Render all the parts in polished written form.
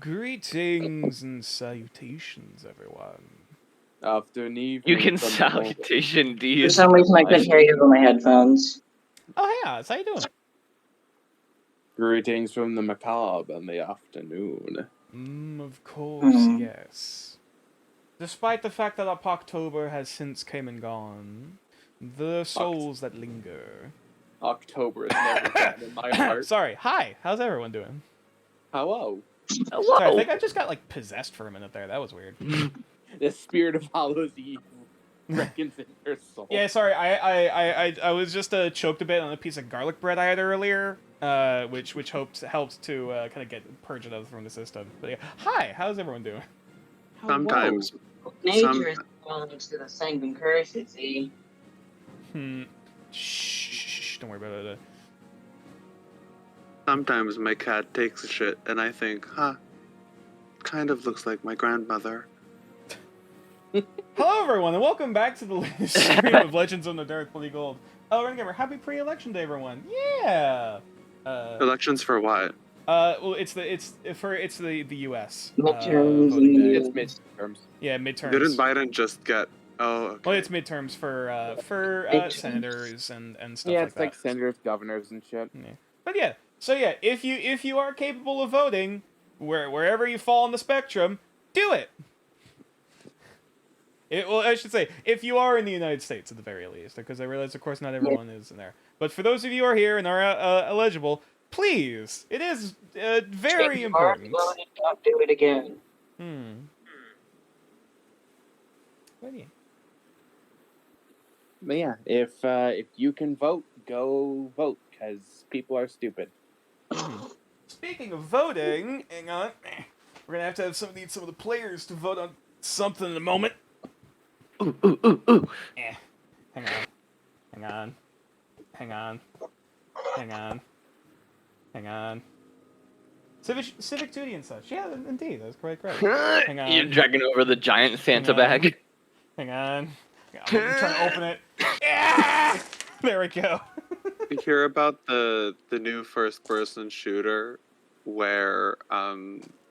Greetings and salutations, everyone. Afternoon. You can salutation For these. some reason, I couldn't hear you over my headphones. Oh, hey, Oz, how you doing? Greetings from the macabre in the afternoon. Of course, Mhm. yes. Despite the fact that October has since came and gone, the souls that linger. October is never bad in my heart. Sorry, hi, how's everyone doing? Hello. Hello. Sorry, I think I just got, like, possessed for a minute there. That was weird. The spirit of Hallows Eve reckons in your soul. Yeah, sorry, I was just choked a bit on a piece of garlic bread I had earlier, which helped to kind of get purge it out from the system. But yeah, hi, how's everyone doing? Sometimes. Nature is responding to the sanguine curse, you see. Shh, don't worry about it. Sometimes my cat takes a shit and I think, kind of looks like my grandmother. Hello, everyone, and welcome back to the latest stream of Legends of the Dark Bloody Gold. Oh, Rengamer, happy pre-election day, everyone! Yeah. Elections for what? Well, it's the U.S. Midterms voting day. It's midterms. Yeah, midterms. Didn't Biden just get? Oh, okay. Well, it's midterms for Midterms. senators and stuff Yeah, like it's that. like senators, governors, and shit. Yeah. But yeah, so yeah, if you are capable of voting, wherever you fall on the spectrum, do it. Well, I should say, if you are in the United States at the very least, because I realize, of course, not everyone is in there. But for those of you who are here and are eligible, please, it is very Change important. our voting, don't do it again. What do you? But yeah, if you can vote, go vote, because people are stupid. Speaking of voting, hang on, we're gonna have to need some of the players to vote on something in a moment. Ooh. Hang on. Civic duty and such. Yeah, indeed, that's quite great. Hang on. You're dragging over the giant Santa bag. Hang on. I'm trying to open it. Yeah! There we go. You hear about the new first-person shooter where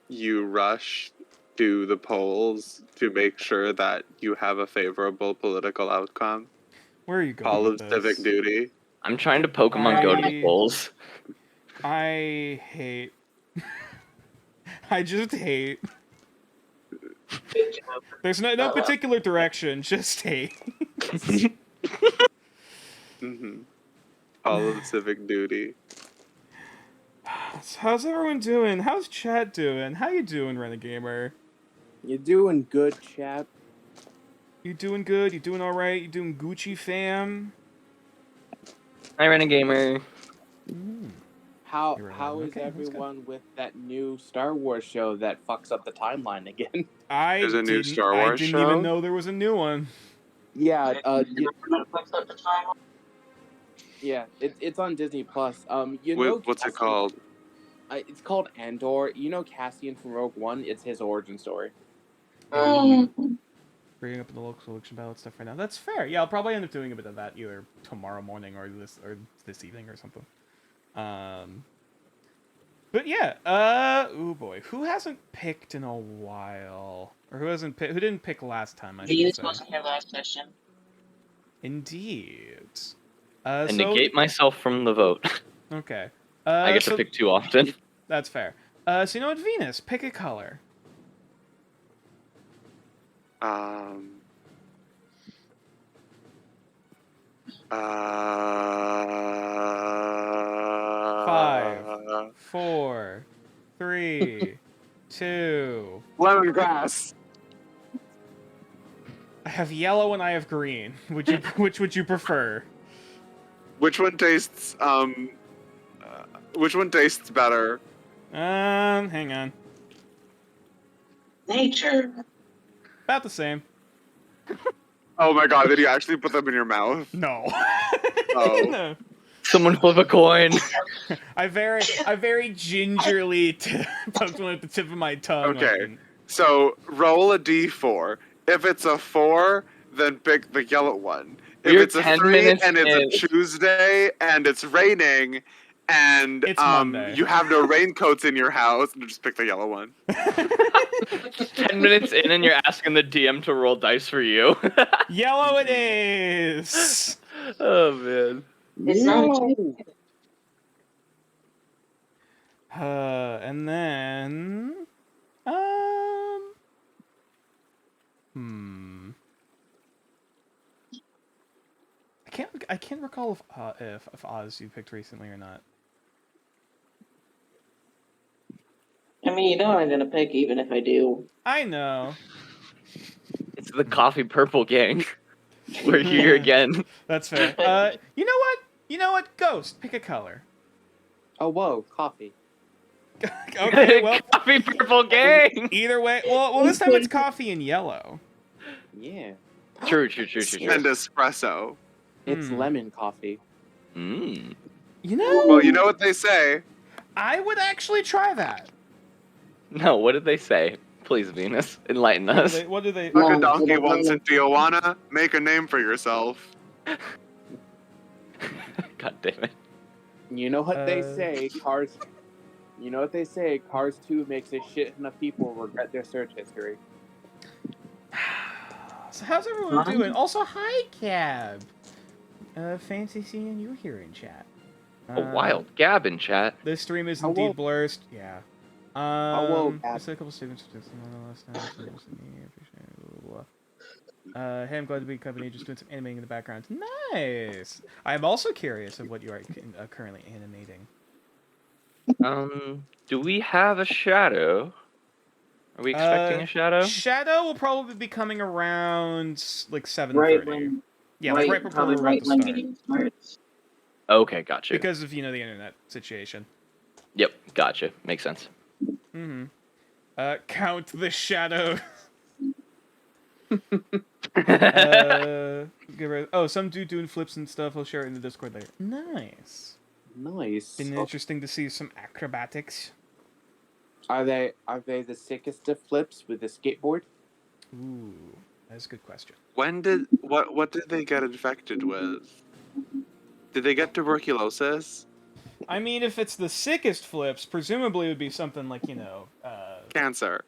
you rush to the polls to make sure that you have a favorable political outcome. Where are you going? Call of with Civic this? Duty. I'm trying to Pokemon go to the polls. I hate. I just hate. Good job. There's no particular direction, just hate. Call of Civic Duty. How's everyone doing? How's chat doing? How you doing, Renegamer? You're doing good, chap. You doing good? You doing alright? You doing Gucci, fam? Hi, Renegamer. How You're right. is Okay, that's good. everyone with that new Star Wars show that fucks up the timeline again? There's a new Star Wars I didn't show? even know there was a new one. Yeah, Yeah. it's on Disney Plus. You know, What's it Cassian- called? It's called Andor. You know Cassian from Rogue One? It's his origin story. Bringing up the local election ballot stuff right now. That's fair. Yeah, I'll probably end up doing a bit of that either tomorrow morning or this evening or something. But yeah, oh boy, who hasn't picked in a while, or who didn't pick last time? I Venus should say. wasn't here last session. Indeed. And So negate myself from the vote. okay. I get to pick too often. That's fair. So you know what, Venus, pick a color. Five, 4, 3, 2. Lemongrass. I have yellow and I have green. Which would you prefer? Which one tastes better? Hang on. Nature. About the same. Oh my god, did you actually put them in your mouth? No. Oh. No. Someone flip a coin. I very gingerly poked one at the tip of my tongue. Okay. So roll a d4. If it's a 4, then pick the yellow one. If We're it's a 10 3 minutes and it's in. a Tuesday and it's raining and It's Monday. you have no raincoats in your house, and just pick the yellow one. 10 minutes in and you're asking the DM to roll dice for you. Yellow it is. Oh man. It's not a No. And then, I can't recall if Oz you picked recently or not. I mean, you know I'm gonna pick even if I do. I know. It's the coffee purple gang. We're here again. That's fair. You know what? You know what? Ghost, pick a color. Oh, whoa, coffee. Okay, well, Coffee purple gang. either way. Well, this time it's coffee and yellow. Yeah. True. And espresso. It's Hmm. lemon coffee. Mm. You know, Well, you know what they say. I would actually try that. No, what did they say? Please, Venus, enlighten What do us. they? What do they Fuck No, a donkey no, no, once no. in Tijuana. Make a name for yourself. God damn it. You know what they Uh, say, Cars. You know what they say, Cars 2 makes a shit ton of people regret their search history. So how's everyone Fine. doing? Also, hi, Cab. Fancy seeing you here in chat. A wild gab in chat. This stream is Hello. indeed blurred. Yeah. Hello, Gab. Just a couple statements for this one last time. So just me, appreciate it, blah, blah. Hey, I'm glad to be company. Just doing some animating in the background. Nice. I'm also curious of what you are currently animating. Do we have a shadow? Are we expecting a shadow? Shadow will probably be coming around like 7:30. Right when, Yeah, like right before probably we're about right to when start. meeting starts. Okay, gotcha. Because of the internet situation. Yep, gotcha. Makes sense. Mm-hmm. Count the shadow. Some dude doing flips and stuff. I'll share it in the Discord later. Nice. Nice. Been interesting to see some acrobatics. Are they the sickest of flips with a skateboard? Ooh, that's a good question. What did they get infected with? Did they get tuberculosis? I mean, if it's the sickest flips, presumably it would be something like Cancer.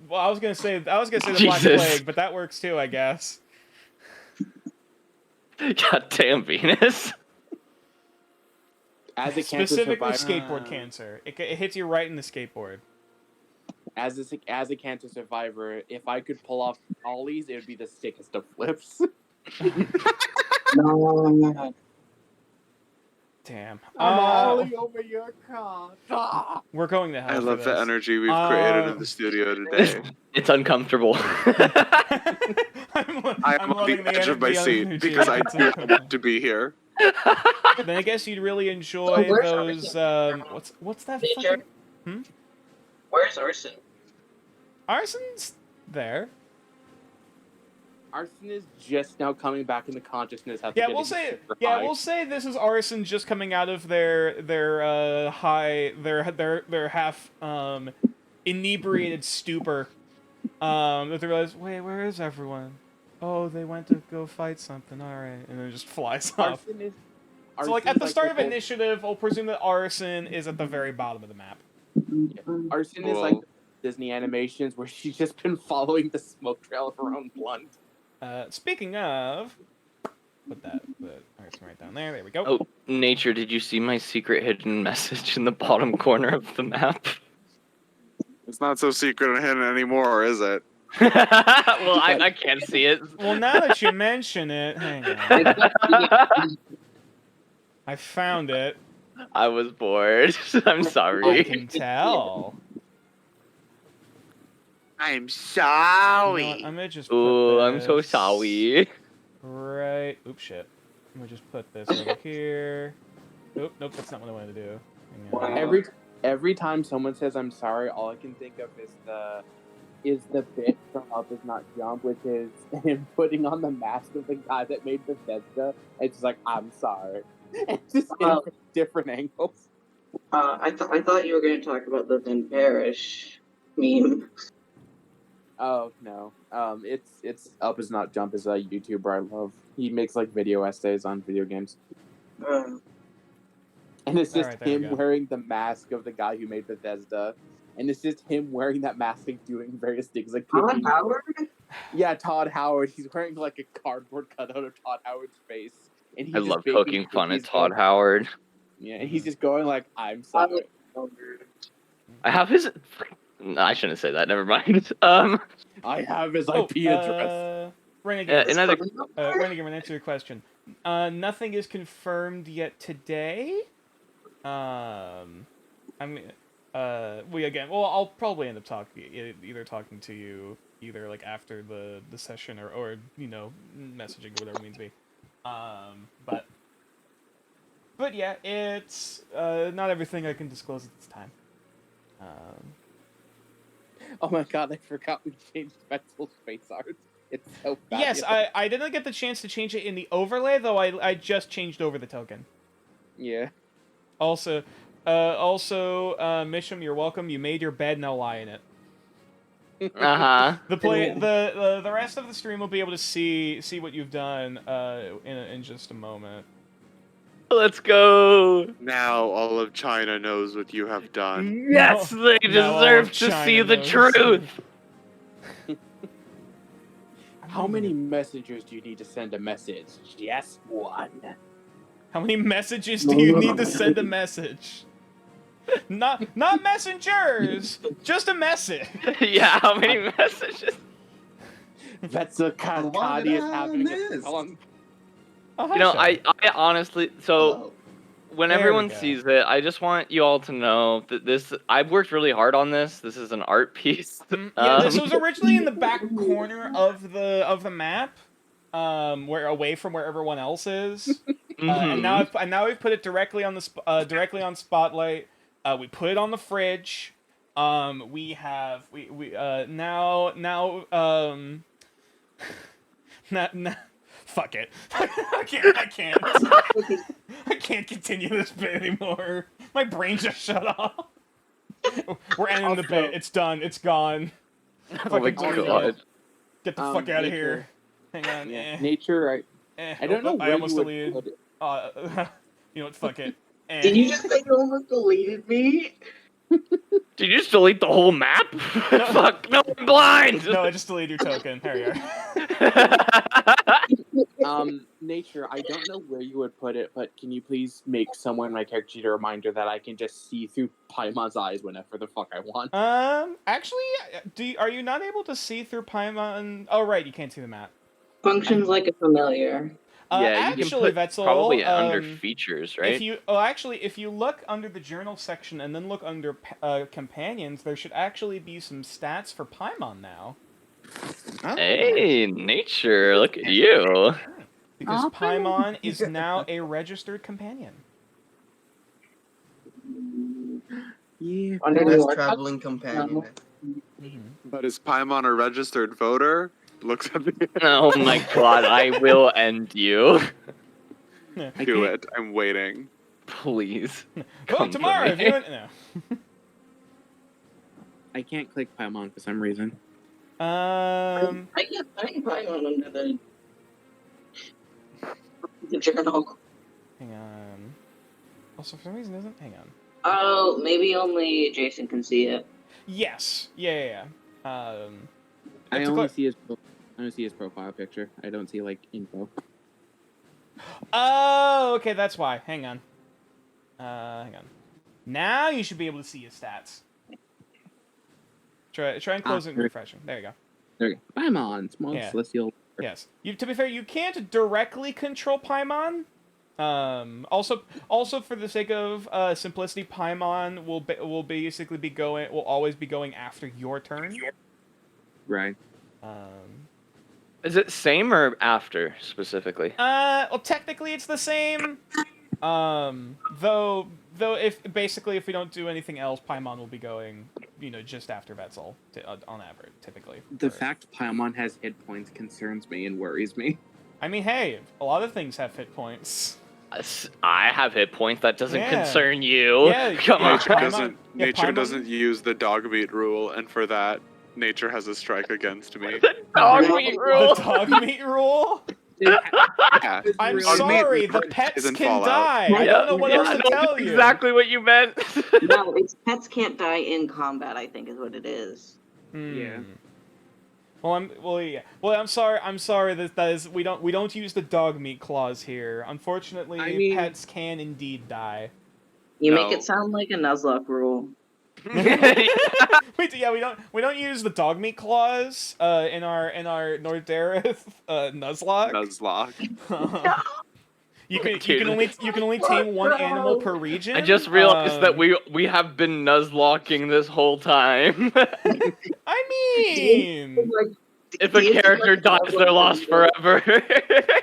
Well, I was gonna say the Black Jesus. Plague, but that works too, I guess. God damn, Venus. As a cancer Specifically, survivor, skateboard cancer. It hits you right in the skateboard. as a cancer survivor, if I could pull off ollies, it would be the sickest of flips. No. Damn. I'm ollie over your car. Ah! We're going to hell. I for love the this. energy we've created in the studio today. It's uncomfortable. I'm I'm on loving the edge of my the seat energy. because I It's do uncomfortable. want to be here. Then I guess you'd really enjoy where's those. Arson? What's that Nature? fucking Where's Arson? Arson's there? Arson is just now coming back into consciousness after Yeah, getting we'll say. super Yeah, high. we'll say this is Arson just coming out of their half inebriated stupor. That they realize, wait, where is everyone? Oh, they went to go fight something. All right, and then it just flies off. Arson is. So like at the start of okay, initiative, I'll presume that Arson is at the very bottom of the map. Arson is like Disney animations where she's just been following the smoke trail of her own blunt. Speaking of, put Arson right down there. There we go. Oh, Nature, did you see my secret hidden message in the bottom corner of the map? It's not so secret and hidden anymore, is it? Well, I can't see it. Well, now that you mention it, hang on. I found it. I was bored. I'm I sorry. can tell. I'm You know what, sorry. I'm gonna just put Ooh, I'm so this sorry. Right. Oops, shit. I'm gonna just put this over here. Nope, that's not what I wanted to do. Hang on. Every time someone says I'm sorry, all I can think of is the bit from Up Is Not Jump, which is him putting on the mask of the guy that made Bethesda. It's just like, I'm sorry. It's just in different angles. I thought you were going to talk about the Then Perish meme. Oh no. It's Up Is Not Jump is a YouTuber I love. He makes like video essays on video games. And it's just Alright, there we him go. wearing the mask of the guy who made Bethesda. And it's just him wearing that mask and doing various things like Todd kicking. Howard? Yeah, Todd Howard. He's wearing like a cardboard cutout of Todd Howard's face. And he's I just love baking poking fun at cookies Todd going- Howard. Yeah, and he's just going like, I'm Todd sorry. Howard. I have his. No, I shouldn't say that. Never mind. I have his Oh, IP address. Renegade, another. Renegade, answer your question. Nothing is confirmed yet today. I'll probably end up either talking to you either like after the session or you know, messaging or whatever it means to be. But yeah, it's not everything I can disclose at this time. Oh my god, I forgot we changed Betzel's face art. It's so Yes, fabulous. I didn't get the chance to change it in the overlay, though I just changed over the token. Yeah. Also, Misham, you're welcome. You made your bed, now lie in it. Uh huh. The rest of the stream will be able to see what you've done in just a moment. Let's go. Now all of China knows what you have done. Yes, they now all deserve of to China see the knows. truth. How many messengers do you need to send a message? Just one. How many messages do you need to send a message? Not messengers, just a message. Yeah, how many messages? Betzel Kankadi is having a long. Oh, You know, hi, I honestly, so when There we everyone go. sees it, I just want you all to know that I've worked really hard on this. This is an art piece. Yeah, this was originally in the back corner of the map, where away from where everyone else is. And now we've put it directly on the directly on Spotlight. We put it on the fridge. We fuck it. I can't continue this bit anymore. My brain just shut off. We're ending the bit. It's done. It's gone. oh my Fucking god. Get the fuck out of Nature. here. Hang on. Yeah. Nature, I don't know where I almost you would deleted. put it. You know what? Fuck it. Did you just say you almost deleted me? Did you just delete the whole map? Fuck, no, I'm blind! No, I just deleted your token. There you are. Nature, I don't know where you would put it, but can you please make someone in my character sheet a reminder that I can just see through Paimon's eyes whenever the fuck I want? Actually, are you not able to see through Paimon? Oh, right, you can't see the map. Functions like a familiar. Yeah, you can actually, put Vetzel, probably under features, right? If you look under the journal section and then look under companions, there should actually be some stats for Paimon now. Hey, nature, look at you. Because Paimon is now a registered companion. Yeah. Under the Best workout? traveling companion. But is Paimon a registered voter? Looks at the Oh my god, I will end you. do it. I'm waiting. Please. Well, Come for tomorrow, if me. you no. I can't click Paimon for some reason. Um, I can't find Paimon under the journal. hang on. Also, for some reason, isn't. Hang on. Oh, maybe only Jason can see it. Yes. Yeah. I It's a only click. see his profile picture. I don't see like info. Oh, okay, that's why. Hang on. Hang on. Now you should be able to see his stats. Try and close it and there- refresh. There you go. There we go. Paimon, small Yeah. celestial. Yes. To be fair, you can't directly control Paimon. Also for the sake of simplicity, Paimon will basically will always be going after your turn. Right. Is it same or after, specifically? Well, technically it's the same. Though if we don't do anything else, Paimon will be going, just after Vetzel on average, typically. The fact Paimon has hit points concerns me and worries me. I mean, hey, a lot of things have hit points. I have hit points. That doesn't Yeah. concern you. Yeah, Come yeah, on. Paimon- Nature Paimon- doesn't use the dog meat rule, and for that, nature has a strike against me. Dog The meat The rule. dog meat rule. Yeah. I'm Dog meat sorry, the isn't pets can Fallout. die. I don't know what else to no, tell that's you. exactly what you meant. No, it's pets can't die in combat, I think is what it is. Yeah. I'm sorry. I'm sorry that is we don't use the dog meat clause here. Unfortunately, I mean- pets can indeed die. You make No. it sound like a Nuzlocke rule. We don't use the dog meat clause in our Nordareth Nuzlocke. Nuzlocke. You can Dude. only tame one animal per region. I just realized that we have been nuzlocking this whole time. I mean, If a character dies, they're lost forever.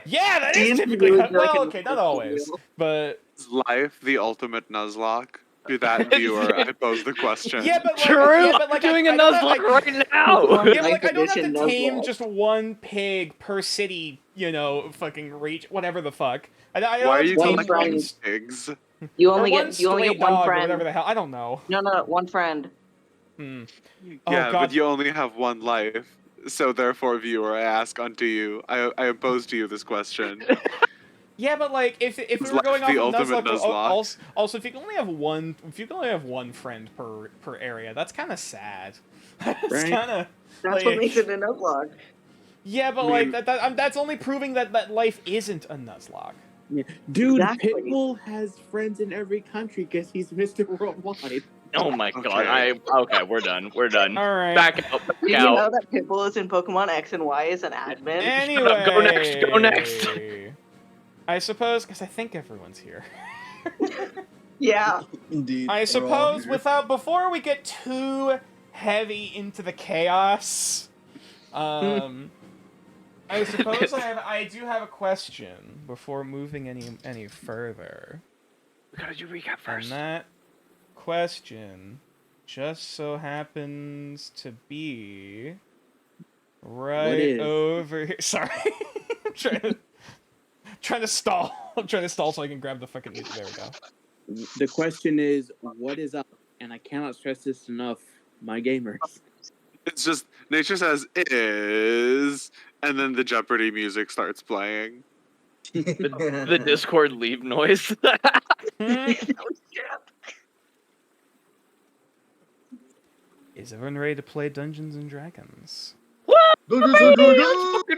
yeah, that is Dan typically really well, like okay, it. not always, but Is life the ultimate Nuzlocke? To that viewer, I pose the question. yeah, but like, True, yeah, but like, I'm doing a I don't have, nuzlocke like, right now. yeah, but like, I don't have Edition to tame Nuzlocke. just one pig per city, fucking reach, whatever the fuck. I don't Why are have you to tame One calling friend. them pigs? You or only one get stray one dog or friend. whatever the hell. I don't know. No, one friend. Hmm. Yeah, Oh, God. but you only have one life. So therefore, viewer, I ask unto you. I pose to you this question. Yeah, but like, if we Is were life going off the of ultimate Nuzlocke, Nuzlocke? also if you can only have one friend per area, that's kind of sad. That's Right. kind of That's what makes it a Nuzlocke. yeah, but I mean- like that's only proving that life isn't a Nuzlocke. Yeah. Dude, Exactly. Pitbull has friends in every country because he's Mr. Worldwide. Oh my god! Okay. Okay, we're done. We're done. All right. Back out. Back Did you out. know that Pitbull is in Pokemon X and Y as an admin? Anyway, up, go next, go next. I suppose because I think everyone's here. Yeah. Indeed. I we're all suppose here. before we get too heavy into the chaos, I suppose I do have a question before moving any further. We gotta do recap first. And that question just so happens to be right is? over here. Sorry. I'm trying to stall. I'm trying to stall so I can grab the fucking there we go. The question is, what is up? And I cannot stress this enough, my gamers. It's just nature says is, and then the Jeopardy music starts playing. The Discord leave noise. Is everyone ready to play Dungeons and Dragons? Fucking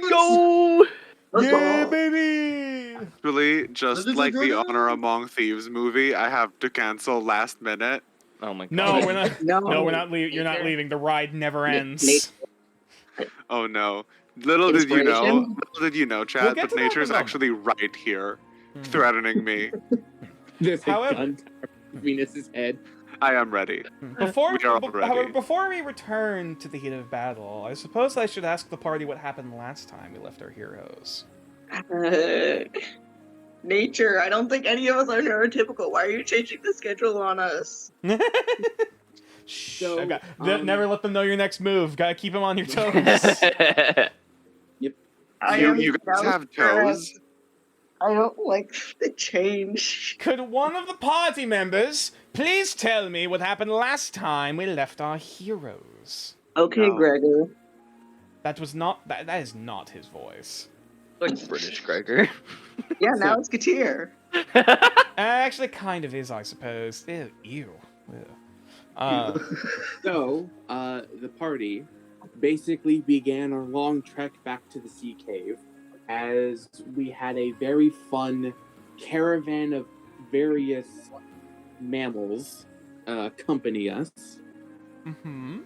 go! Let's Yeah, go. baby! Actually, just like the Honor Among Thieves movie, I have to cancel last minute. Oh my god. No, we're not. No, No, we're not leaving. You're not Nature. leaving. The ride never Na- ends. Oh no. Little did you know, We'll Chad, get but to that in a nature's moment. actually right here, Hmm. threatening me. There's a However- gun to Venus's head. I am ready. Before, We are be- ready. however, before we return to the heat of battle, I suppose I should ask the party what happened last time we left our heroes. Nature, I don't think any of us are neurotypical. Why are you changing the schedule on us? Shh, So, never let them know your next move. Gotta keep them on your toes. You guys have toes? I don't like the change. Could one of the party members please tell me what happened last time we left our heroes? Okay, No. Gregor. That was not. That is not his voice. Like British Gregor. Yeah, now it's Katir. Actually, kind of is, I suppose. Ew. Ew. So, the party basically began our long trek back to the sea cave as we had a very fun caravan of various mammals accompany us. Mm-hmm.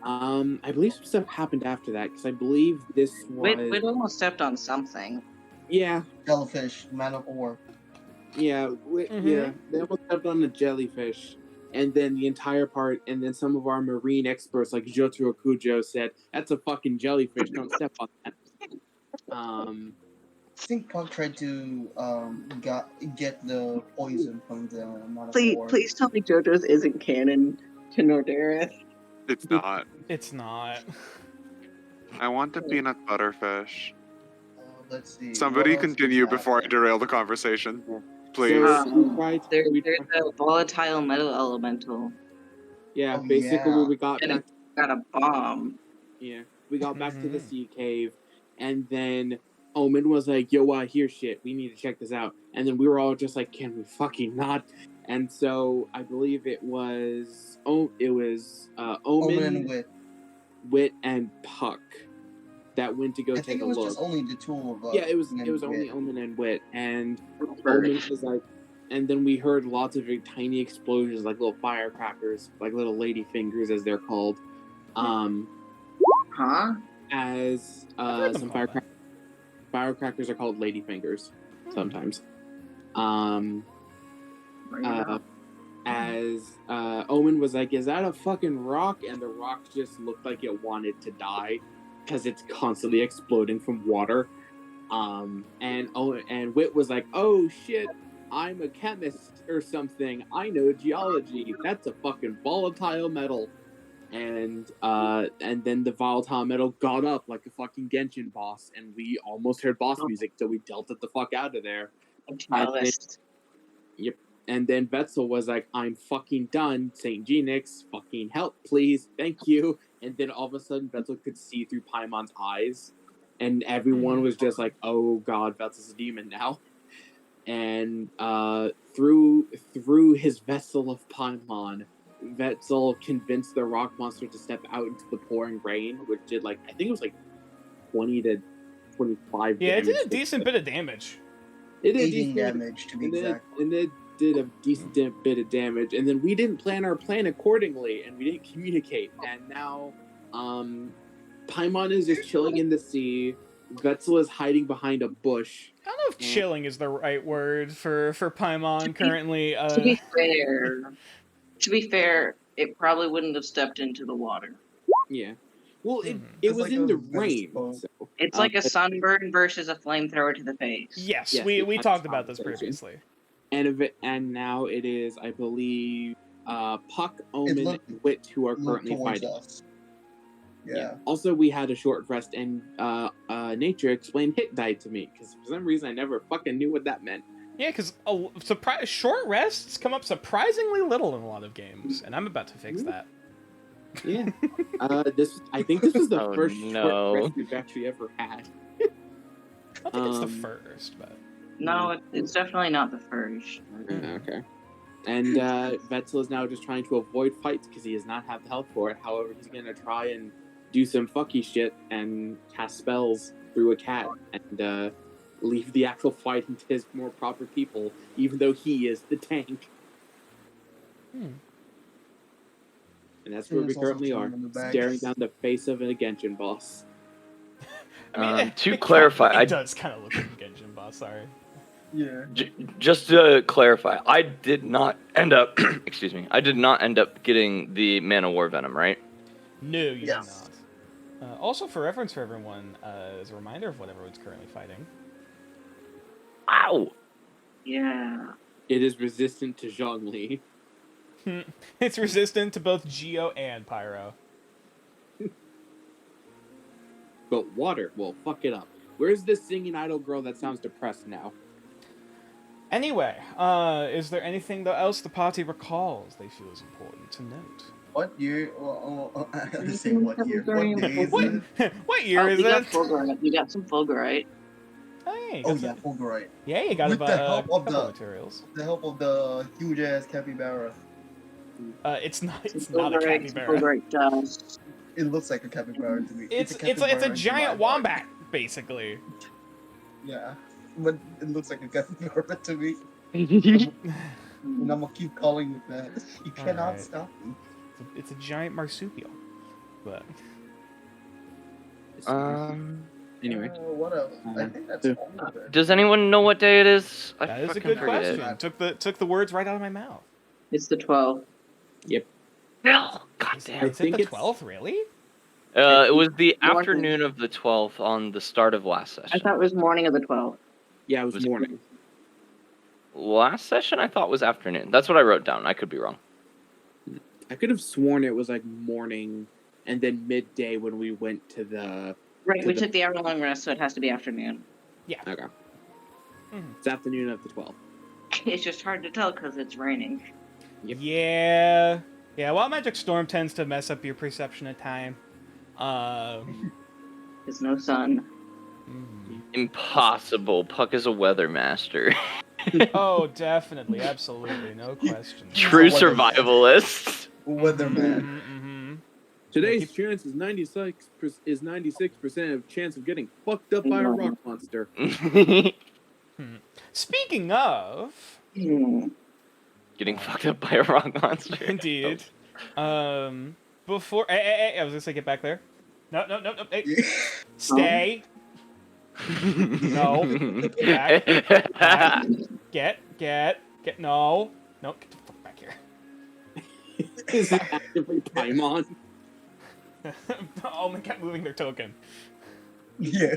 I believe some stuff happened after that because I believe this was We'd almost stepped on something. yeah, Jellyfish, man of war. yeah, yeah. They almost stepped on a jellyfish, and then the entire part, and then some of our marine experts like Jotaro Kujo said, "That's a fucking jellyfish. Don't step on that." I think Punk tried to get the poison from the man of war. Please tell me JoJo's isn't canon to Nordareth. It's not. It's not. I want a peanut butter fish. Let's see. Somebody what else continue we have before I there? derail the conversation. Please. So we tried. There's we a volatile metal elemental. Yeah, Oh, basically yeah. we got And back. Got a bomb. Yeah, we got back to the Mhm. sea cave, and then Omen was like, yo, here's shit. We need to check this out. And then we were all just like, can we fucking not? And so I believe it was Omen, Omen and Wit. Wit, and Puck that went to go I take think a it was look. just only the two of us. Yeah, it was and only Wit. Omen and Wit, and Omen First. was like, and then we heard lots of tiny explosions, like little firecrackers, like little lady fingers as they're called. Huh? As heard them some called that. firecrackers are called lady fingers sometimes. As Omen was like, is that a fucking rock? And the rock just looked like it wanted to die because it's constantly exploding from water. And Wit was like, oh shit, I'm a chemist or something. I know geology. That's a fucking volatile metal. And then the volatile metal got up like a fucking Genshin boss, and we almost heard boss music, so we dealt it the fuck out of there. Catalyst. And then Vetzel was like, I'm fucking done. St. Genix, fucking help, please. Thank you. And then all of a sudden, Vetzel could see through Paimon's eyes. And everyone was just like, oh god, Vetzel's a demon now. And through his vessel of Paimon, Vetzel convinced the rock monster to step out into the pouring rain, which did I think it was 20 to 25 Yeah, it damage. did a decent bit of damage. It did 18 decent damage to be exact. and it did a decent bit of damage, and then we didn't plan our plan accordingly, and we didn't communicate, and now Paimon is just chilling in the sea. Vetzel is hiding behind a bush. I don't know if chilling is the right word for Paimon currently. To be fair, it probably wouldn't have stepped into the water. Yeah. Well, it It's was like in a the vest rain. boat. So. It's like a sunburn versus a flamethrower to the face. Yes, Yes, we we had talked this about this conversation. previously. And now it is, I believe, Puck, Omen, looked- and Wit who are Look currently towards fighting. us. Yeah. Also, we had a short rest, and Nature explained hit die to me because for some reason I never fucking knew what that meant. Yeah, because short rests come up surprisingly little in a lot of games, and I'm about to fix that. Yeah. I think this was the Oh, first no. short rest we've actually ever had. I think it's the Um, first, but No, it's definitely not the first. Okay. And Vetzel is now just trying to avoid fights because he does not have the health for it. However, he's gonna try and do some fucky shit and cast spells through a cat and leave the actual fight into his more proper people, even though he is the tank. And that's where And we it's also currently are, thrown in the bag. staring down the face of an Genshin boss. I mean, To it clarify, it I- does kind of look like a Genshin boss. Sorry. Yeah. Just to clarify, I did not end up. Excuse me. I did not end up getting the Man of War Venom, right? No, you Yes. did not. Also, for reference for everyone, as a reminder of what everyone's currently fighting. Wow. Yeah. It is resistant to Zhongli. It's resistant to both Geo and Pyro. But water will fuck it up. Where's this singing idol girl that sounds depressed now? Anyway, is there anything else the party recalls they feel is important to note? What year? I have to say what year. What day is What, it? what year Oh, is we got it? Fulgurite. We got some Fulgurite. Oh, yeah, you Oh got yeah, some- Fulgurite. yeah, you got With the about help a of couple the- materials. With the help of the huge ass capybara. It's not a Fulgurite, some capybara. Fulgurite dust. It looks like a capybara to me. It's a capybara in giant my heart. wombat, basically. Yeah, but it looks like a capybara to me, and I'm gonna keep calling it that. You cannot Alright. stop me. It's a giant marsupial. But Anyway. What else? I think that's all of it. Does anyone know what day it is? I that is a fucking good forget. question. Took the words right out of my mouth. It's the 12th. No, god Is damn. it think the it's- 12th, really? It was the Morning. afternoon of the 12th on the start of last I session. thought it was morning of the 12th. Yeah, it was Was- morning. Last session I thought was afternoon. That's what I wrote down. I could be wrong. I could have sworn it was like morning and then midday when we went to the. Right, To we the- took the hour-long rest, so it has to be afternoon. Okay. Mhm. It's afternoon of the 12th. It's just hard to tell because it's raining. Yep. Yeah. Yeah, Wild Magic Storm tends to mess up your perception of time. There's no sun. Mhm. Impossible. Puck is a weather master. Oh, definitely, absolutely, no question. True He's a weatherman. survivalist. Weatherman. Mm-hmm. Today's keep- chance is 96% of chance of getting fucked up by a rock monster. Speaking of, Getting fucked up by a rock monster. indeed, before I was gonna say get back there. No, hey, stay. No. Back. Get, no, get the fuck back here. Is it actively Paimon? Only kept moving their token. Yeah.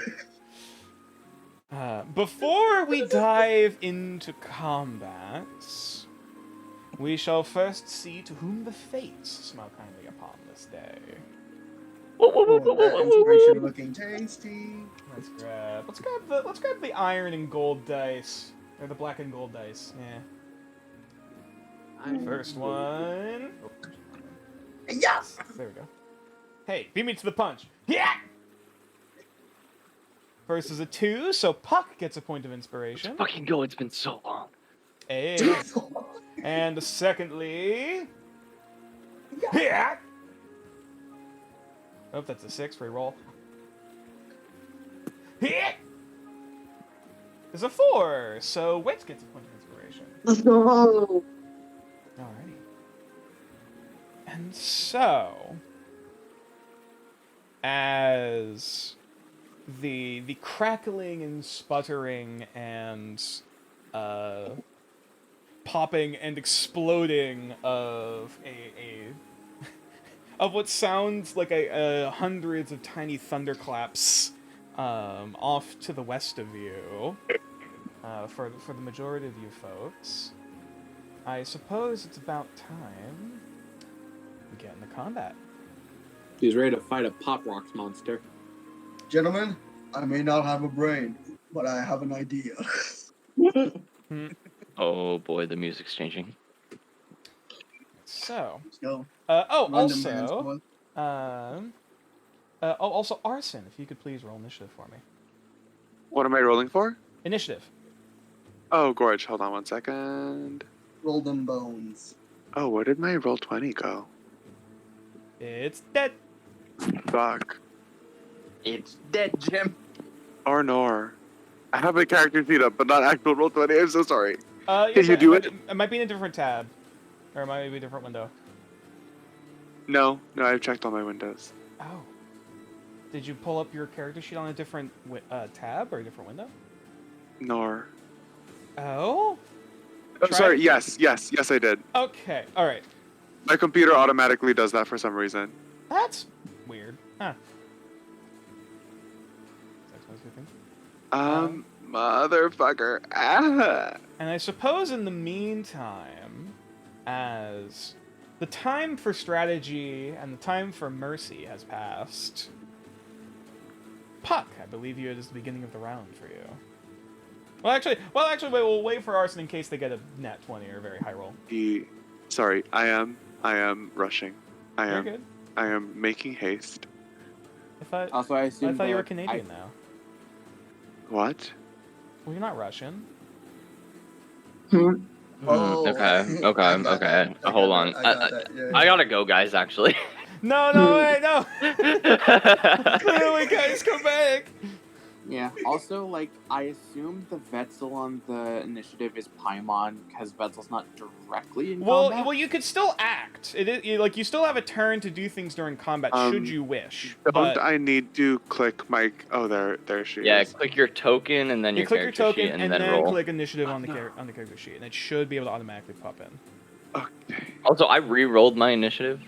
Before we dive into combat, we shall first see to whom the fates smile kindly upon this day. That inspiration looking tasty. Let's grab the iron and gold dice, or the black and gold dice. Yeah. First one. Oh, Yes! there we go. Hey, beat me to the punch. Yeah. First is a 2, so Puck gets a point of inspiration. Fucking go, it's been so long. Hey. And secondly. Yeah. Oh, that's a 6. Reroll. Yeah. There's a 4, so Wits gets a point of inspiration. Let's go. Alrighty. And so, as the crackling and sputtering and popping and exploding of a of what sounds like a hundreds of tiny thunderclaps off to the west of you, for the majority of you folks, I suppose it's about time we get into combat. He's ready to fight a Pop Rocks monster. Gentlemen, I may not have a brain, but I have an idea. Oh boy, the music's changing. So, Let's go. also, Random also, Arson, if you could please roll initiative for me. What am I rolling for? Initiative. Oh, Gorge, hold on one second. Roll them bones. Oh, where did my roll 20 go? It's dead. Fuck. It's dead, Jim. Or nor. I have my character sheet up, but not actual roll 20. I'm so sorry. Can you do it? It might be in a different tab, or it might be a different window. No, I've checked all my windows. Oh. Did you pull up your character sheet on a different tab or a different window? Nor. Oh. Oh, Try sorry, it. yes, I did. Okay. All right. My computer automatically does that for some reason. That's weird. Huh. That's good thing. Motherfucker. Ah. And I suppose in the meantime, as the time for strategy and the time for mercy has passed, Puck, I believe it is the beginning of the round for you. Well, actually, wait, we'll wait for Arson in case they get a nat 20 or a very high roll. Sorry, I am rushing. You're good. I am making haste. Also, I assume I thought you were Canadian now. What? Well, you're not Russian. Oh, Okay. I got that. Hold on. I got that. Yeah, I gotta go, guys, actually. No, wait, no! Wait, guys, come back! Yeah. Also, like, I assume the Vetzel on the initiative is Paimon because Vetzel's not directly in combat. Well, you could still act. You still have a turn to do things during combat, should you wish. Don't But I need to click my... Oh, there she Yeah, is. click your token and then you your click your character token sheet and then then roll. click initiative on the character sheet, and it should be able to automatically pop in. Okay. Also, I re-rolled my initiative.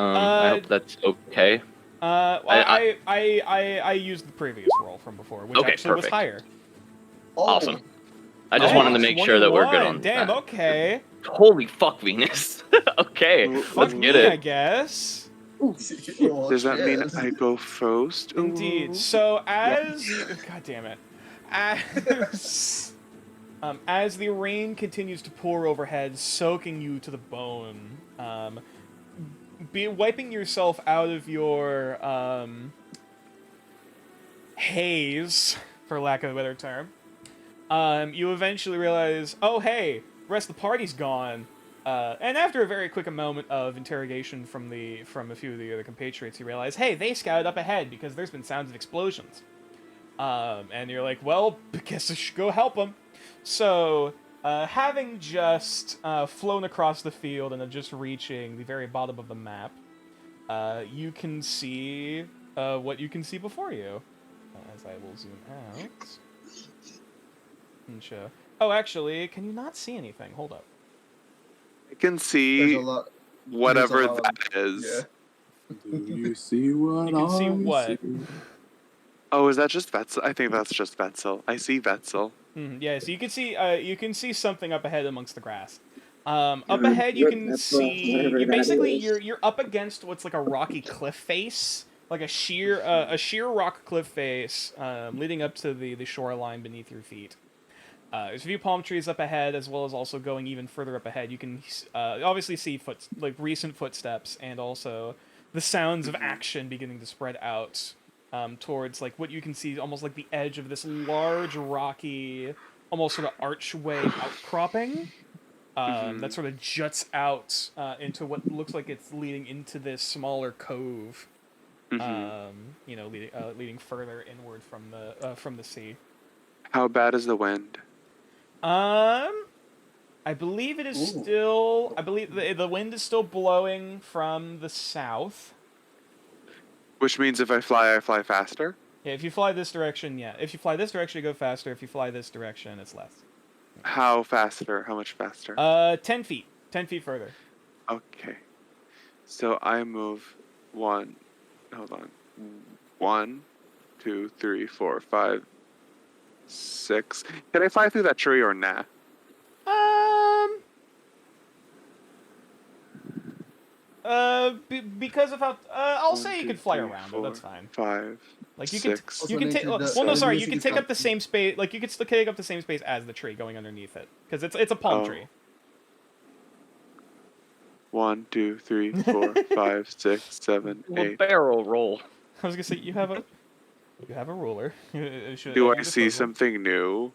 I hope that's okay. I used the previous roll from before, which Okay, actually was perfect. higher. Oh, Awesome. I just wanted to make sure that we're good 21. on Damn, that. okay. Holy fuck, Venus. Okay, Fuck let's me, get I it. guess. Oh, Does that mean yes. I go first? Ooh. Indeed. So as you, God damn it, as the rain continues to pour overhead, soaking you to the bone, wiping yourself out of your haze for lack of a better term. You eventually realize, oh hey, the rest of the party's gone. And after a very quick moment of interrogation from a few of the other compatriots, you realize, hey, they scouted up ahead because there's been sounds of explosions. And you're like, well, I guess I should go help them. So, having just flown across the field and just reaching the very bottom of the map, you can see what you can see before you. As I will zoom out. And show. Oh, actually, can you not see anything? Hold up. I can There's see a lot. whatever there's a lot that of- is. Yeah. Do you see what You can see I what? see? Oh, is that just Vetzel? I think that's just Vetzel. I see Vetzel. Yeah, so you can see something up ahead amongst the grass. Up ahead, you can see you're up against what's like a rocky cliff face, like a sheer rock cliff face, leading up to the shoreline beneath your feet. There's a few palm trees up ahead, as well as also going even further up ahead. You can obviously see recent footsteps, and also the sounds of action beginning to spread out towards like what you can see almost like the edge of this large rocky, almost sort of archway outcropping that sort of juts out into what looks like it's leading into this smaller cove. Leading further inward from the sea. How bad is the wind? I believe it is Ooh. still. I believe the wind is still blowing from the south. Which means if I fly faster. Yeah, if you fly this direction, yeah. If you fly this direction, you go faster. If you fly this direction, it's less. How faster? How much faster? 10 feet. 10 feet further. Okay. So I move one. Hold on. 1, 2, 3, 4, 5, 6. Can I fly through that tree or nah? Because of how I'll 1, say you 2, could fly 3, around 4, it. That's fine. 5. Like you 6. can you can take. Also, Well, no, sorry. You music can is take up the up- same space. Like you could still take up the same space as the tree going underneath it, because it's a palm Oh. tree. 1, 2, 3, 4, 5, 6, 7, Well, 8. barrel roll. I was gonna say you have a ruler. Do I see something new?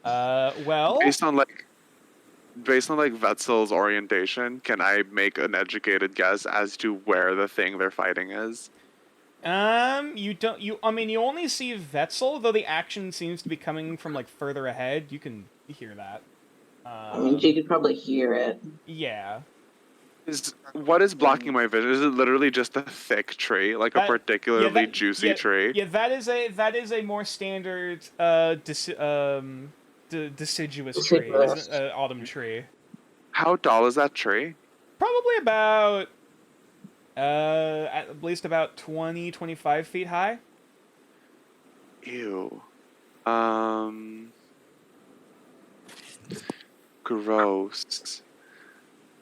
Well, Based on like Vetzel's orientation, can I make an educated guess as to where the thing they're fighting is? you don't. I mean, you only see Vetzel, though the action seems to be coming from like further ahead. You can hear that. I mean, you could probably hear it. Yeah. What is blocking my vision? Is it literally just a thick tree, like a particularly juicy tree? Yeah, that is a more standard deciduous tree, autumn tree. How tall is that tree? Probably about at least about 20, 25 feet high. Ew. Gross.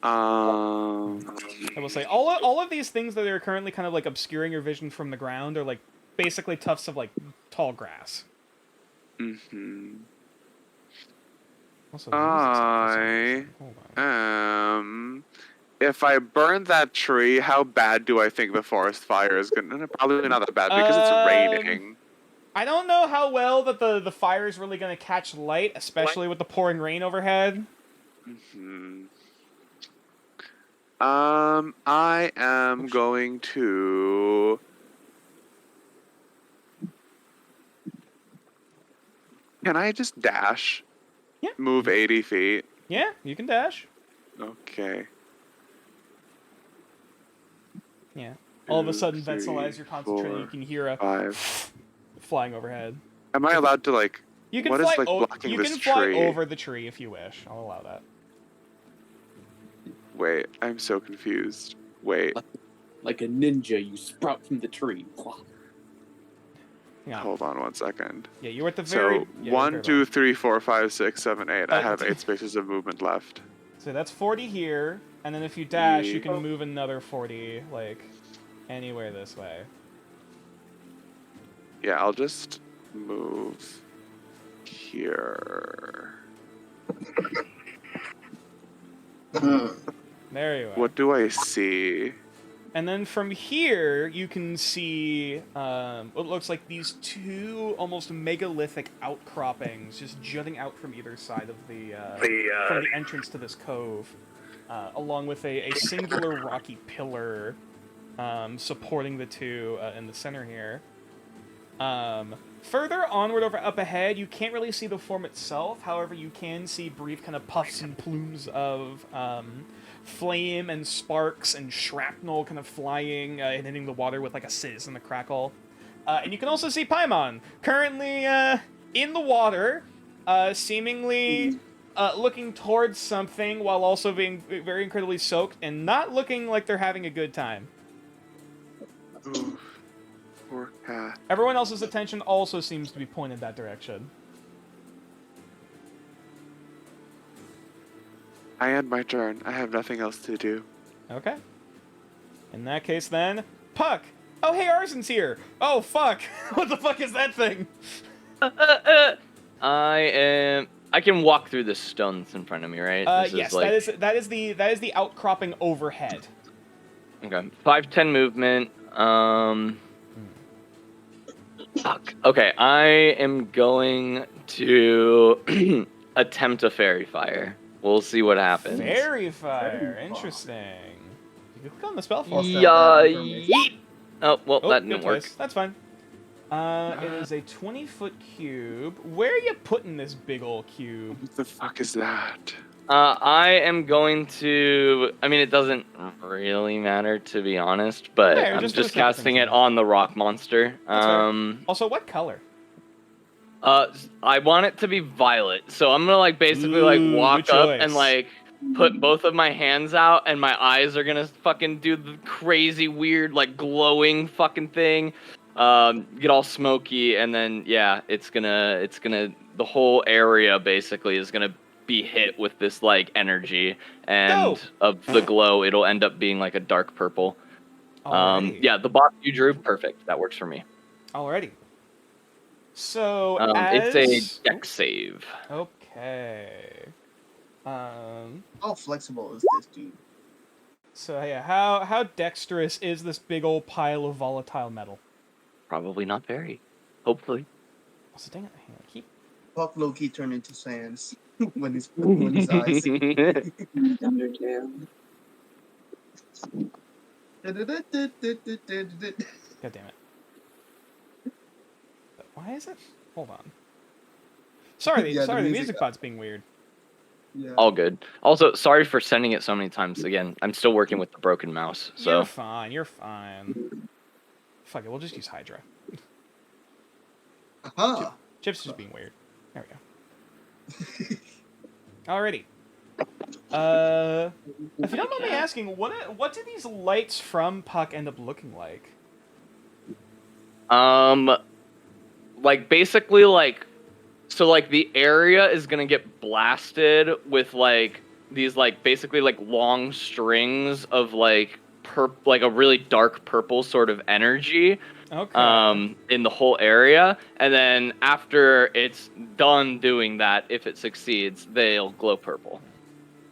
I will say all of these things that are currently kind of like obscuring your vision from the ground are like basically tufts of like tall grass. Mm-hmm. Also, the music's not for some reason. Hold on. If I burn that tree, how bad do I think the forest fire is gonna? Probably not that bad because it's raining. I don't know how well that the fire is really going to catch light, especially with the pouring rain overhead. Mm-hmm. I am going to. Can I just dash? Yeah. Move 80 feet. Yeah, you can dash. Okay. Yeah. All of a 2, sudden, Vetzel, 3, as you're concentrating, 4, you can hear a 5. flying overhead. Am I allowed to like? You can What fly is, like, over. blocking You this can fly tree? over the tree if you wish. I'll allow that. Wait, I'm so confused. Wait, Like a ninja, you sprout from the tree. Yeah. hold on 1 second. Yeah, you were at the very. So yeah, 1, very 2, 3, 4, 5, 6, 7, 8. I Uh, have 8 spaces of movement left. So that's 40 here, and then if you dash, you Yeah. can move another 40, like, anywhere this way. Yeah, I'll just move here. Hmm. There you are. What do I see? And then from here, you can see what looks like these two almost megalithic outcroppings just jutting out from either side of from the entrance to this cove, along with a singular rocky pillar supporting the two in the center here. Further onward up ahead, you can't really see the form itself. However, you can see brief kind of puffs and plumes of flame and sparks and shrapnel kind of flying and hitting the water with like a sizz and a crackle. And you can also see Paimon currently in the water, seemingly looking towards something while also being very incredibly soaked and not looking like they're having a good time. Ooh, poor cat. Everyone else's attention also seems to be pointed that direction. I end my turn. I have nothing else to do. Okay. In that case, then, Puck! Oh, hey, Arzen's here! Oh, fuck! What the fuck is that thing? I can walk through the stones in front of me, right? Yes, that is the outcropping overhead. Okay. 5-10 movement. Fuck. Okay, I am going to attempt a fairy fire. We'll see what happens. Fairy fire, interesting. You click on the spell for Yeah. Yeet. Oh, well, that didn't work. Twist. That's fine. It is a 20-foot cube. Where are you putting this big old cube? What the fuck is that? I am going to. I mean, it doesn't really matter, to be honest, but Yeah, I'm just just do a second casting thing. it on the rock monster. That's fair. Also, what color? I want it to be violet, so I'm gonna like basically like Ooh, walk good up choice. and like put both of my hands out, and my eyes are gonna fucking do the crazy weird like glowing fucking thing. Get all smoky, and then yeah, it's gonna the whole area basically is gonna be hit with this like energy, and Dope. of the glow, it'll end up being like a dark purple. Alrighty. Yeah, the box you drew, perfect. That works for me. Alrighty. So, It's a dex save. Okay. How flexible is this dude? So yeah, how dexterous is this big old pile of volatile metal? Probably not very. Hopefully. Also, dang it, hang on, keep. Buck Loki turned into sands when his eyes. Undertale. God damn it. Why is it? Hold on. Sorry, Yeah, the the music- music bot's being weird. Yeah. All good. Also, sorry for sending it so many times. Again, I'm still working with the broken mouse, so. You're fine. You're fine. Fuck it. We'll just use Hydra. Aha! Chip's just being weird. There we go. Alrighty. If you don't mind me asking, what do these lights from Puck end up looking like? Like basically like, so like the area is gonna get blasted with like these like basically like long strings of like like a really dark purple sort of energy. Okay. In the whole area, and then after it's done doing that, if it succeeds, they'll glow purple.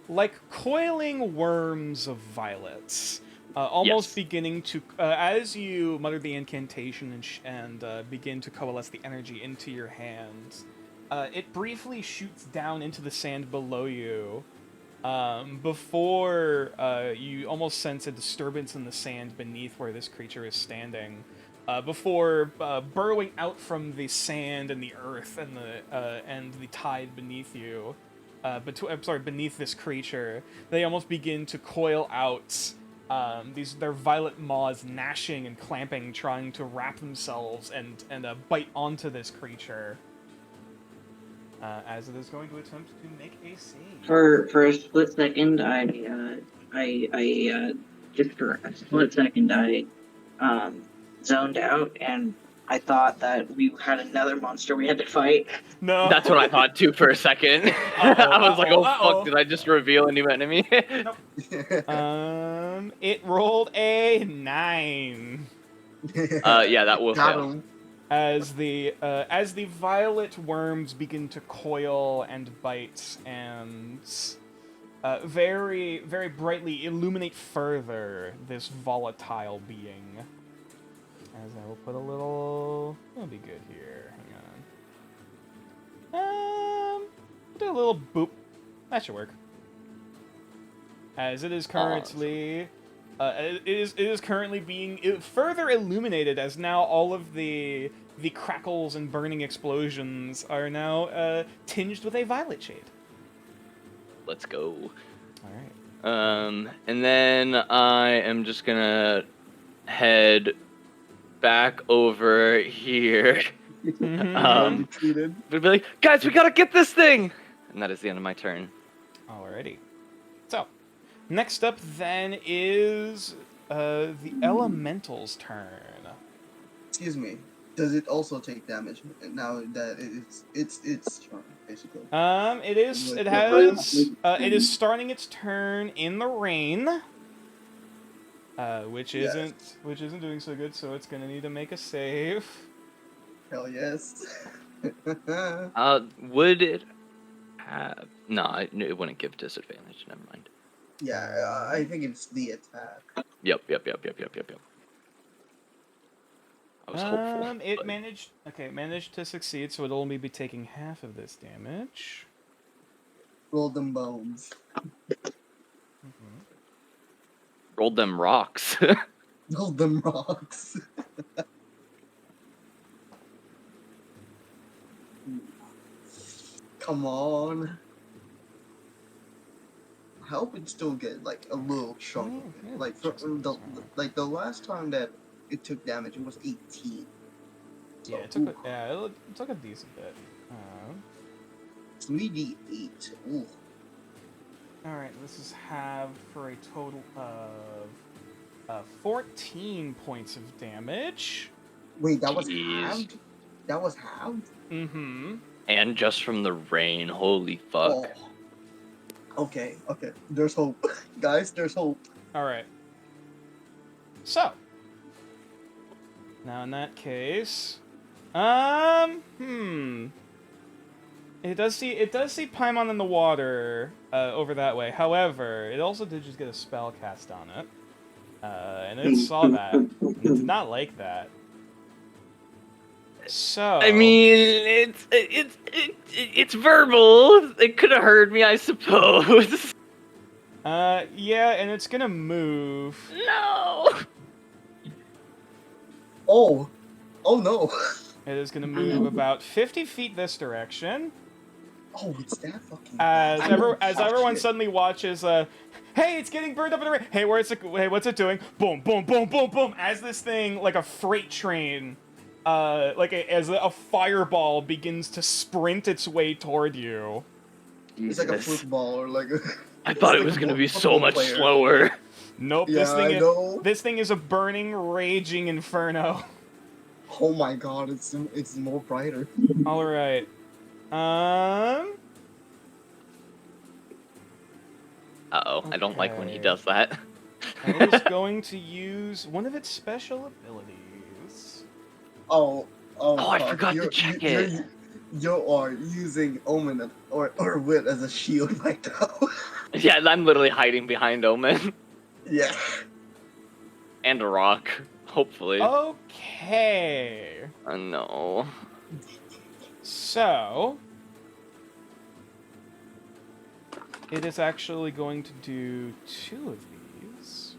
Like coiling worms of violets, almost Yes. beginning to, as you mutter the incantation and begin to coalesce the energy into your hands, it briefly shoots down into the sand below you, before you almost sense a disturbance in the sand beneath where this creature is standing. Before burrowing out from the sand and the earth and the tide beneath you, beneath this creature, they almost begin to coil out. Their violet maws gnashing and clamping, trying to wrap themselves and bite onto this creature. As it is going to attempt to make a save. For a split second, I just for a split second, I zoned out, and I thought that we had another monster we had to fight. No. That's what I thought too for a second. I was like, oh uh-oh. fuck, did I just reveal a new enemy? It rolled a 9. Yeah, that will Got fail. him. As the violet worms begin to coil and bite and very, very brightly illuminate further this volatile being. As I will put a little... That'll be good here. Hang on. Do a little boop. That should work. As it is currently... it is currently being further illuminated as now all of the crackles and burning explosions are now tinged with a violet shade. Let's go. All right. And then I am just gonna head back over here. Retreated. But be like, guys, we gotta get this thing! And that is the end of my turn. Alrighty. So, next up then is the Elemental's turn. Excuse me. Does it also take damage now that it's turn, basically? It is starting its turn in the rain. Which isn't doing so good, so it's gonna need to make a save. Hell yes. Would it have... No, it wouldn't give disadvantage. Never mind. Yeah, I think it's the attack. Yep. I was hopeful. It but- managed to succeed, so it'll only be taking half of this damage. Roll them bones. Rolled them rocks. Roll them rocks. Come on. I hope it still get like a little chunk of it. Yeah, Like just the last time that it took damage, it was 18. Yeah, it So, took a decent bit. 3d8. Ooh. Alright, this is halved for a total of 14 points of damage. Wait, that was Jeez. halved? That was halved? Mm-hmm. And just from the rain, holy fuck. Oh. Okay. There's hope. Guys, there's hope. Alright. So. Now in that case... It does see Paimon in the water over that way. However, it also did just get a spell cast on it. And it saw that. And it did not like that. So I mean, it's verbal. It could have heard me, I suppose. yeah, and it's gonna move. No. Oh no. It is gonna move about 50 feet this direction. Oh, it's that fucking As bad. everyone Shit. suddenly watches, hey, it's getting burned up in the rain. Hey, what's it doing? Boom, boom, boom, boom, boom. As this thing, like a freight train, as a fireball begins to sprint its way toward you. It's like a Jesus. football or like a... I thought it's it was like a gonna be so football much player. slower. Nope, Yeah, I know. this thing is a burning, raging inferno. Oh my god, it's more brighter. All right. Uh-oh, I don't like when he Okay. does that. It is going to use one of its special abilities. Oh, I fuck. forgot to check it. You are using Omen or Wit as a shield right now. Yeah, I'm literally hiding behind Omen. Yeah. And a rock, hopefully. Okay. No. So, it is actually going to do 2 of these.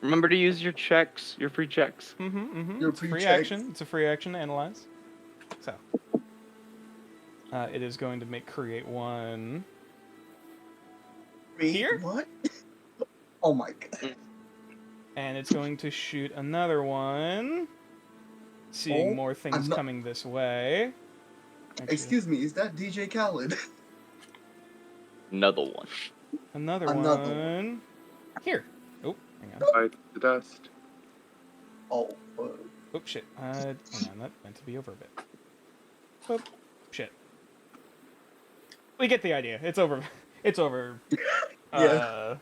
Remember to use your checks, your free checks. Your It's a free pre-check. action. It's a free action to analyze. So, it is going to create one. Wait, Here? What? Oh my god. And it's going to shoot another one. Seeing Oh, more things I'm not- coming this way. Actually, Excuse me, is that DJ Khaled? Another one. Another Another one. Here. Oh, hang on. Bite the dust. Oh, fuck. Oh, shit. Hang on, that meant to be over a bit. Oh, shit. We get the idea. It's over. It's over. Yeah.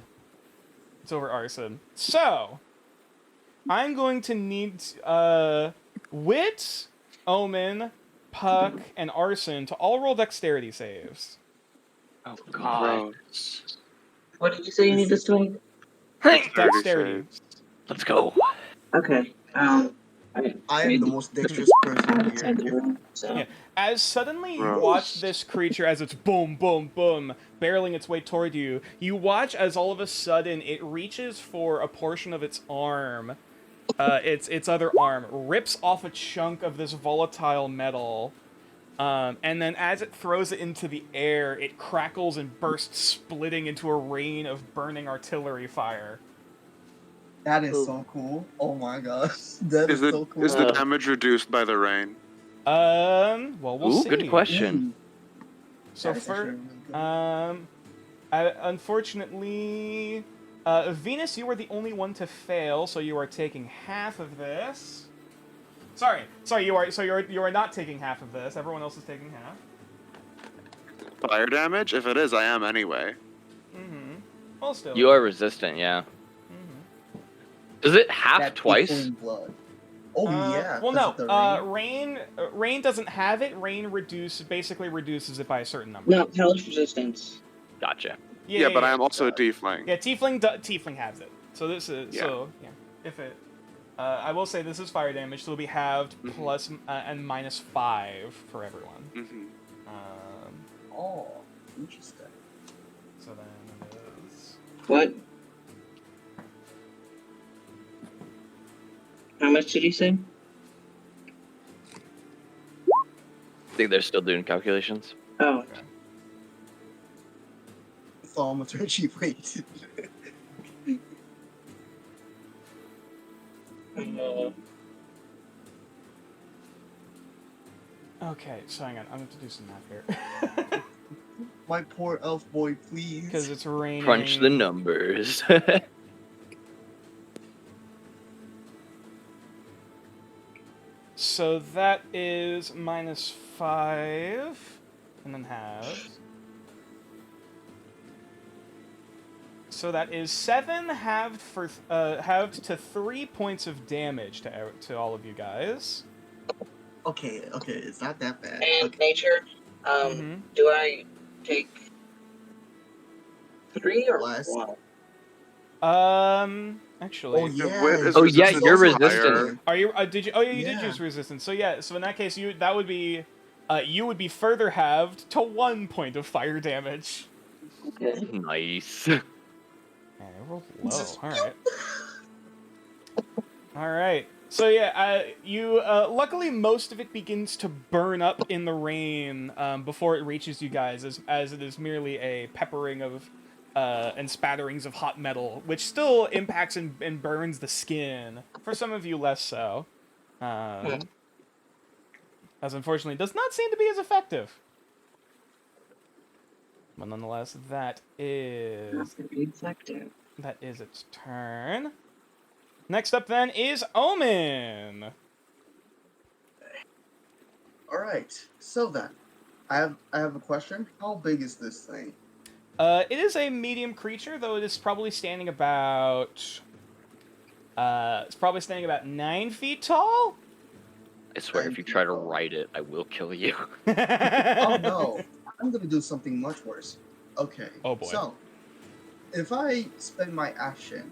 It's over arson. So, I'm going to need Wit, Omen, Puck, and Arson to all roll dexterity saves. Oh god. Gross. What did you say you need this to make? Dexterity. Let's go. Okay. I am the most dexterous person here. So, Yeah. As suddenly you Gross. watch this creature as it's boom, boom, boom, barreling its way toward you, you watch as all of a sudden it reaches for a portion of its arm, its other arm, rips off a chunk of this volatile metal, and then as it throws it into the air, it crackles and bursts, splitting into a rain of burning artillery fire. That is so cool. Oh my gosh. That is so cool. Is the damage reduced by the rain? Well, we'll see. Good question. So That is actually for really good. unfortunately, Venus, you were the only one to fail, so you are taking half of this. Sorry, you are not taking half of this. Everyone else is taking half. Fire damage? If it is, I am anyway. Mm-hmm. Well, still. You are resistant, yeah. Mm-hmm. Does it half That twice? tickling blood. Oh yeah. Well, 'cause no. of the rain. Rain doesn't have it. Rain basically reduces it by a certain number. no, hellish resistance. Gotcha. Yeah, but I am also a tiefling. Yeah, Tiefling has it. So this is Yeah. yeah. If it, I will say this is fire damage, so it'll be halved Mhm. plus, and -5 for everyone. Hmm. Oh, interesting. So then it is. What? How much did you say? I think they're still doing calculations. Oh, Thaumaturgy, wait. Okay, so hang on. I'm going to do some math here. My poor elf boy, please. Because it's raining. Crunch the numbers. So that is -5, and then halves. So that is 7 halved for halved to 3 points of damage to all of you guys. Okay, it's not that bad. and Okay. nature. Mhm. Do I take 3 or Less. 1? Actually, Oh yeah. Oh, yeah, it's you're also resistant. higher. are you? Did you? Oh yeah, you did Yeah. use resistance. So yeah, so in that case, you would be further halved to 1 point of fire damage. Okay. Nice. Man, it rolled low. All right. All right. So yeah, you luckily most of it begins to burn up in the rain before it reaches you guys, as it is merely a peppering of and spatterings of hot metal, which still impacts and burns the skin. For some of you, less so. As unfortunately, does not seem to be as effective. But nonetheless, that is That's gonna be effective. its turn. Next up, then, is Omen. All right. So then, I have a question. How big is this thing? It is a medium creature, though it is probably standing about. It's probably standing about 9 feet tall. I swear, if you try to ride it, I will kill you. Oh no, I'm gonna do something much worse. Okay. Oh, boy. So, if I spend my action,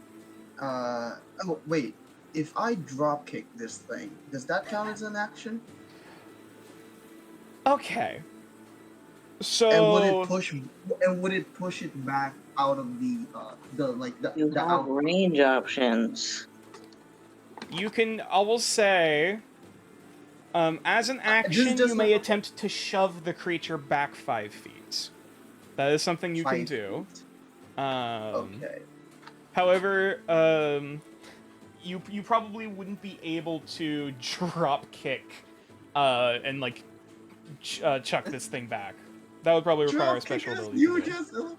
oh wait, if I drop kick this thing, does that count as an action? Okay. So. And would it push it back out of the You have out? range options. You can, I will say, as an action, just you may not- attempt to shove the creature back 5 feet. That is something you can 5 do. feet. Okay. Okay. However, you probably wouldn't be able to drop kick, and like chuck this thing back. That would probably require a Drop kick special a ability. huge to do.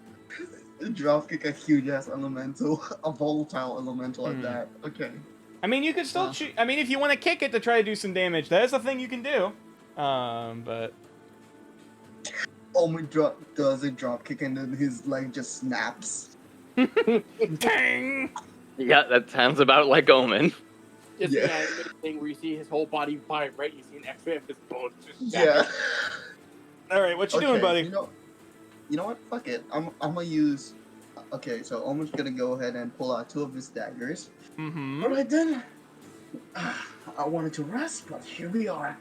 ass drop kick a huge ass elemental, a volatile elemental at Hmm. that. Okay. I mean, you could still I mean, if you want to kick it to try to do some damage, that is a thing you can do. But Omen does a drop kick and then his leg just snaps. dang! Yeah, that sounds about like Omen. It's Yeah. an animated thing where you see his whole body vibrate. You see an X-ray of his bones just Yeah. All right, what you doing, buddy? You know what? Fuck it. I'm gonna use. Okay, so Omen's gonna go ahead and pull out 2 of his daggers. Mm-hmm. All right then. I wanted to rest, but here we are.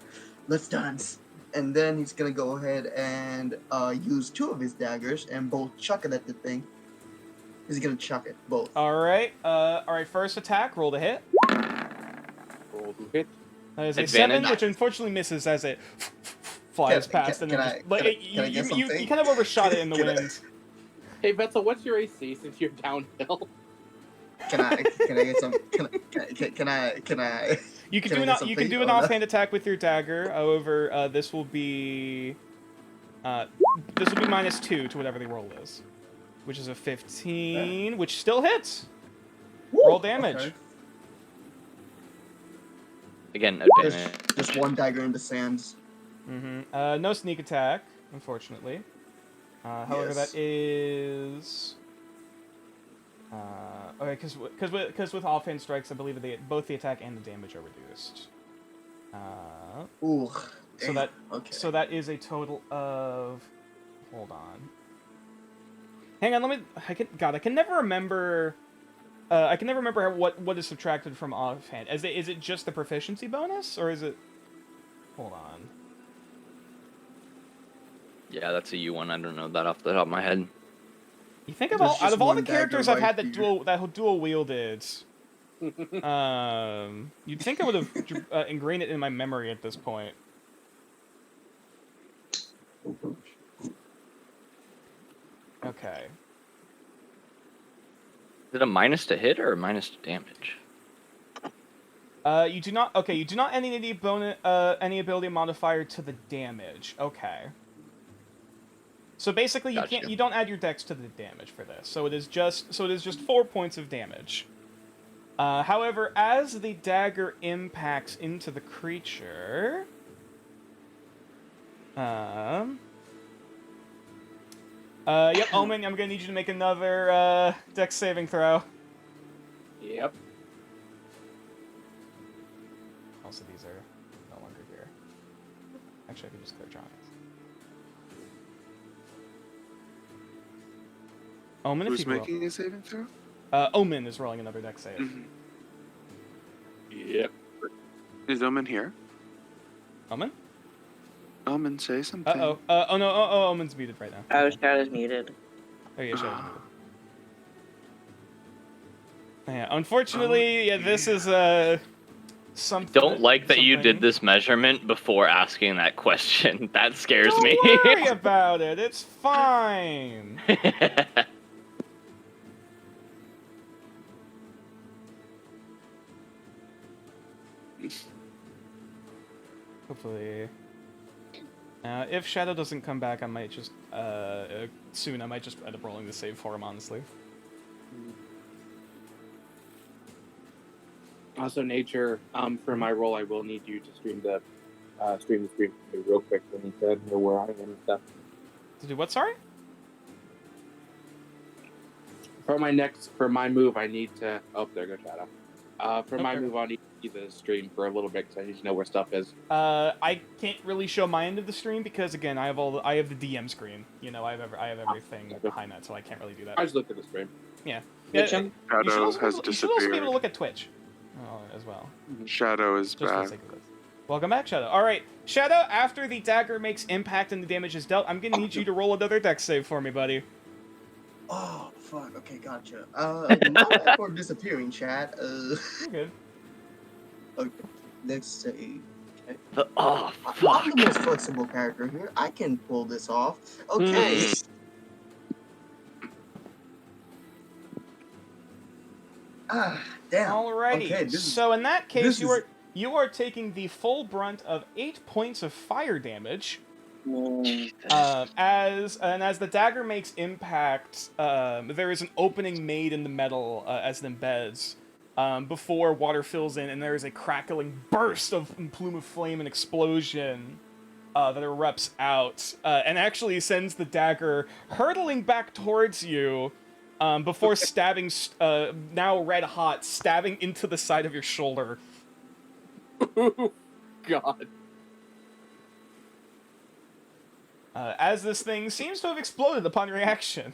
Let's dance. And then he's gonna go ahead and use 2 of his daggers and both chuck it at the thing. He's gonna chuck it both. All right. First attack. Roll to hit. Roll to hit. That is a Advantage. 7, which unfortunately misses as it flies past. And then can I get you something? kind of overshot it in the Can I- wind. Hey, Vetzel, what's your AC since you're downhill? Can I get some? Can I? You can Can do I an get you can something? do an Oh, no. offhand attack with your dagger. However, this will be -2 to whatever the roll is, which is a 15, which still hits. Roll damage. Okay. Again, There's advantage. just 1 dagger in the sands. Mm-hmm. No sneak attack, unfortunately. However, Yes. that is. Okay, because with offhand strikes, I believe both the attack and the damage are reduced. Ooh. So damn, that Okay. so that is a total of. Hold on. Hang on, let me. I can never remember. I can never remember what is subtracted from offhand. Is it just the proficiency bonus, or is it? Hold on. Yeah, that's a U1. I don't know that off the top of my head. You think of There's out just of all the one dagger characters I've had right that dual wielded, you'd think I would have ingrained it in my memory at this point. Okay. Is it a minus to hit or a minus to damage? You do not. Okay, you do not add any bonus, any ability modifier to the damage. Okay. So basically, you Gotcha. can't. You don't add your dex to the damage for this. So it is just. So it is just 4 points of damage. However, as the dagger impacts into the creature, yep, Omen, I'm gonna need you to make another dex saving throw. Yep. Also, these are no longer here. Actually, I can just clear Johnny's. Omen, if Who's you can roll. making a saving throw? Omen is rolling another dex save. Mhm. Yep. Is Omen here? Omen? Omen, say something. Uh-oh. Oh no, Omen's muted right now. Oh, Shadow's muted. Oh yeah, Shadow's muted. Yeah, unfortunately, yeah, this is something. Don't like that you did something- this measurement before asking that question. That scares Don't me. worry about it. It's fine. Hopefully. If Shadow doesn't come back, I might just soon. I might just end up rolling the save for him. Honestly. Also, Nature, for my role, I will need you to stream the stream for me real quick. I need to know where I am and stuff. To do what? Sorry. For my move, I need to. Oh, there goes Shadow. For my Okay. move, I need to see the stream for a little bit because I need to know where stuff is. I can't really show my end of the stream because again, I have the DM screen. You know, I have everything behind that, so I can't really do that. I just looked at the stream. Yeah, Mitchum? you Shadow should also, has you should also be able to disappeared. look at Twitch as well. Shadow is Just for the back. sake of this. Welcome back, Shadow. All right, Shadow. After the dagger makes impact and the damage is dealt, I'm gonna need you to roll another dex save for me, buddy. Oh fuck. Okay, gotcha. My bad for disappearing, chat. You're good. Okay, let's see. Oh, I'm fuck. the most flexible character here. I can pull this off. Okay. Ah, damn. Alrighty. Okay, this is- So in that case, this you are taking the full brunt of 8 points of fire damage. Mm, As the dagger makes impact, there is an opening made in the metal as it embeds before water fills in, and there is a crackling burst of plume of flame and explosion that erupts out, and actually sends the dagger hurtling back towards you before stabbing, now red hot, stabbing into the side of your shoulder. God. as this thing seems to have exploded upon reaction.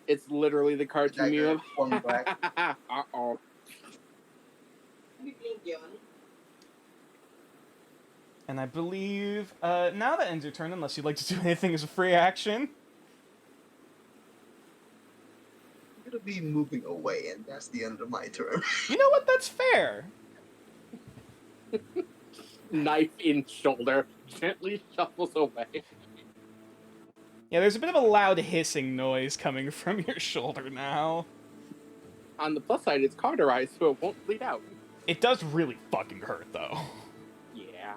It's literally the cartoon Dagger meme falling of. back. Uh-oh. And I believe now that ends your turn, unless you'd like to do anything as a free action. I'm gonna be moving away, and that's the end of my turn. You know what? That's fair. Knife in shoulder, gently shuffles away. Yeah, there's a bit of a loud hissing noise coming from your shoulder now. On the plus side, it's cauterized, so it won't bleed out. It does really fucking hurt, though. Yeah.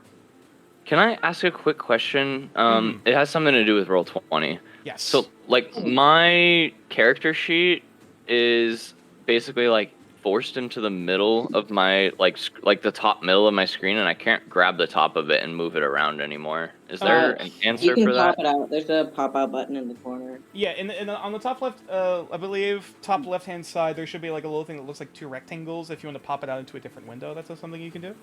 Can I ask a quick question? Mhm. It has something to do with Roll20. Yes. So, like, my character sheet is basically, like, forced into the middle of my, like the top middle of my screen, and I can't grab the top of it and move it around anymore. Is there an You answer can for pop that? it out. There's a pop-out button in the corner. Yeah, on the top left, I believe, top left-hand side, there should be like a little thing that looks like two rectangles. If you want to pop it out into a different window, that's something you can do.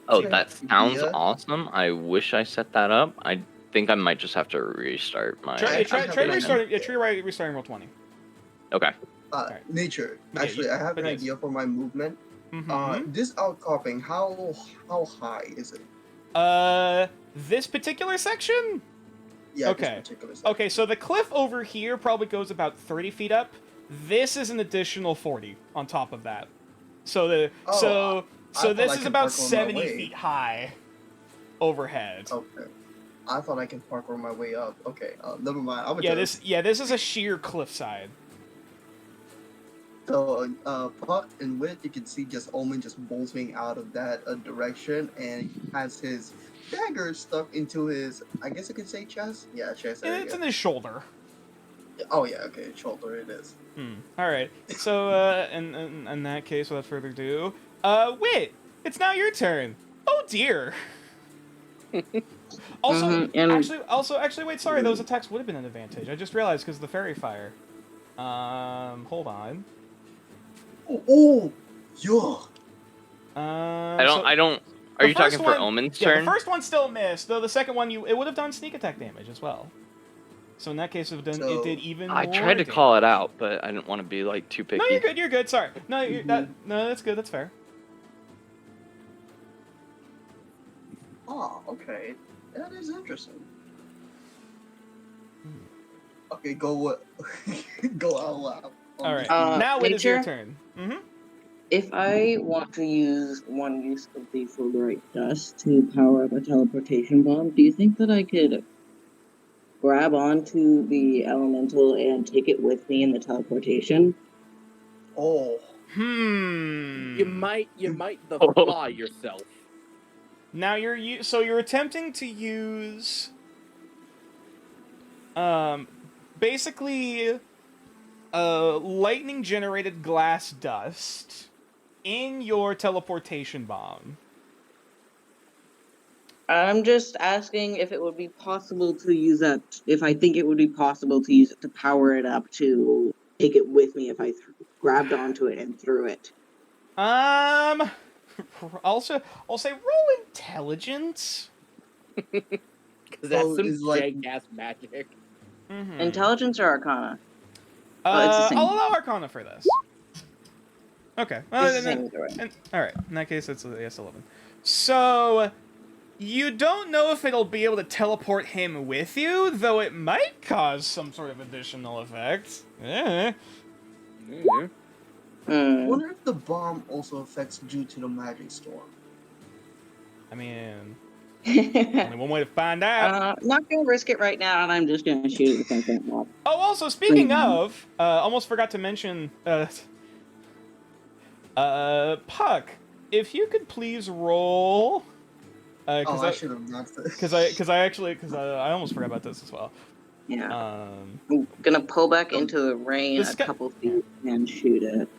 Oh, Sure. that sounds Yeah. awesome. I wish I set that up. I think I might just have to restart my... Try have an restarting. Yeah, try restarting Roll20. Okay. Alright. Nature. Yeah, Actually, I have an yes. idea for my movement. Mm-hmm. This outcropping, how high is it? This particular section? Yeah, Okay. this particular section. Okay, so the cliff over here probably goes about 30 feet up. This is an additional 40 on top of that. So I thought this I is could about park on my 70 way. feet high overhead. Okay. I thought I can parkour my way up. Okay, never mind. I'm Yeah, this is a sheer cliffside. So, Puck and Wit, you can see just Omen just bolting out of that direction, and he has his dagger stuck into his, I guess you could say chest? Yeah, chest area. It's in his shoulder. Oh yeah, okay, shoulder it is. Alright, so, in that case, without further ado, Wit, it's now your turn. Oh dear. Also, and- actually, wait, sorry, those attacks would have been an advantage. I just realized because of the fairy fire. Hold on. Oh, yuck. I don't... Are you talking for Omen's turn? The first one still missed, though the second one, it would have done sneak attack damage as well. So in that case, it did even more I tried to damage. call it out, but I didn't want to be, like, too picky. No, you're good, sorry. No, that's good, that's fair. Oh, okay. That is interesting. Okay, go go out loud. Alright, now it is your Nature? turn. Mm-hmm. If I want to use one use of the Fulgurite Dust to power up a teleportation bomb, do you think that I could grab onto the elemental and take it with me in the teleportation? Oh, You might the fly yourself. Now you're attempting to use basically lightning generated glass dust in your teleportation bomb. I'm just asking if it would be possible to use that, if I think it would be possible to use it to power it up to take it with me if I grabbed onto it and threw it. Also, I'll say roll intelligence. Because that's Oh, some it's like- jank-ass magic. Mm-hmm. Intelligence or Arcana? Oh, it's the same. I'll allow Arcana for this. Okay. Well, It's the same either way. Alright, in that case, it's 11. So, you don't know if it'll be able to teleport him with you, though it might cause some sort of additional effect. Eh. Mm-hmm. I wonder if the bomb also affects due to the magic storm. I mean, only one way to find out. Not gonna risk it right now, and I'm just gonna shoot it with my front wall. Oh, also, speaking of, almost forgot to mention, Puck, if you could please roll, I I should have not said. because I almost forgot about this as well. Yeah. I'm gonna pull back into the rain This a guy- couple feet and shoot it.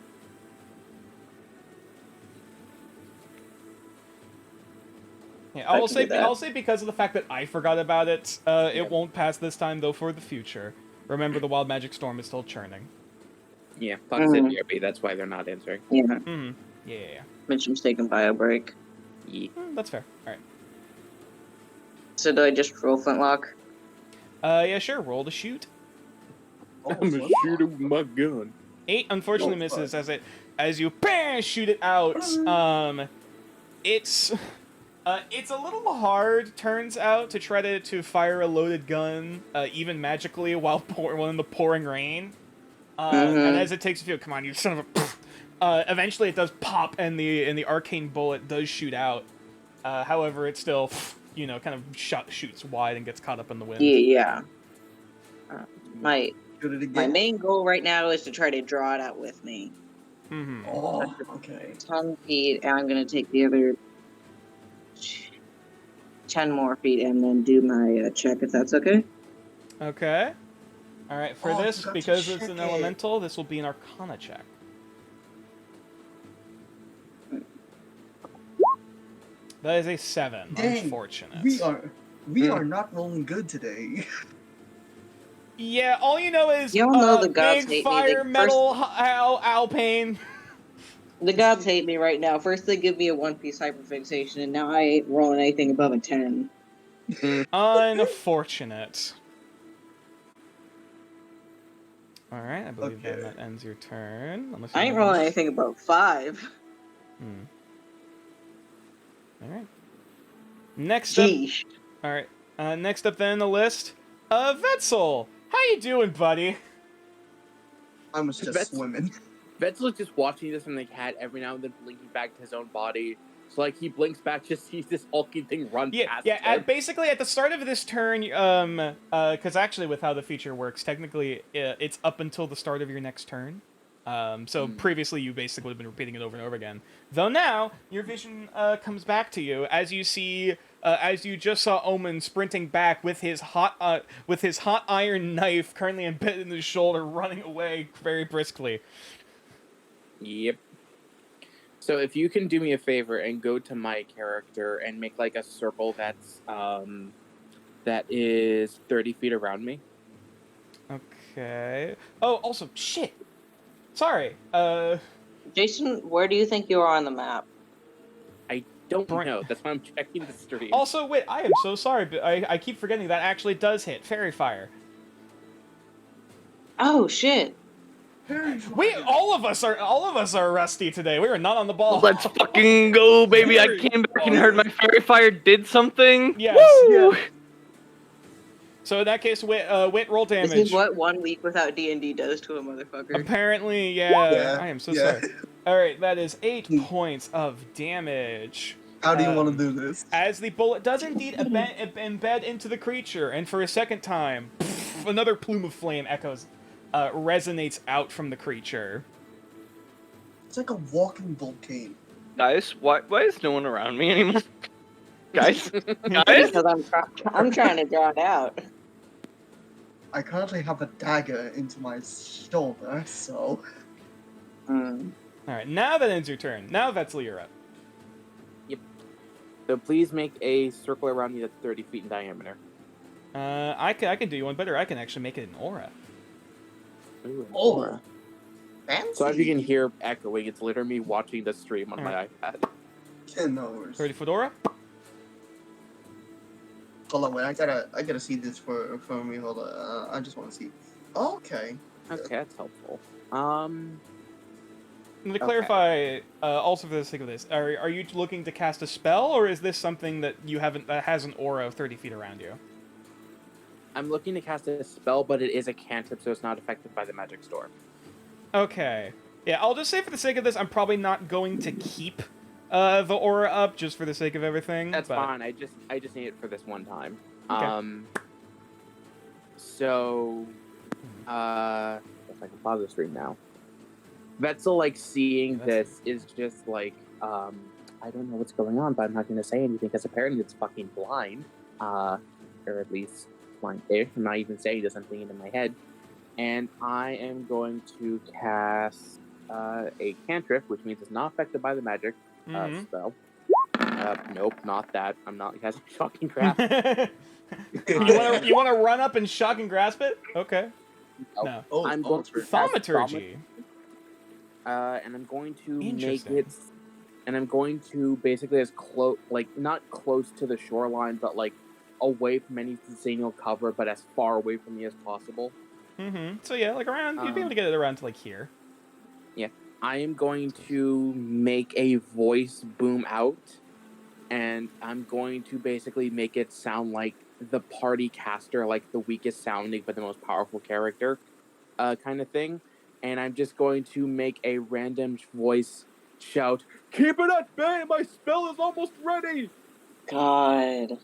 Yeah, I I'll can do that. say because of the fact that I forgot about it, it won't pass this time though for the future. Remember, the wild magic storm is still churning. Yeah, Puck's in BRB, that's why they're not answering. Yeah. Mm-hmm. Yeah. Mitch mistaken bio break. Yeah. That's fair. All right. So do I just roll flintlock? Yeah, sure. Roll to shoot. Oh, I'm gonna flip shoot it with my gun. 8 unfortunately Oh, fuck. misses as you shoot it out. It's a little hard, turns out, to try to fire a loaded gun, even magically, while in the pouring rain. And as it takes a few, come on, you son of a. Eventually, it does pop, and the arcane bullet does shoot out. However, it still, kind of shoots wide and gets caught up in the wind. Yeah. My Shoot it my again. main goal right now is to try to draw it out with me. Mm-hmm. Oh, okay. 10 feet, and I'm gonna take the other 10 more feet and then do my check, if that's okay. Okay. All right. For Oh, I this, forgot to because it's check an it. elemental, this will be an Arcana check. That is a 7. Dang, Unfortunate. We are not rolling good today. Yeah, all you know is You all know the gods hate me. big fire They metal Alpane. The gods hate me right now. First they give me a 1-piece hyperfixation, and now I ain't rolling anything above a 10. Unfortunate. All right, I believe then Okay. that ends your turn. Unless I you ain't have rolling any- anything above 5. All right. Next up. Sheesh. All right. Next up then on the list, Vetzel. How you doing, buddy? I was just That's- swimming. Vetzel's just watching this from the cat every now and then, blinking back to his own body. So like he blinks back, just sees this hulking thing run Yeah, past yeah. him. Basically, at the start of this turn, because actually, with how the feature works, technically, it's up until the start of your next turn. So previously, you basically have been repeating it over and over again. Though now, your vision comes back to you as you see, as you just saw Omen sprinting back with his hot iron knife currently embedded in his shoulder, running away very briskly. Yep. So if you can do me a favor and go to my character and make like a circle that is 30 feet around me. Okay. Oh, also, shit. Sorry. Jason, where do you think you are on the map? I don't Bring- know. That's why I'm checking the stream. Also, wait, I am so sorry, but I keep forgetting that actually does hit. Fairy Fire. Oh, shit. All of us are rusty today. We are not on the ball. Let's fucking go, baby! I came back and heard my fairy fire did something. Yes. Woo! So in that case, Wit, roll This damage. is what 1 week without D&D does to a motherfucker. Apparently, yeah. Yeah, I am so yeah. sorry. All right, that is 8 points of damage. How do you want to do this? As the bullet does indeed embed into the creature, and for a second time, another plume of flame resonates out from the creature. It's like a walking volcano. Guys, why is no one around me anymore? Guys, guys. Because I'm trying to draw it out. I currently have a dagger into my shoulder, so All right, now that ends your turn. Now Vetzel, you're up. So please make a circle around me that's 30 feet in diameter. I can do you one better. I can actually make it an aura. Ooh, an Oh. aura. fancy. So as you can hear echoing, it's literally me watching the stream on my iPad. 10 hours. 30-foot aura. Hold on, wait. I gotta see this for me. Hold on. I just want to see. Okay. Okay, that's helpful. And to Okay. clarify, also for the sake of this, are you looking to cast a spell, or is this something that you haven't that has an aura of 30 feet around you? I'm looking to cast a spell, but it is a cantrip, so it's not affected by the magic storm. Okay. Yeah, I'll just say for the sake of this, I'm probably not going to keep the aura up just for the sake of everything. That's but... fine. I just need it for this one time. Okay. So, if I can pause the stream now. Vetzel, like, seeing this is just like, I don't know what's going on, but I'm not going to say anything because apparently it's fucking blind. Or at least blind-ish. I'm not even saying this, I'm thinking in my head. And I am going to cast a cantrip, which means it's not affected by the magic spell. Nope, not that. I'm not casting shocking grasp. you want to run up and shock and grasp it? Okay. No. Oh, I'm going to Thaumaturgy. and I'm going to make Interesting. it, and I'm going to basically as close, like not close to the shoreline, but like away from any decennial cover, but as far away from me as possible. So yeah, like around, you'd be able to get it around to like here. Yeah. I am going to make a voice boom out, and I'm going to basically make it sound like the party caster, like the weakest sounding but the most powerful character, kind of thing. And I'm just going to make a random voice shout, "Keep it at bay! My spell is almost ready!" God.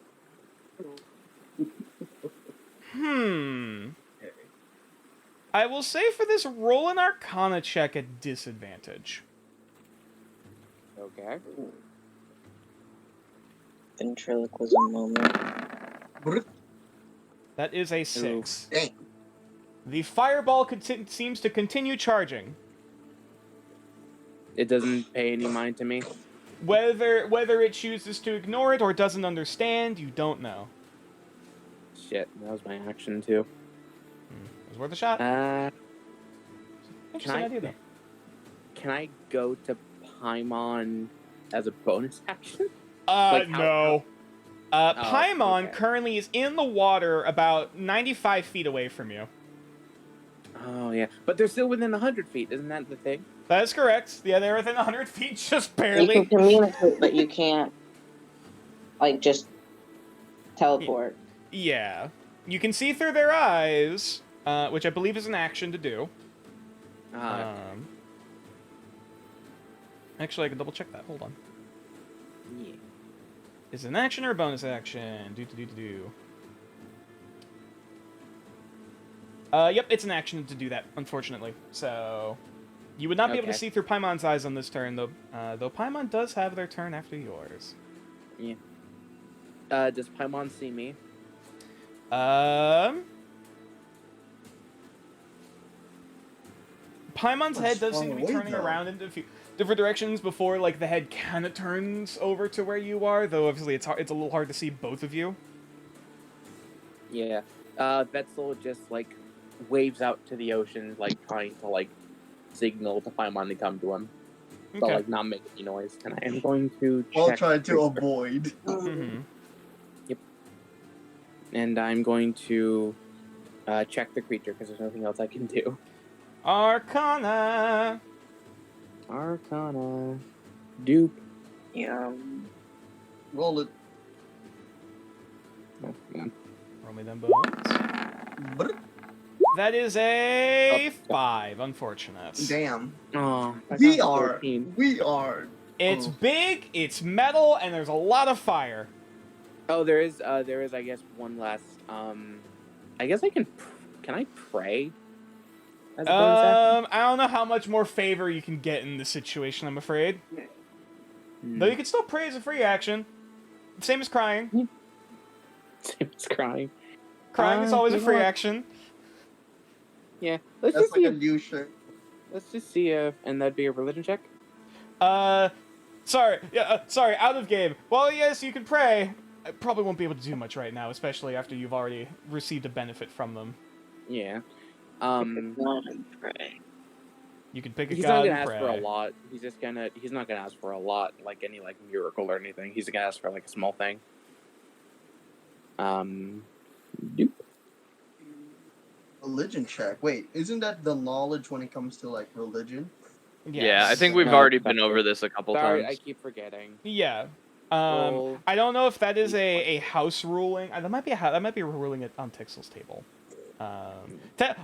I will say for this, roll an Arcana check at disadvantage. Okay. Ventriloquism moment. That is a 6. Dang. The fireball seems to continue charging. It doesn't pay any mind to me. Whether it chooses to ignore it or doesn't understand, you don't know. Shit, that was my action too. It was worth a shot. Interesting idea, though. Can I go to Paimon as a bonus action? No. Paimon okay. currently is in the water about 95 feet away from you. Oh, yeah. But they're still within 100 feet, isn't that the thing? That is correct. Yeah, they're within 100 feet, just You barely. can communicate, but you can't, like, just teleport. Yeah. You can see through their eyes, which I believe is an action to do. Actually, I can double check that. Hold on. Yeah. Is it an action or a bonus action? Yep, it's an action to do that, unfortunately. So, you would not be able to Okay. see through Paimon's eyes on this turn, though. Though Paimon does have their turn after yours. Yeah. Does Paimon see me? Paimon's head does far seem to be away, turning though. around into a few different directions before, like, the head kind of turns over to where you are. Though obviously it's a little hard to see both of you. Yeah. Vetzel just, like, waves out to the ocean, like, trying to, like, signal to Paimon to come to him. But, Okay. like, not making any noise. And I am going to While check... trying to avoid. Mm-hmm. And I'm going to check the creature, because there's nothing else I can do. Arcana. Arcana. Dupe. Yeah. Roll it. Oh, man. Roll me them bones. Brr. That is a 5, unfortunate. Damn. Oh, I We got are. 14. We are. It's Oh. big, it's metal, and there's a lot of fire. Oh, there is, I guess, one last, I guess I can I pray? As a bonus action? I don't know how much more favor you can get in this situation, I'm afraid. Hmm. Though you can still pray as a free action. Same as crying. Same as crying. Crying is always a you know free what? action. Yeah. Let's That's just like see a if, new shirt. let's just see if, and that'd be a religion check? Sorry, out of game. Well, yes, you can pray. I probably won't be able to do much right now, especially after you've already received a benefit from them. Yeah. Not pray. You can pick a He's god not gonna and ask pray. for a lot. He's not gonna ask for a lot, like any like miracle or anything. He's gonna ask for like a small thing. Dupe. Religion check. Wait, isn't that the knowledge when it comes to like religion? Yeah, I think we've No, already it's been not over good. this a couple Sorry, times. I keep forgetting. Yeah. Roll. I don't know if that is a house ruling. That might be a ruling on Tixel's table.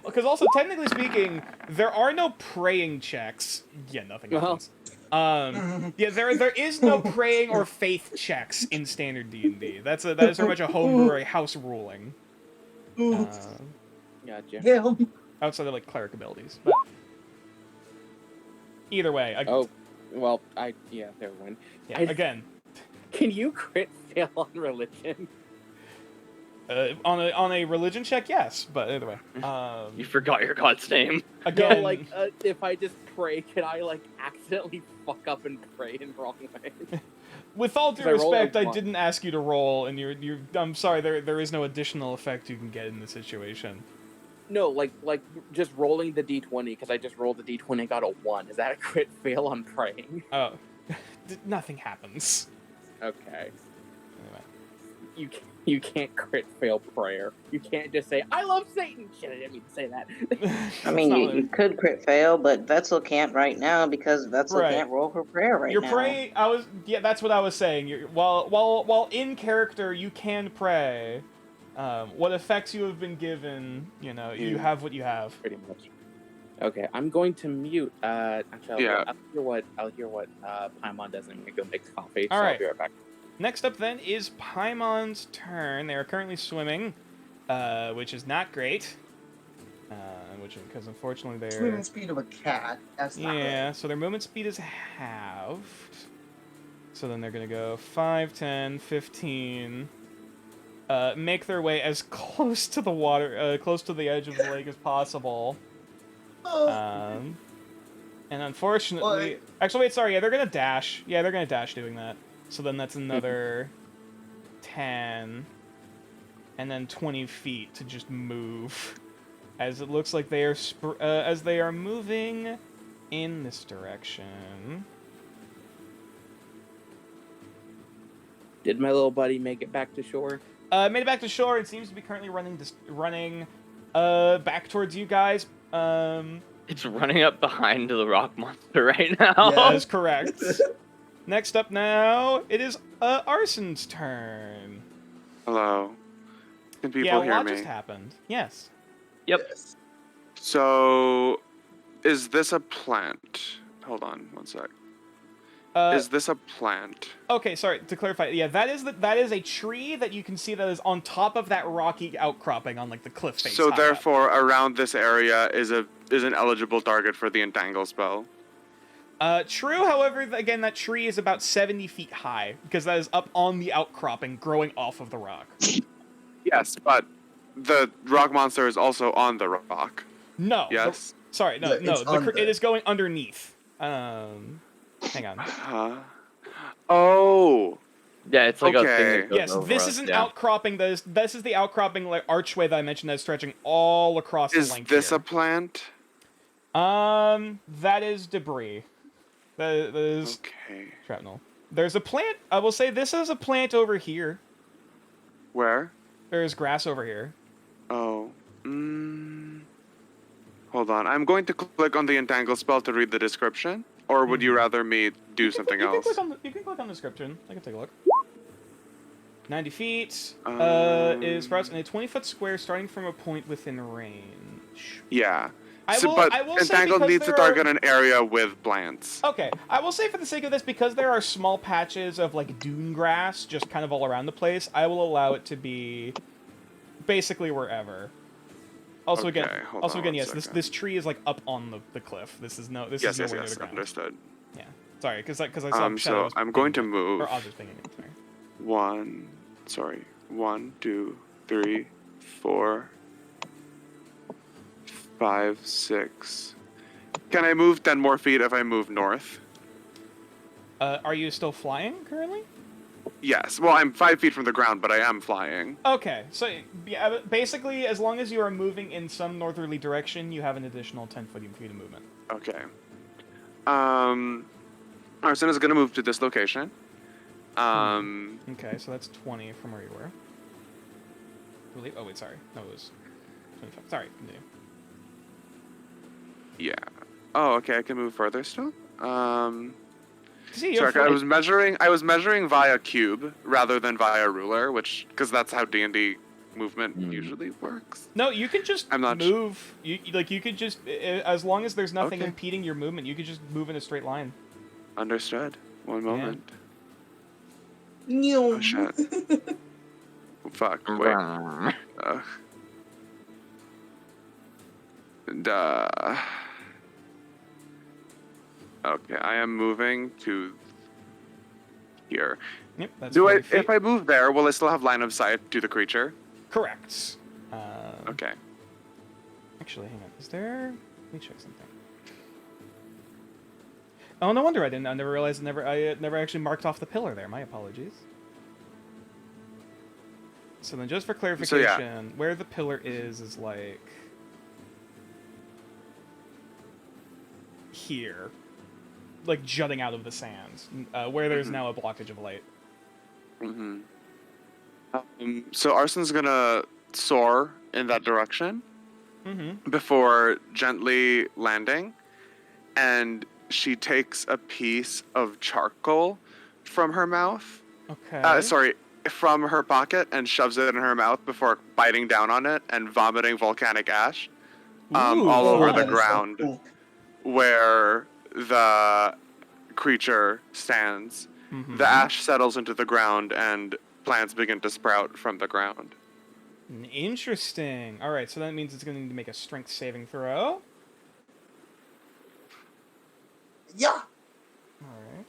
Because also technically speaking, there are no praying checks. Yeah, nothing Well. happens. Yeah, there is no praying or faith checks in standard D&D. That is very much a homebrew or a house ruling. Gotcha. Damn. Outside of like cleric abilities, but either way. Oh, well, yeah, never mind. Yeah, I- again, Can you crit fail on religion? on a religion check, yes, but either way. You forgot your god's name. Again, No, like, if I just pray, can I, like, accidentally fuck up and pray in the wrong way? with all due 'cause I roll a respect, I one. didn't ask you to roll, and you're. I'm sorry, there is no additional effect you can get in this situation. No, like just rolling the d20, because I just rolled the d20 and got a 1. Is that a crit fail on praying? Oh, nothing happens. Okay. Anyway. you can't crit fail prayer. You can't just say I love Satan. Shit, I didn't mean to say that. I mean, you could crit fail, but Vetzel can't right now because Vetzel Right. can't roll for prayer right You're now. praying. That's what I was saying. While in character, you can pray. What effects you have been given, you have what you have. Pretty much. Okay, I'm going to mute. Actually, Yeah. I'll hear what Paimon does, and I'm gonna go make coffee. All so right. I'll be right back. Next up, then, is Paimon's turn. They are currently swimming, which is not great. Because unfortunately they're Swimming speed of a cat. That's not yeah. right. So their movement speed is halved. So then they're gonna go 5, 10, 15. Make their way as close to the water, close to the edge of the lake as possible. And unfortunately, actually, wait, sorry, yeah, they're gonna dash. Yeah, they're gonna dash doing that. So then that's another 10, and then 20 feet to just move, as it looks like they are as they are moving in this direction. Did my little buddy make it back to shore? Made it back to shore. It seems to be currently running back towards you guys. It's running up behind the rock monster right now. That is correct. Next up now, it is Arson's turn. Hello. Can people Yeah, a hear lot me? just happened. Yes. Yep. Yes. So, is this a plant? Hold on, one sec. Is this a plant? Okay, sorry, to clarify, yeah, that is a tree that you can see that is on top of that rocky outcropping on like the cliff face. So high up. therefore, around this area is an eligible target for the entangle spell. True, however, again, that tree is about 70 feet high, because that is up on the outcropping, growing off of the rock. Yes, but the rock monster is also on the rock. No. Yes. Sorry, no, Yeah, no, it's under. it is going underneath. Hang on. Huh? Oh. Yeah, it's like a thing Okay. that goes Yes, over this us, is an yeah. outcropping. This is the outcropping like archway that I mentioned that's stretching all across the Is length this here. a plant? That is debris. That is Okay. shrapnel. There's a plant. I will say this is a plant over here. Where? There's grass over here. Oh. Hold on. I'm going to click on the entangle spell to read the description. Or would you rather me do something You can else? click on you can click on the description. I can take a look. 90 feet is for us in a 20-foot square starting from a point within range. Yeah. I So, will- but I will say entangle because needs to there are- target an area with plants. Okay, I will say for the sake of this, because there are small patches of like dune grass just kind of all around the place, I will allow it to be basically wherever. Also Okay, again, hold on one yes, this second. this tree is like up on the cliff. This is Yes, nowhere yes, near yes. the ground. Understood. Yeah, sorry, because I saw So shadows. I'm going to pinging it, move. or Oz was pinging it. Sorry. 1, 2, 3, 4, 5, 6. Can I move 10 more feet if I move north? Are you still flying currently? Yes. Well, I'm 5 feet from the ground, but I am flying. Okay, so yeah, basically, as long as you are moving in some northerly direction, you have an additional 10 feet of movement. Okay. Arson is going to move to this location. Okay, so that's 20 from where you were. Oh wait, sorry. No, it was 25. Sorry, continue. Yeah. Oh, okay. I can move further still. See, you Sorry, have I was measuring via cube rather than via ruler, because that's how D&D movement usually works. No, you can just I'm not move. You could just, as long as there's nothing Okay. impeding your movement, you could just move in a straight line. Understood. One moment. No. Oh shit. Fuck. Wait. Duh. Okay, I am moving to here. Yep, that's Do 40 I? feet. If I move there, will I still have line of sight to the creature? Correct. Okay. Actually, hang on. Is there? Let me check something. Oh, no wonder I didn't. I never realized. I never actually marked off the pillar there. My apologies. So then, just for clarification, where the pillar is like here, like jutting out of the sands, where there's now a blockage of light. Mm-hmm. So Arson's gonna soar in that direction Mm-hmm. before gently landing, and she takes a piece of charcoal from her mouth. Okay. Sorry, from her pocket, and shoves it in her mouth before biting down on it and vomiting volcanic ash Ooh, all over fun. the That is so ground cool. where the creature stands. Mhm. The ash settles into the ground, and plants begin to sprout from the ground. Interesting. All right, so that means it's going to need to make a strength saving throw. Yeah. All right.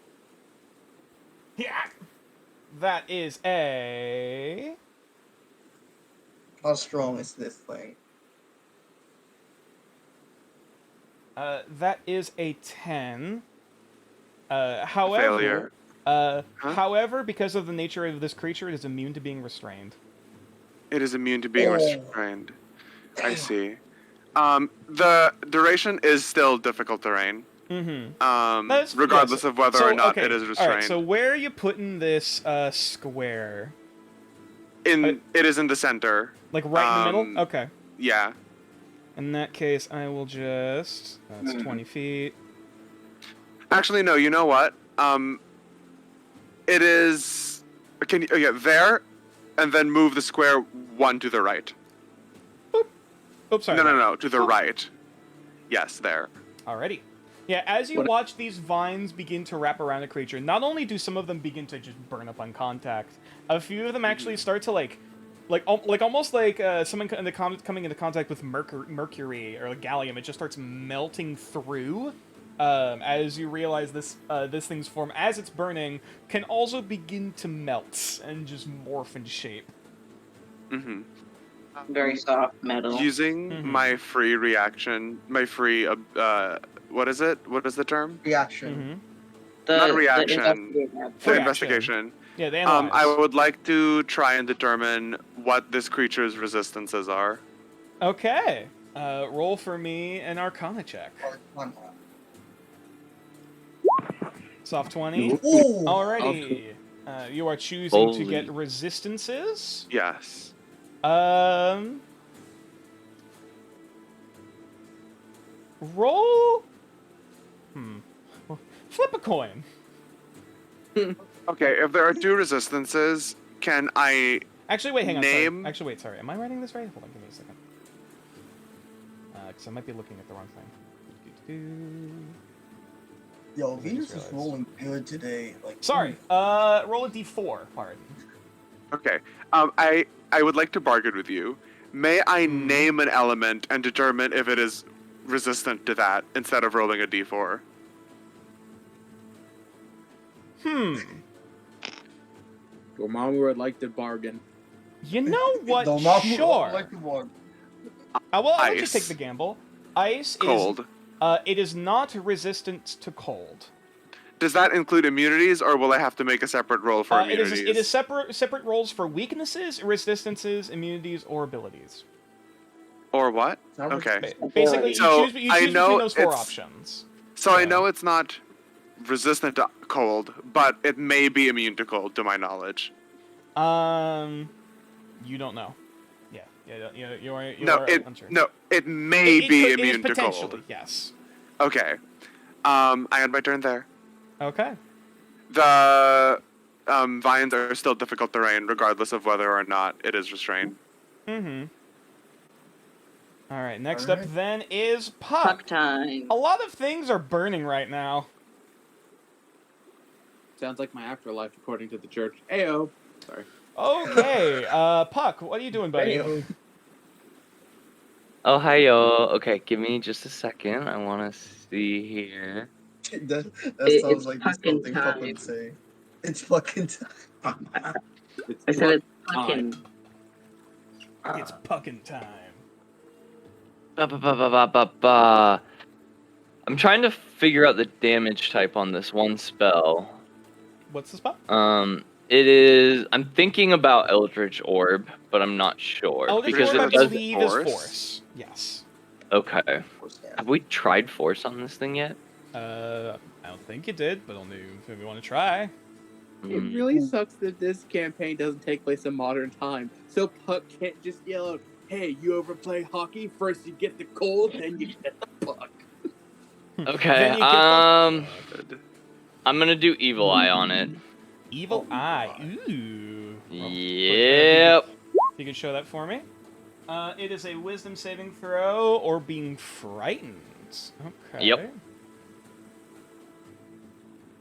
Yeah. That is a. How strong is this thing? That is a 10. However, Failure. Huh? however, because of the nature of this creature, it is immune to being restrained. It is immune to being Oh. restrained. I see. The duration is still difficult terrain. Mm-hmm. Regardless of whether or not it is All restrained. right, so where are you putting this square? It is in the center. Like right in the Um, middle? Okay. Yeah. In that case, I will just. That's 20 feet. Actually, no. You know what? It is. Can you? Yeah, there, and then move the square one to the right. Oops, sorry. No, to the Oh. right. Yes, there. Alrighty. Yeah, as you What- watch these vines begin to wrap around a creature, not only do some of them begin to just burn up on contact, a few of them actually start to almost like someone coming into contact with mercury or like gallium. It just starts melting through. As you realize this thing's form, as it's burning, can also begin to melt and just morph into shape. Mm-hmm. Very soft metal. Using Mhm. my free reaction, my free what is it? What is the term? Reaction. Mm-hmm. Not reaction. investigate that. The Free investigation. Yeah, they analyze. I would like to try and determine what this creature's resistances are. Okay. Roll for me an Arcana check. Soft 20. Ooh. Alrighty. You are choosing to get Holy. resistances. Yes. Roll. Flip a coin. Okay, if there are two resistances, can I Actually, wait, hang on. Name- Sorry. Actually, wait, sorry. Am I writing this right? Hold on, give me a second. Because I might be looking at the wrong thing. Yo, I Venus just is realized. rolling good today. Like, Sorry. Roll a d4. Pardon. Okay. I would like to bargain with you. May I name an element and determine if it is resistant to that instead of rolling a d4? Your mom would like to bargain. You know what? the mom Sure. like the one. I'll let you Ice. take the gamble. Ice Cold. is. It is not resistant to cold. Does that include immunities, or will I have to make a separate roll for It immunities? is separate rolls for weaknesses, resistances, immunities, or abilities. Or what? Not Okay. Basically, So, you choose I between know those four it's- options. So I Yeah. know it's not resistant to cold, but it may be immune to cold, to my knowledge. You don't know. Yeah, you are unsure. It may It be could- it is immune to potentially, cold. yes. Okay. I had my turn there. Okay. The vines are still difficult terrain, regardless of whether or not it is restrained. Mm-hmm. All right. Next Alright. up then is Puck. Puck time. A lot of things are burning right now. Sounds like my afterlife, according to the church. Ayo. Sorry. Okay. Puck, what are you doing, buddy? Ayo. Oh, hi, yo. Okay, give me just a second. I want to see here. that It's sounds like just fucking something Puck time. would say. It's fucking time. I said it's fucking. It's pucking time. Ba, ba, ba, ba, ba, ba, ba. I'm trying to figure out the damage type on this one spell. What's the spot? It is. I'm thinking about Eldritch Orb, but I'm not sure Eldritch because Orb, I it does. believe, is Force? force. Yes. Okay. Have we tried Force on this thing yet? I don't think you did, but only if we want to try. It really sucks that this campaign doesn't take place in modern time, so Puck can't just yell out, "Hey, you ever play hockey? First you get the goal, then you get the puck." Okay. Then you get Good. I'm gonna do Evil Eye on it. Evil Eye. Ooh. Yep. You can show that for me. It is a Wisdom saving throw or being frightened. Okay. Yep.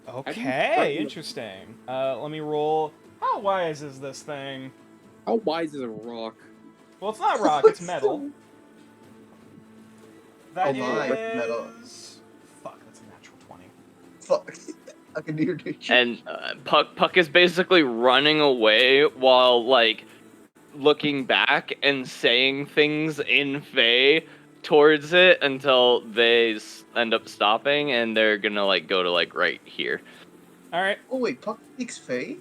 Okay, interesting. Let me roll. How wise is this thing? How wise is a rock? Well, it's not rock, it's metal. That Oh my, is... metal. Fuck, that's a natural 20. Fuck. I can do your dick. And Puck is basically running away while like looking back and saying things in Fey towards it until they end up stopping, and they're gonna like go to like right here. Alright. Oh wait, Puck speaks Fae?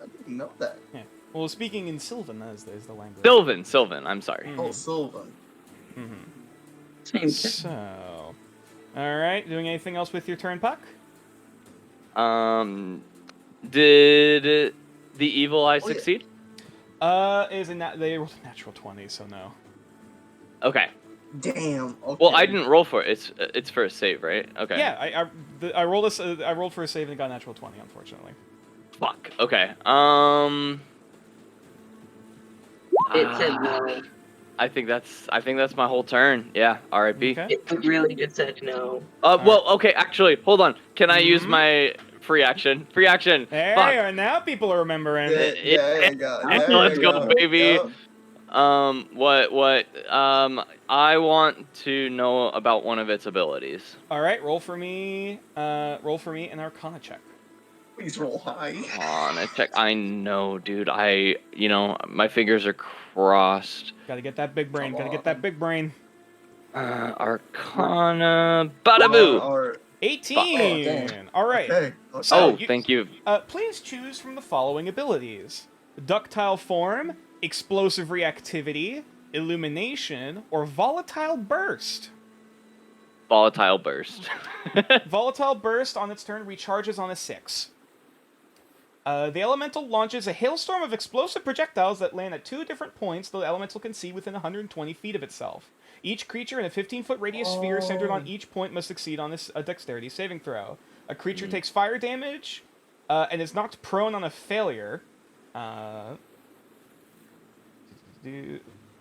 I didn't know that. Yeah. Well, speaking in Sylvan, is the language. Sylvan. I'm sorry. Mhm. Oh, Sylvan. Mhm. Same thing. So... Alright, doing anything else with your turn, Puck? Did the Evil Eye yeah. succeed? They rolled a natural 20, so no. Okay. Damn. Okay. Well, I didn't roll for it. It's for a save, right? Okay. Yeah, I rolled I rolled for a save and got a natural 20, unfortunately. Fuck. Okay. It said no. I think that's my whole turn. Yeah. R.I.P. Okay. It said no. Well, okay. Actually, hold on. Can I use Mhm. my free action? Free action. There Fuck. you are. Now people are remembering. Yeah, Yeah. Let's go, baby. Yep. What? I want to know about one of its abilities. All right, roll for me. Roll for me an Arcana check. Please roll high. On a check. I know, dude. My fingers are crossed. Gotta get that big brain. Come Gotta get on. that big brain. Arcana. Badaboo. Or, 18. damn. All right. okay. So, Oh, thank you. Please choose from the following abilities: Ductile Form, Explosive Reactivity, Illumination, or Volatile Burst. Volatile burst. Volatile Burst on its turn recharges on a 6. The elemental launches a hailstorm of explosive projectiles that land at 2 different points the elemental can see within 120 feet of itself. Each creature in a 15-foot radius sphere centered on each point must succeed on a dexterity saving throw. A creature takes fire damage and is knocked prone on a failure.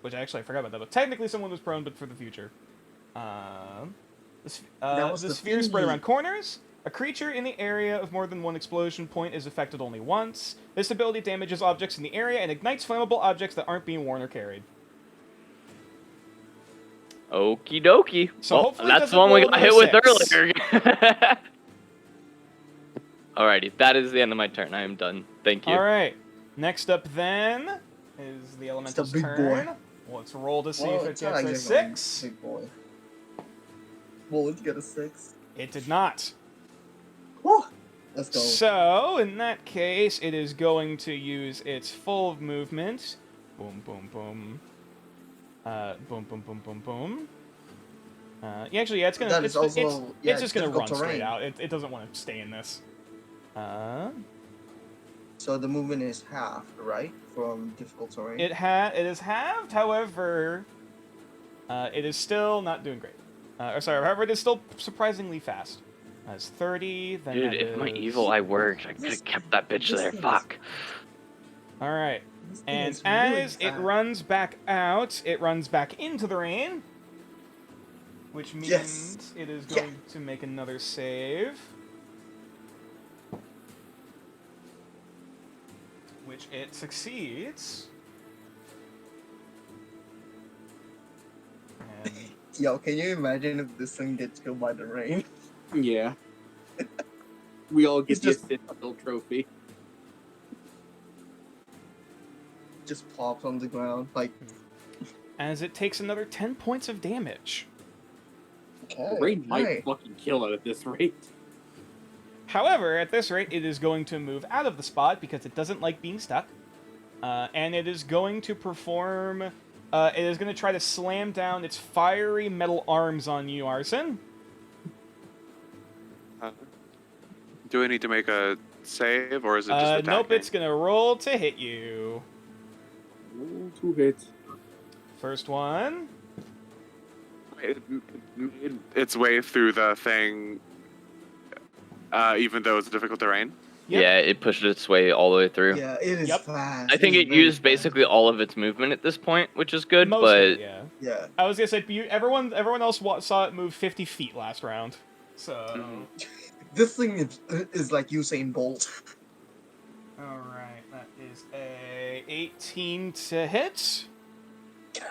Which actually I forgot about that, but technically someone was prone, but for the future. The sphere is spread around corners. A creature in the area of more than one explosion point is affected only once. This ability damages objects in the area and ignites flammable objects that aren't being worn or carried. Okie dokie. So well, hopefully it that's doesn't the one we roll got another hit with 6. earlier. Alrighty, that is the end of my turn. I am done. Thank you. All right. Next up then is the elemental's big turn. boy. Let's roll to see Well, if it it's not gets a like 6. Big boy. Well, let's get a 6. It did not. Woo! Let's go. So, in that case, it is going to use its full movement. Boom, boom, boom. Boom, boom, boom, boom, boom. Actually, yeah, it's gonna. That It's, is also, it's, yeah, it's just gonna run difficult straight terrain. out. It doesn't want to stay in this. So the movement is half, right? From difficult terrain. It is halved. However, it is still not doing great. However, it is still surprisingly fast. It's 30. Then Dude, that if my is- evil eye worked, I could have kept that bitch this there. thing is- Fuck. All right. This thing And is really as it fast. runs back out, it runs back into the rain, which means Yes. it is Yeah. going to make another save, which it succeeds. And Yo, can you imagine if this thing gets killed by the rain? Yeah. We all It's get the just- assist trophy. Just pops on the ground. Like, as it takes another 10 points of damage. okay. The rain might alright. fucking kill it at this rate. However, at this rate, it is going to move out of the spot because it doesn't like being stuck. And it is going to perform... it is going to try to slam down its fiery metal arms on you, Arson. Do I need to make a save, or is it just attacking? Nope, it's gonna roll to hit you. 2 hits. First one. It made its way through the thing, even though it's difficult terrain. Yep. Yeah, it pushed its way all the way through. Yeah, it is Yep. fast. I think is it very used fast. basically all of its movement at this point, which is good, Most but of it, yeah. Yeah. I was gonna say everyone else saw it move 50 feet last round. So. Mhm. This thing is like Usain Bolt. All right, that is a 18 to hit.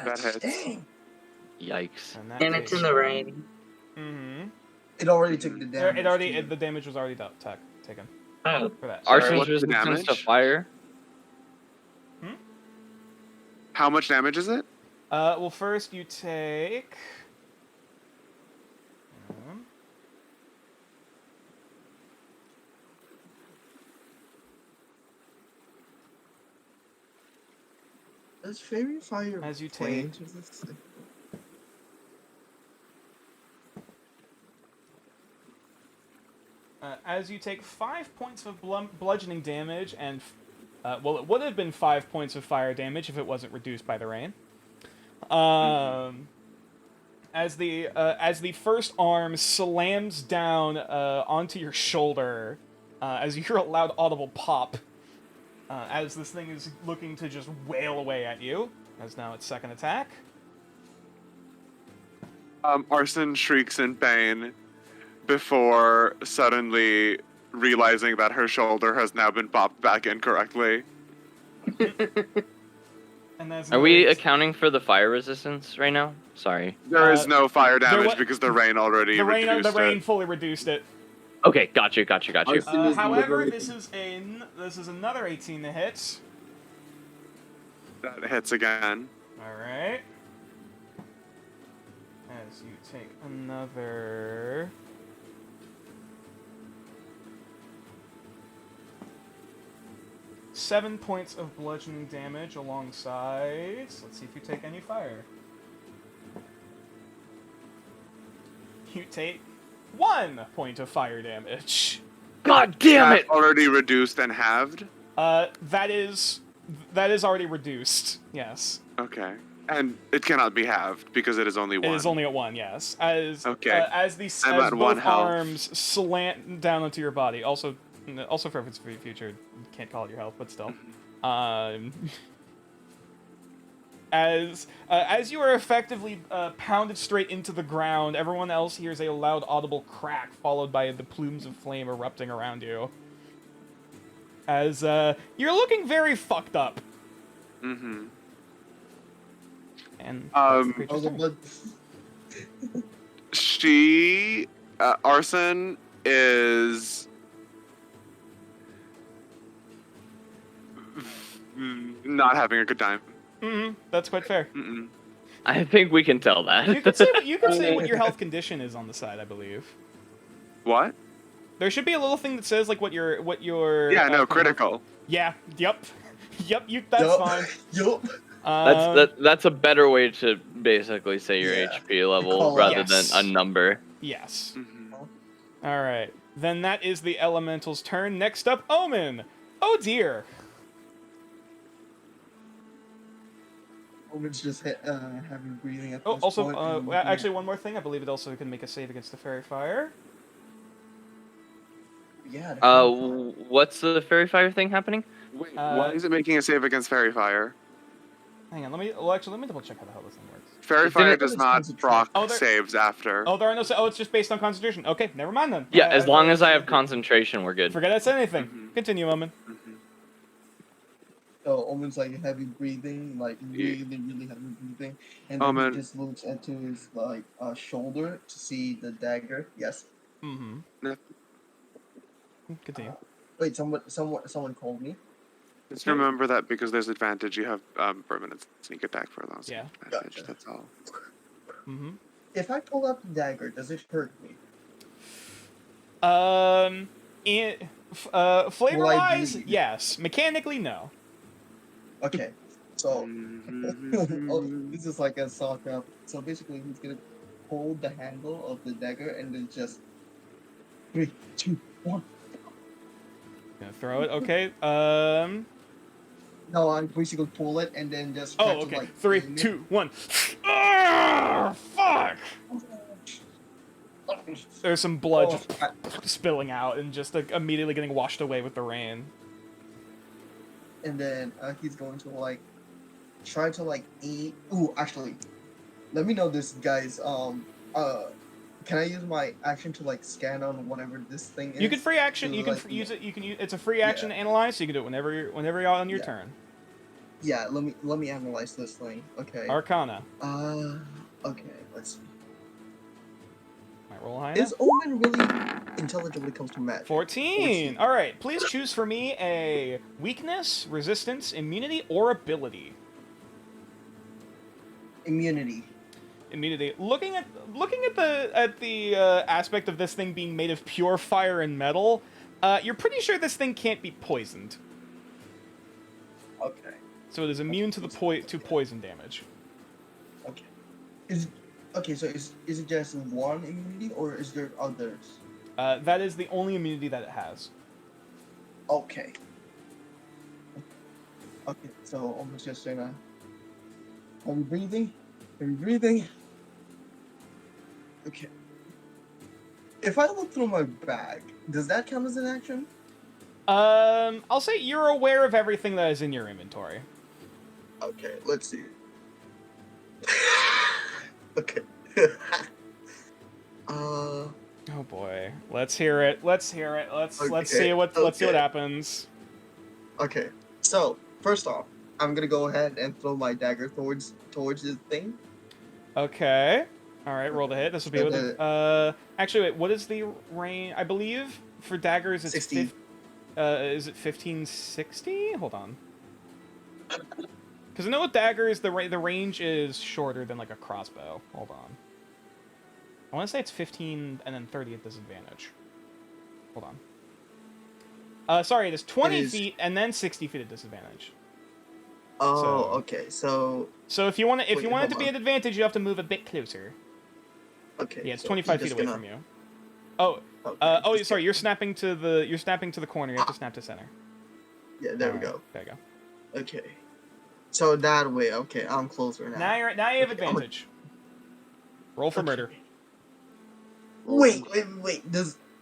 That hits. Dang. yikes. And And it's in the rain. Mm-hmm. It already took the damage. The damage was already taken Oh, for that. Arson's what's the resistance to damage? fire. How much damage is it? Well, first you take. Does Fairy Fire As you play take- into this? As you take 5 points of bludgeoning damage, and well, it would have been 5 points of fire damage if it wasn't reduced by the rain. As the first arm slams down onto your shoulder, as you hear a loud audible pop, as this thing is looking to just wail away at you. As now its second attack. Arson shrieks in pain before suddenly realizing that her shoulder has now been popped back in correctly. And that's Are we another- accounting for the fire resistance right now? Sorry. There is no fire there damage wa- because the rain already the rain reduced the rain it. fully reduced it. Okay, got you. Arson is However, literally- this is another 18 to hit. That hits again. All right. As you take another. Seven points of bludgeoning damage alongside. Let's see if you take any fire. You take 1 point of fire damage. God damn That it! already reduced and halved. That is already reduced. Yes. Okay. And it cannot be halved because it is only one. It is only at 1, yes. As Okay. As I'm at both 1 health. arms slant down onto your body. Also for its future, can't call it your health, but still. As you are effectively pounded straight into the ground, everyone else hears a loud audible crack, followed by the plumes of flame erupting around you. As you're looking very fucked up. Mm-hmm. And Oh, that's the creature's the turn. blood. Arson is not having a good time. That's quite fair. Mm-mm. I think we can tell that. You can say what your health condition is on the side, I believe. What? There should be a little thing that says like what your Yeah, no, kind of- critical. Yeah. Yep. Yep. That's Yup. fine. Yup. That's a better way to basically say your Yeah. HP level Call it- rather Yes. than a number. Yes. Mhm. All right. Then that is the elemental's turn. Next up, Omen. Oh dear. Omen's just having breathing at Oh, this also, point, and actually, one more thing. I believe it also can make a save against the fairy fire. yeah. What's the fairy fire thing happening? Wait, Uh, why is it making a save against Fairy Fire? Hang on. Let me double check how the hell this thing works. Fairy Isn't Fire it- does It's not concentration. proc Oh, there- saves after. Oh, there are no. It's just based on concentration. Okay, never mind then. Yeah, as long as I have concentration, we're good. Forget I said anything. Mhm. Continue, Omen. Mhm. So Omen's like heavy breathing, like really heavy breathing, and then Omen. he just looks into his like shoulder to see the dagger. Yes. Mm-hmm. Yep. Continue. Wait, someone called me. Just remember that because there's advantage, you have permanent sneak attack for those. Yeah. Advantage, Gotcha. that's all. Mm-hmm. If I pull out the dagger, does it hurt me? Flavor-wise, bleed? yes. Mechanically, no. Okay. So Mm-hmm. oh, this is like a sock up. So basically, he's gonna hold the handle of the dagger and then just 3, 2, 1. Gonna throw it. Okay. No, I basically pull it and then just try Oh, to, okay. like, 3, aim it. 2, 1. Ah, fuck! There's some blood Oh, just spilling out and just like, immediately getting washed away with the rain. and then he's going to like try to like eat. Ooh, actually, let me know this, guys. Can I use my action to like scan on whatever this thing is? You can free action. to, You can like, use it. You can use. It's a free action to analyze. So you can do it whenever you're on your Yeah. turn. Yeah, let me analyze this thing. Okay. Arcana. Okay. Let's see. Might roll high Is enough. Omen really intelligent when it comes to magic? 14. All right. Please choose for me a weakness, resistance, immunity, or ability. Immunity. Immunity. Looking at the aspect of this thing being made of pure fire and metal, you're pretty sure this thing can't be poisoned. Okay. So it is immune to the poison damage. Okay. So is it just one immunity or is there others? That is the only immunity that it has. Okay. Okay. So I'm just gonna. I'm breathing. Okay. If I look through my bag, does that count as an action? I'll say you're aware of everything that is in your inventory. Okay, let's see. Okay. Oh boy, let's hear it. Let's see what Okay. happens. Okay. So first off, I'm gonna go ahead and throw my dagger towards this thing. Okay. All right, roll the hit. This will be So with actually, wait. What is the range? I believe for daggers it's 60. Is it 1560? Hold on. Because I know with daggers the range is shorter than like a crossbow. Hold on. I want to say it's 15 and then 30 at disadvantage. Hold on. Sorry, it is 20 feet and then 60 feet at disadvantage. Oh, So- okay. So So if you want it Wait, to hold be on. an advantage, you have to move a bit closer. okay. Yeah, it's so 25 I'm feet just away gonna- from you. Oh, okay, just sorry. get- You're snapping to the corner. You have to snap to center. Yeah, there we Alright, go. There you go. Okay. So that way, okay, I'm closer now. Now you have Okay, I'm gonna- advantage. Roll for Okay. murder. Wait.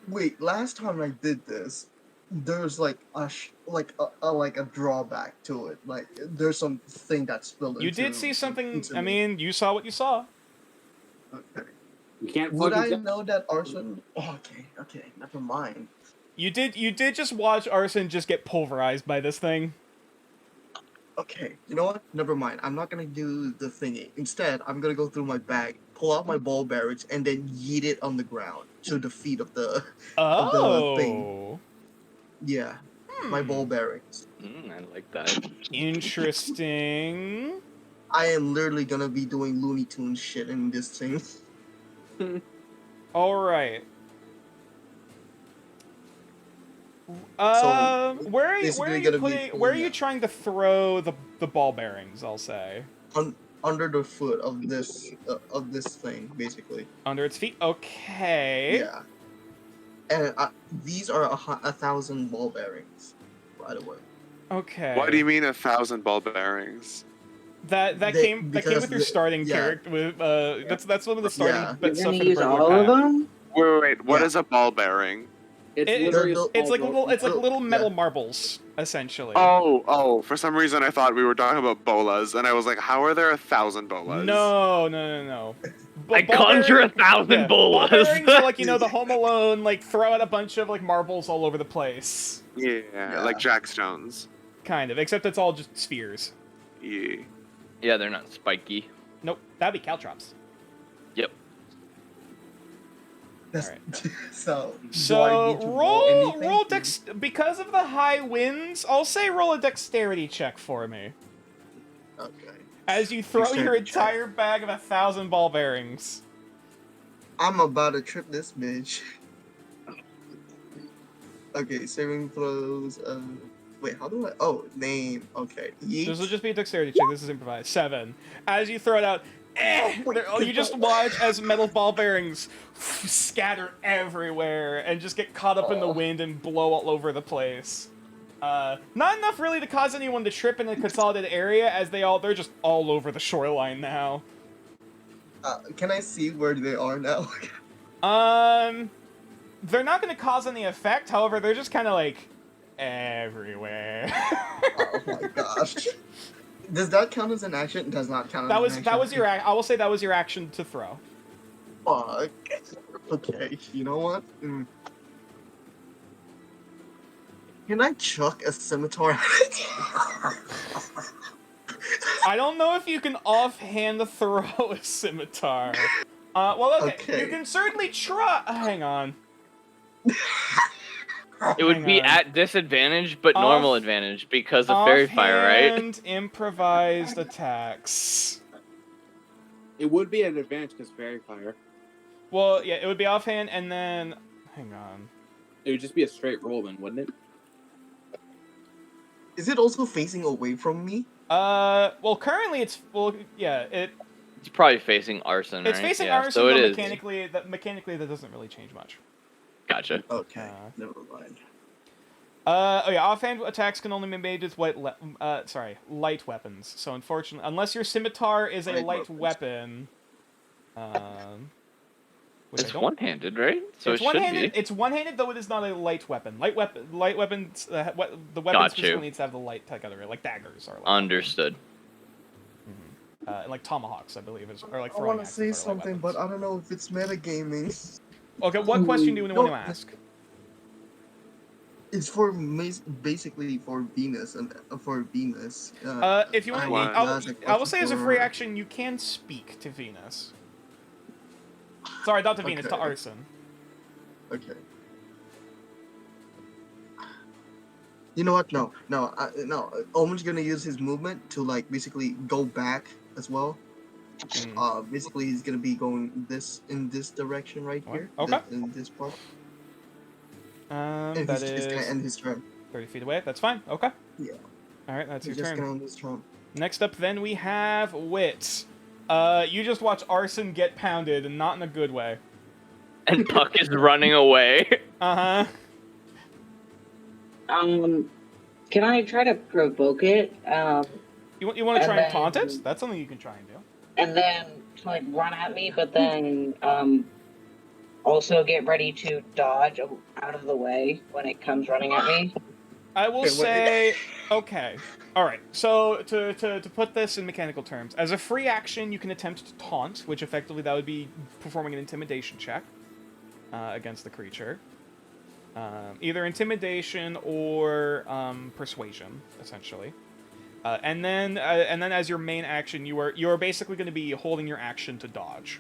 Wait. Last time I did this, there's like a drawback to it. Like there's something that spilled. You into, did see something. into I me. mean, you saw what you saw. Okay. You can't Would I fucking know that arson? Oh, okay. Never mind. You did just watch Arson just get pulverized by this thing. Okay, you know what? Never mind. I'm not gonna do the thingy. Instead, I'm gonna go through my bag, pull out my ball bearings, and then yeet it on the ground to the feet of the Oh. yeah, my ball bearings. I like that. Interesting. I am literally gonna be doing Looney Tunes shit in this thing. All right. Where are you basically gonna be putting? Where are pulling you out. trying to throw the ball bearings? I'll say Under the foot of this thing, basically. under its feet. Okay. Yeah. And these are 1,000 ball bearings, by the way. Okay. Why do you mean 1,000 ball bearings? That They- came because with your the- starting yeah. character. With that's one of the starting Yeah. You're bits gonna stuff for the use regular all of pack. them? Wait. What Yeah. is a ball bearing? It's It- literally a They're- It's like small little boat. little metal Yeah. marbles essentially. Oh, for some reason I thought we were talking about bolas, and I was like, how are there 1,000 bolas? No. I Ball conjure bearing- 1,000 Ball bolas. bearings are like the Home Alone, like throw out a bunch of like marbles all over the place. Yeah, like Jack Stones. Kind of, except it's all just spheres. Yeah. Yeah, they're not spiky. Nope, that'd be caltrops. Yep. That's, Alright. so. do I So need to roll anything? dex because of the high winds. I'll say roll a dexterity check for me Okay. as you throw your Dexterity check. entire bag of 1,000 ball bearings. I'm about to trip this bitch. Okay, saving throws. Wait, how do I? Oh, name. Okay. Yeet. This will just be a dexterity check. This is improvised. 7. As you throw it out, You just watch as metal ball bearings scatter everywhere and just get caught up in the wind and blow all over the place. Not enough really to cause anyone to trip in a consolidated area, as they're just all over the shoreline now. Can I see where they are now? They're not going to cause any effect. However, they're just kind of like everywhere. Oh my gosh. Does that count as an action? It does not count as an action. That was your. I will say that was your action to throw. Fuck. Okay. You know what? Can I chuck a scimitar at it? I don't know if you can offhand throw a scimitar. Well, okay. You can certainly try. Hang on. It would be at disadvantage, but normal advantage because of fairy fire, right? And improvised attacks. It would be an advantage because fairy fire. Well, yeah, it would be offhand, and then hang on. It would just be a straight roll, then, wouldn't it? Is it also facing away from me? Well, currently it's It's probably facing arson. It's right? facing yeah, arson, so but it is. mechanically that doesn't really change much. Gotcha. Okay, never mind. Offhand attacks can only be made with light weapons. So unfortunately, unless your scimitar is a light weapon, it's one-handed, right? So it's one-handed. It's one-handed, though it is not a light weapon. Light weapons. The weapon specifically needs to have the light category, like daggers or. Understood. Like tomahawks, I believe, or like. I want to say something, but I don't know if it's metagaming. Okay, what question do you want to ask? It's for basically for Venus and for Venus. If you want, I will say as a free action, you can speak to Venus. Sorry, not to Venus, to Arson. Okay. You know what? No. Omen's gonna use his movement to like basically go back as well. Basically, he's gonna be going in this direction right here. Okay. In this part. And he's gonna end his turn. 30 feet away. That's fine. Okay. Yeah. All right, that's he's your just turn. gonna end his turn. Next up, then we have Wit. You just watch Arson get pounded, and not in a good way. And Puck is running away. Uh-huh. Can I try to provoke it? You want to try and taunt it? That's something you can try and do. And then like run at me, but then also get ready to dodge out of the way when it comes running at me. I will say, okay. All right. So to put this in mechanical terms, as a free action, you can attempt to taunt, which effectively that would be performing an intimidation check against the creature. Either intimidation or persuasion, essentially. And then as your main action, you are basically going to be holding your action to dodge.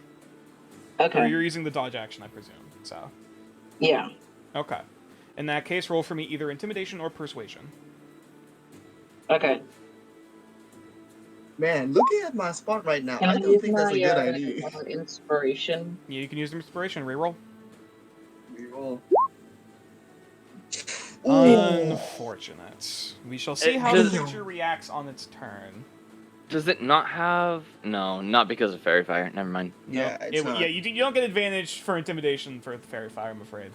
Okay. Or you're using the dodge action, I presume. So. Yeah. Okay. In that case, roll for me either intimidation or persuasion. Okay. Man, looking at my spot right now, I don't think that's a good idea. Inspiration. Yeah, you can use the inspiration. Reroll. Reroll. Unfortunate. We shall see how the creature reacts on its turn. Does it not have? No, not because of fairy fire. Never mind. Yeah, you don't get advantage for intimidation for the fairy fire, I'm afraid.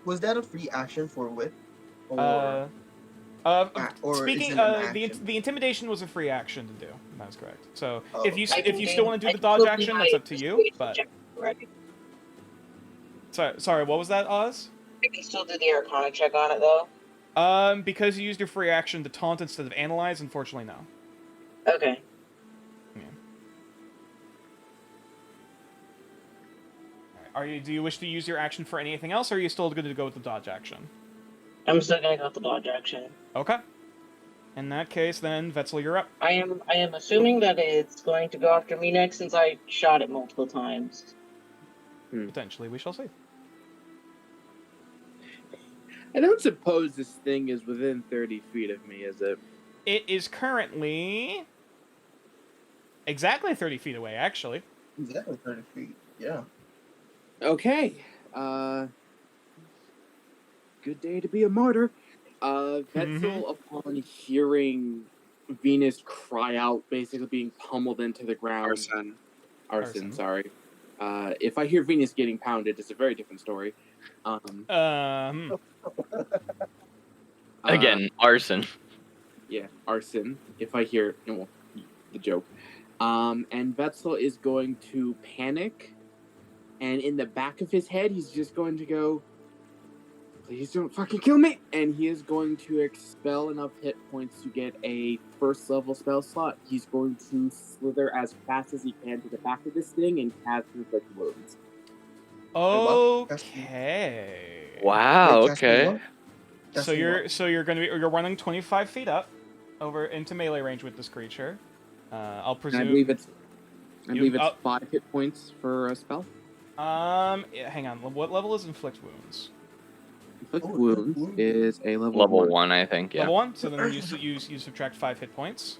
Was that a free action for Wit? Or speaking, is it an the intimidation was a free action to do. That's correct. So Oh. if you still want to do the dodge action, that's up to you. But sorry, what was that, Oz? I can still do the Arcana check on it though. Because you used your free action to taunt instead of analyze, unfortunately, no. Okay. Yeah. Do you wish to use your action for anything else, or are you still going to go with the dodge action? I'm still gonna go with the dodge action. Okay. In that case, then Vetzel, you're up. I am assuming that it's going to go after me next since I shot it multiple times. Potentially, we shall see. I don't suppose this thing is within 30 feet of me, is it? It is currently exactly 30 feet away, actually. Exactly 30 feet, yeah. Okay. Good day to be a martyr. Vetzel, upon hearing Venus cry out, basically being pummeled into the ground. Arson. Arson. Sorry. If I hear Venus getting pounded, it's a very different story. Again, arson. Yeah, Arson. If I hear, well, the joke. And Vetzel is going to panic, and in the back of his head, he's just going to go, "Please don't fucking kill me!" And he is going to expel enough hit points to get a first level spell slot. He's going to slither as fast as he can to the back of this thing and cast Inflict Wounds. Okay. Wow. Wait, cast me Okay. what? Cast So me you're what? so you're gonna be you're running 25 feet up over into melee range with this creature. I'll And presume. I believe it's You- 5 hit points for a spell. Yeah, hang on. What level is inflict wounds? Inflict Oh, Wounds wound. is a level Level 1. 1, I think. Yeah. Level 1. So then you subtract 5 hit points.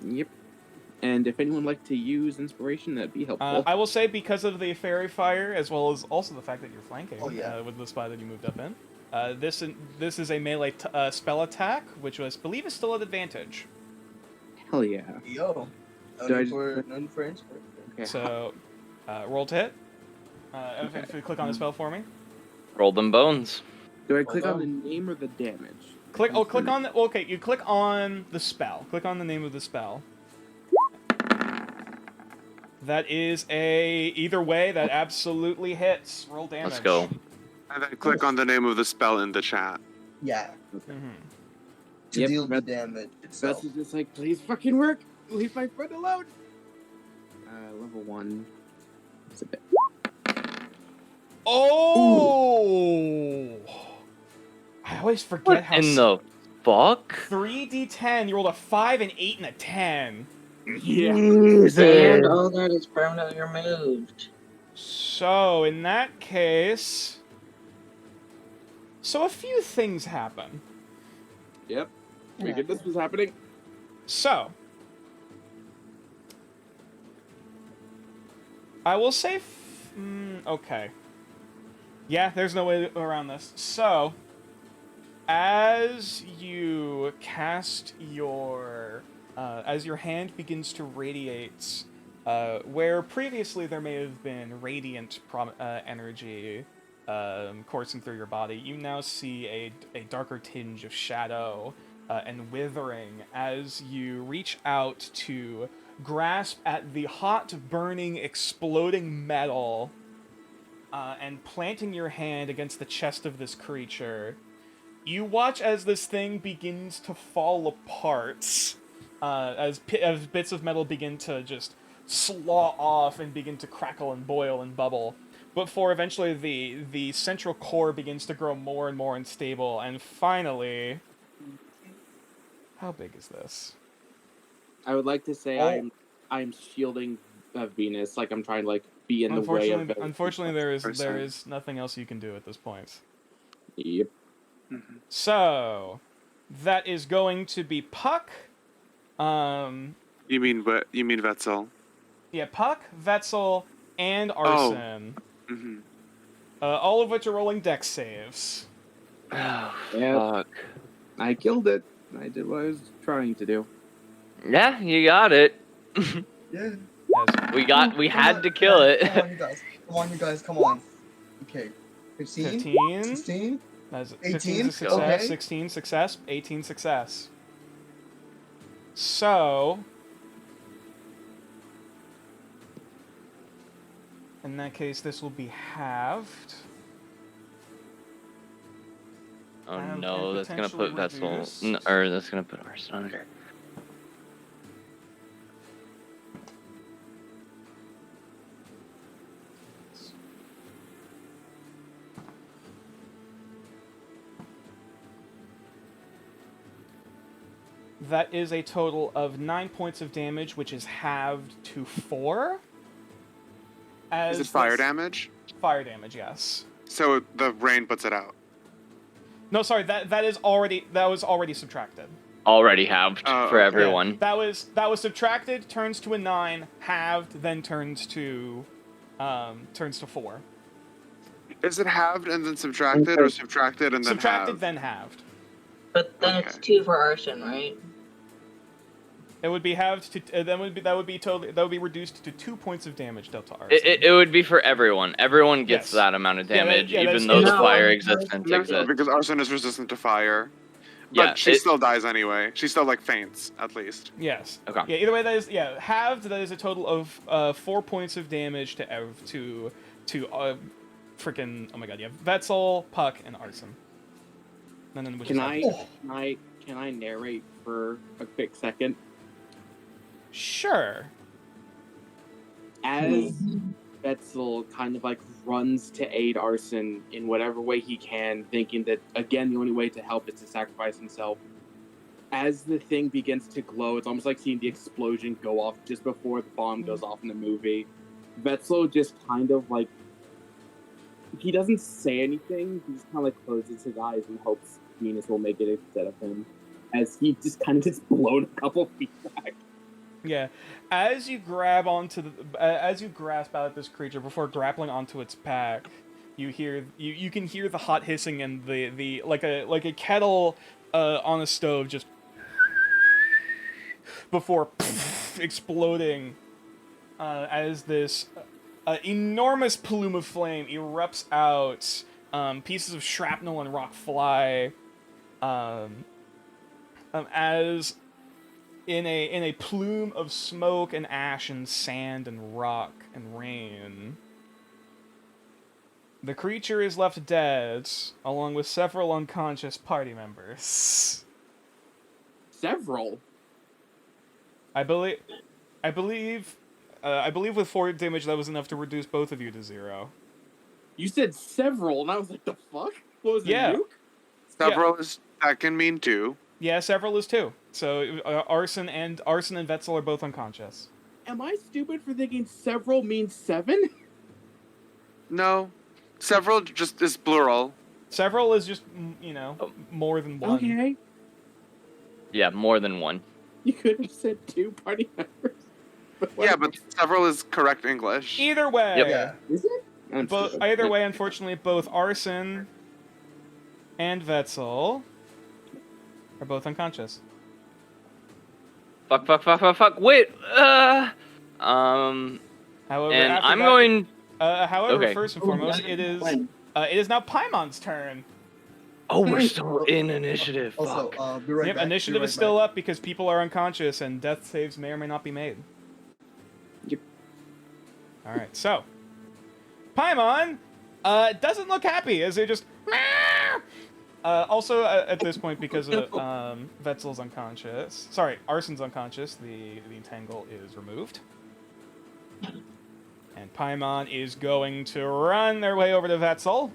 Yep. And if anyone would like to use inspiration, that'd be helpful. I will say because of the fairy fire, as well as also the fact that you're flanking Oh, yeah. with the spot that you moved up in. This is a melee spell attack, which I believe is still at advantage. Hell yeah. Yo. Do I None for inspiration. Okay. So, roll to hit. If you click on the spell for me. Roll them bones. Do I click Hold on the name or the damage? Click on the. Okay, you click on the spell. Click on the name of the spell. That is either way. That absolutely hits. Roll damage. Let's go. And then click on the name of the spell in the chat. Yeah. Mhm. To Yep, deal the that- damage That's itself. just like, please fucking work! Leave my friend alone! Level 1. It's a bit. Oh! I always forget What how. in the fuck? 3d10. You rolled a 5, an 8, and a 10. Yeah. And all that is permanently removed. So in that case, so a few things happen. Yep. Figured this was happening. So, I will say, okay. Yeah, there's no way around this. So, as you cast as your hand begins to radiate, where previously there may have been radiant energy coursing through your body, you now see a darker tinge of shadow and withering as you reach out to grasp at the hot, burning, exploding metal and planting your hand against the chest of this creature. You watch as this thing begins to fall apart, as bits of metal begin to just slaw off and begin to crackle and boil and bubble. Before eventually the central core begins to grow more and more unstable, and finally... How big is this? I would like to say Oh. I'm shielding Venus, like I'm trying to be in the way of. Unfortunately, there is Percent. nothing else you can do at this point. Yep. So, that is going to be Puck. You mean what? You mean Vetzel? Yeah, Puck, Vetzel, and Arson. Mm-hmm. All of which are rolling dex saves. Oh, Yep. fuck. I killed it. I did what I was trying to do. Yeah, you got it. Yeah. As We had to kill it. Come on, you guys. Come on, you guys. Come on. Okay. 15? 15. 16? As 18? 15 success, Okay. 16 success, 18 success. So, in that case, this will be halved. Oh And no, that's gonna potentially put Vetzel, reduced. or that's gonna put Arson under. That is a total of 9 points of damage, which is halved to 4. Is it fire this- damage? Fire damage, yes. So the rain puts it out. No, sorry, that was already subtracted. Already halved Oh, for okay. everyone. That was subtracted, turns to a 9, halved, then turns to 4. Is it halved and then subtracted, or subtracted and then Subtracted, halved? then halved. But then it's Okay. 2 for arson, right? It would be halved to that would be reduced to 2 points of damage dealt to Arson. It would be for everyone. Everyone gets Yes. that amount of Yeah, that- damage, yeah, that's- even though the No, fire no, existence No, exists. because Arson is resistant to fire. But Yeah, she it- still dies anyway. She still like faints at least. Yes. Okay. Yeah. Either way, that is halved. That is a total of 4 points of damage to freaking oh my god, yeah, Vetzel, Puck, and Arson. And then we Can just have- can I narrate for a quick second? Sure. As Vetzel kind of like runs to aid Arson in whatever way he can, thinking that again the only way to help is to sacrifice himself. As the thing begins to glow, it's almost like seeing the explosion go off just before the bomb goes off in the movie. Vetzel just kind of like he doesn't say anything. He just kind of like closes his eyes and hopes Venus will make it instead of him, as he just kind of gets blown a couple feet back. Yeah, as you grab onto as you grasp out at this creature before grappling onto its pack, you can hear the hot hissing and the like a kettle on a stove just before exploding as this enormous plume of flame erupts out. Pieces of shrapnel and rock fly as in a plume of smoke and ash and sand and rock and rain. The creature is left dead, along with several unconscious party members. Several. I believe with 4 damage that was enough to reduce both of you to 0. You said several, and I was like, the fuck? What was Yeah. it, nuke? Several is that can mean 2. Yeah, several is 2. So Arson and Vetzel are both unconscious. Am I stupid for thinking several means 7? No, several just is plural. Several is just Oh. more than 1. Okay. Yeah, more than one. You could have said 2 party members. Yeah, but several is correct English. Either way, Yep. Yeah. Is it? I'm stupid. either way, unfortunately, both Arson and Vetzel are both unconscious. Fuck. Wait. However, And after I'm that- going. However, Okay. first and foremost, it is now Paimon's turn. Oh, we're still in initiative. Also, Fuck. be right Yep, back. initiative is still up because people are unconscious and death saves may or may not be made. Yep. Alright, so. Paimon doesn't look happy as they just. Also, at this point, because Vetzel's unconscious. Sorry, Arson's unconscious, the entangle is removed. And Paimon is going to run their way over to Vetzel.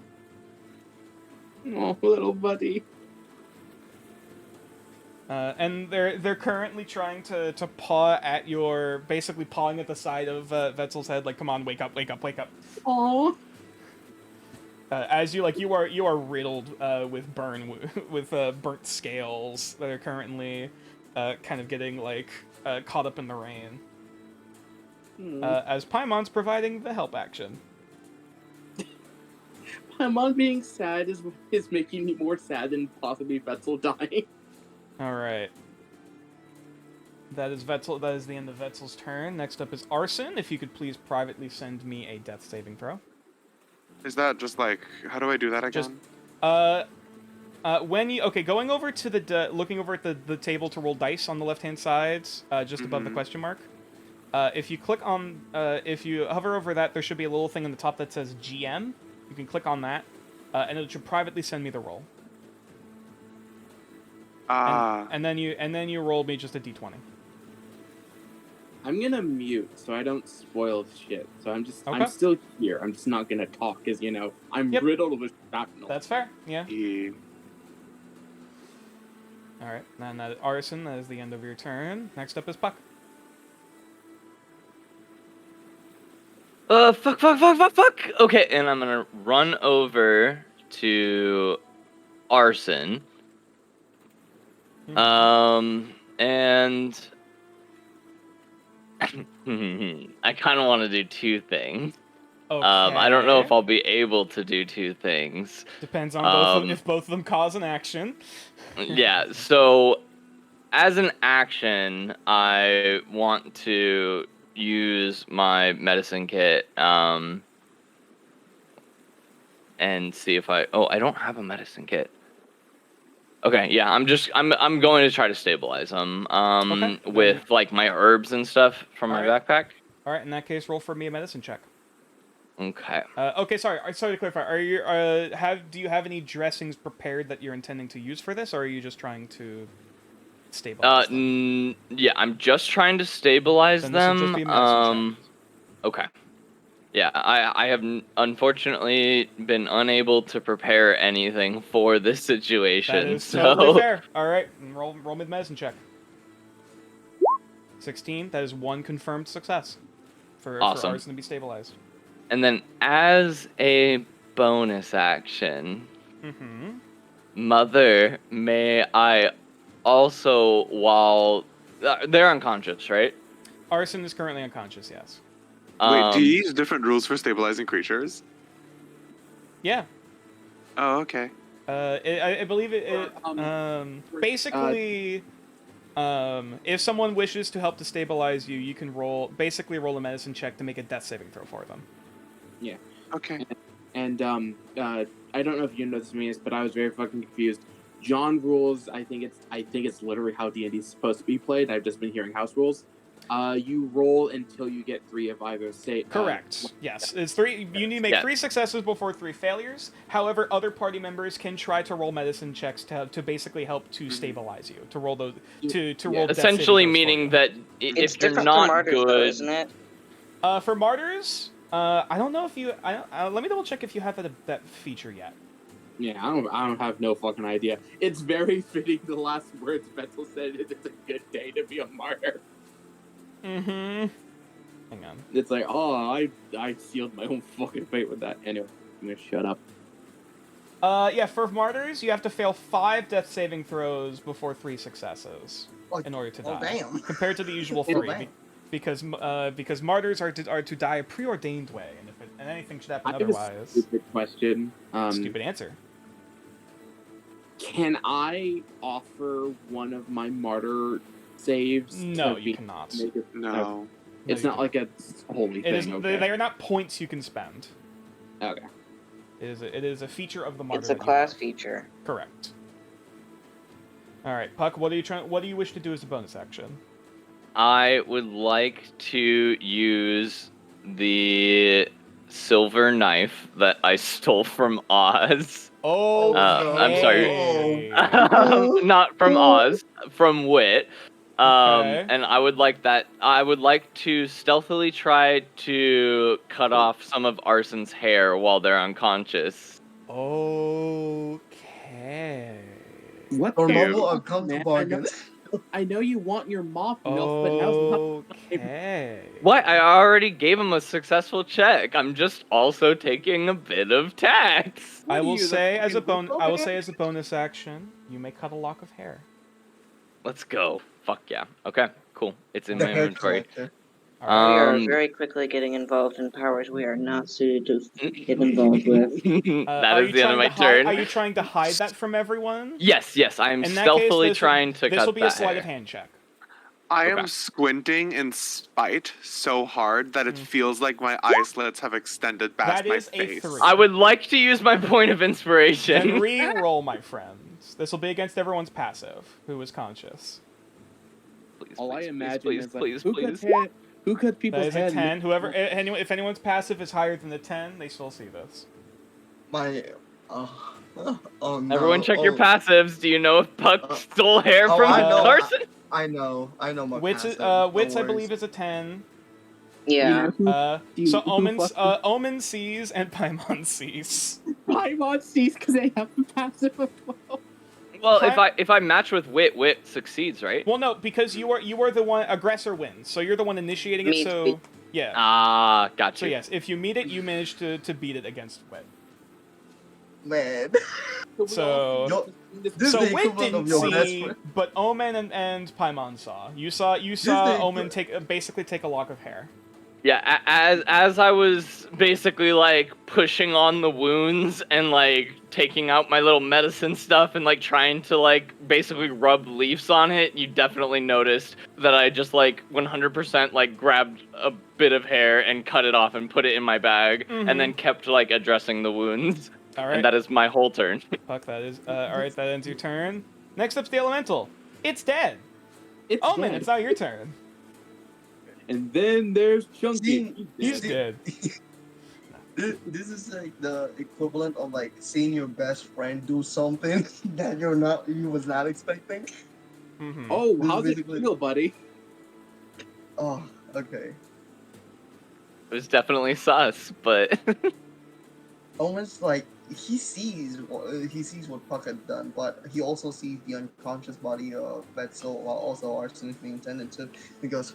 Oh, little buddy. And they're currently trying to paw at basically pawing at the side of Vetzel's head, like, come on, wake up. Aww. As you are riddled with burnt scales that are currently kind of getting caught up in the rain. As Paimon's providing the help action. My mom being sad is making me more sad than possibly Vetzel dying. All right. That is Vetzel. That is the end of Vetzel's turn. Next up is Arson. If you could please privately send me a death saving throw. Is that just like how do I do that again? Just when you going over to looking over at the table to roll dice on the left hand side, just above the question mark. If you click on if you hover over that, there should be a little thing on the top that says GM. You can click on that, and it should privately send me the roll. And then you roll me just a d20. I'm gonna mute so I don't spoil shit. So I'm Okay. still here. I'm just not gonna talk because I'm Yep. riddled with shrapnel. That's fair. Yeah. E- All right. And that Arson. That is the end of your turn. Next up is Puck. Fuck. Okay, and I'm gonna run over to Arson. And I kind of want to do 2 things. Okay. I don't know if I'll be able to do 2 things. Depends on both of them, if both of them cause an action. Yeah, so as an action, I want to use my medicine kit, and see if I don't have a medicine kit. Okay, yeah, I'm going to try to stabilize them, Okay. with like my herbs and stuff from my Alright. backpack. All right, in that case, roll for me a medicine check. Okay. Okay, sorry to clarify. Do you have any dressings prepared that you're intending to use for this, or are you just trying to stabilize them? Yeah, I'm just trying to stabilize Then this will them. just be a medicine check. Okay. Yeah, I have unfortunately been unable to prepare anything for this situation. That is so totally fair. All right, roll me the medicine check. 16. That is one confirmed success for Awesome. Arson to be stabilized. And then as a bonus action, Mm-hmm. Mother, may I also, while they're unconscious, right? Arson is currently unconscious. Yes. Wait, do you use different rules for stabilizing creatures? Yeah. Oh, okay. I believe it basically, if someone wishes to help to stabilize you, you can basically roll a medicine check to make a death saving throw for them. Yeah. Okay. And I don't know if you know this, Venus, but I was very fucking confused. John rules. I think it's literally how D&D is supposed to be played. I've just been hearing house rules. You roll until you get 3 of either state. Correct. Yes, it's 3. You need to make 3 successes before 3 failures. However, other party members can try to roll medicine checks to basically help to stabilize you. To roll those to roll. death saving essentially throws for meaning you. that It's if you're different not for martyrs, good, though, isn't it? For martyrs, I don't know if you. Let me double check if you have that feature yet. Yeah, I don't have no fucking idea. It's very fitting. The last words Vettel said is, "It's a good day to be a martyr." Mm-hmm. Hang on. It's like, oh, I sealed my own fucking fate with that. Anyway, I'm gonna shut up. Yeah, for martyrs, you have to fail 5 death saving throws before 3 successes in order to die. Damn. Compared to the usual Oh, 3, damn. because martyrs are to die a preordained way, and anything should happen I have a otherwise. stupid question. Stupid answer. Can I offer one of my martyr saves? No, to you be- cannot. make it- No. It's No, not you like a holy It thing. is. Okay. They are not points you can spend. Okay. It is a feature of the martyr. It's a that you class have. feature. Correct. All right, Puck. What do you wish to do as a bonus action? I would like to use the silver knife that I stole from Oz. Oh, I'm sorry. Oh. Not from Oz, from Wit. Okay. And I would like to stealthily try to cut off some of Arson's hair while they're unconscious. Okay. What Or the normal fuck, uncomfortable man? bargain. I know you want your mop milk, but now's not. Okay. What? I already gave him a successful check. I'm just also taking a bit of tax. I What are will you, the say as a fucking I will Wolfman? say as a bonus action, you may cut a lock of hair. Let's go. Fuck yeah. Okay, cool. It's in The my hair inventory. collector. We are Um, very quickly getting involved in powers we are not suited to get involved with. that Are is you the end of trying my to turn. Are you trying to hide that from everyone? Yes, I am In that case, stealthily trying to this cut will be that a sleight hair. of hand check. I Okay. am squinting in spite so hard that it feels like my eye slits have extended past That my is a face. 3. I would like to use my point of Then inspiration. re-roll, my friends. This will be against everyone's passive, who is conscious. Please, All I please, imagine please, is like, please, who please. who cut That people's is a head? 10. If anyone's passive is higher than the 10, they still see this. My. Oh no. Everyone check your Oh, passives. Do you know if Puck stole hair oh, from I know. Carson? I know my Wits, passive. No Wits I worries. believe, is a 10. Yeah. So Omen sees and Paimon sees. Paimon sees because they have the passive as well. Well, Pri- if I match with Wit, Wit succeeds, right? Well, no, because you are the one. Aggressor wins, so you're the one initiating it. Me So too. yeah. Ah, got So you. yes, if you meet it, you manage to beat it against Wit. Man. So This is so the Wit equivalent of didn't your best see, friend. but Omen and Paimon saw. You saw the Omen equi- basically take a lock of hair. Yeah, as I was basically like pushing on the wounds and like taking out my little medicine stuff and like trying to like basically rub leaves on it, you definitely noticed that I just like 100% like grabbed a bit of hair and cut it off and put it in my bag and then kept like addressing the wounds. All right. And that is my whole turn. Fuck, that is. All right, that ends your turn. Next up's the elemental. It's dead. It's Omen, dead. it's now your turn. And then there's Chunky. He's See- dead. This is like the equivalent of like seeing your best friend do something that you was not expecting. Mm-hmm. Oh, This is how's it basically- feel, buddy? Oh, okay. It was definitely sus, but Almost like he sees what Puck had done, but he also sees the unconscious body of Betzel, while also Arson is being tended to. He goes,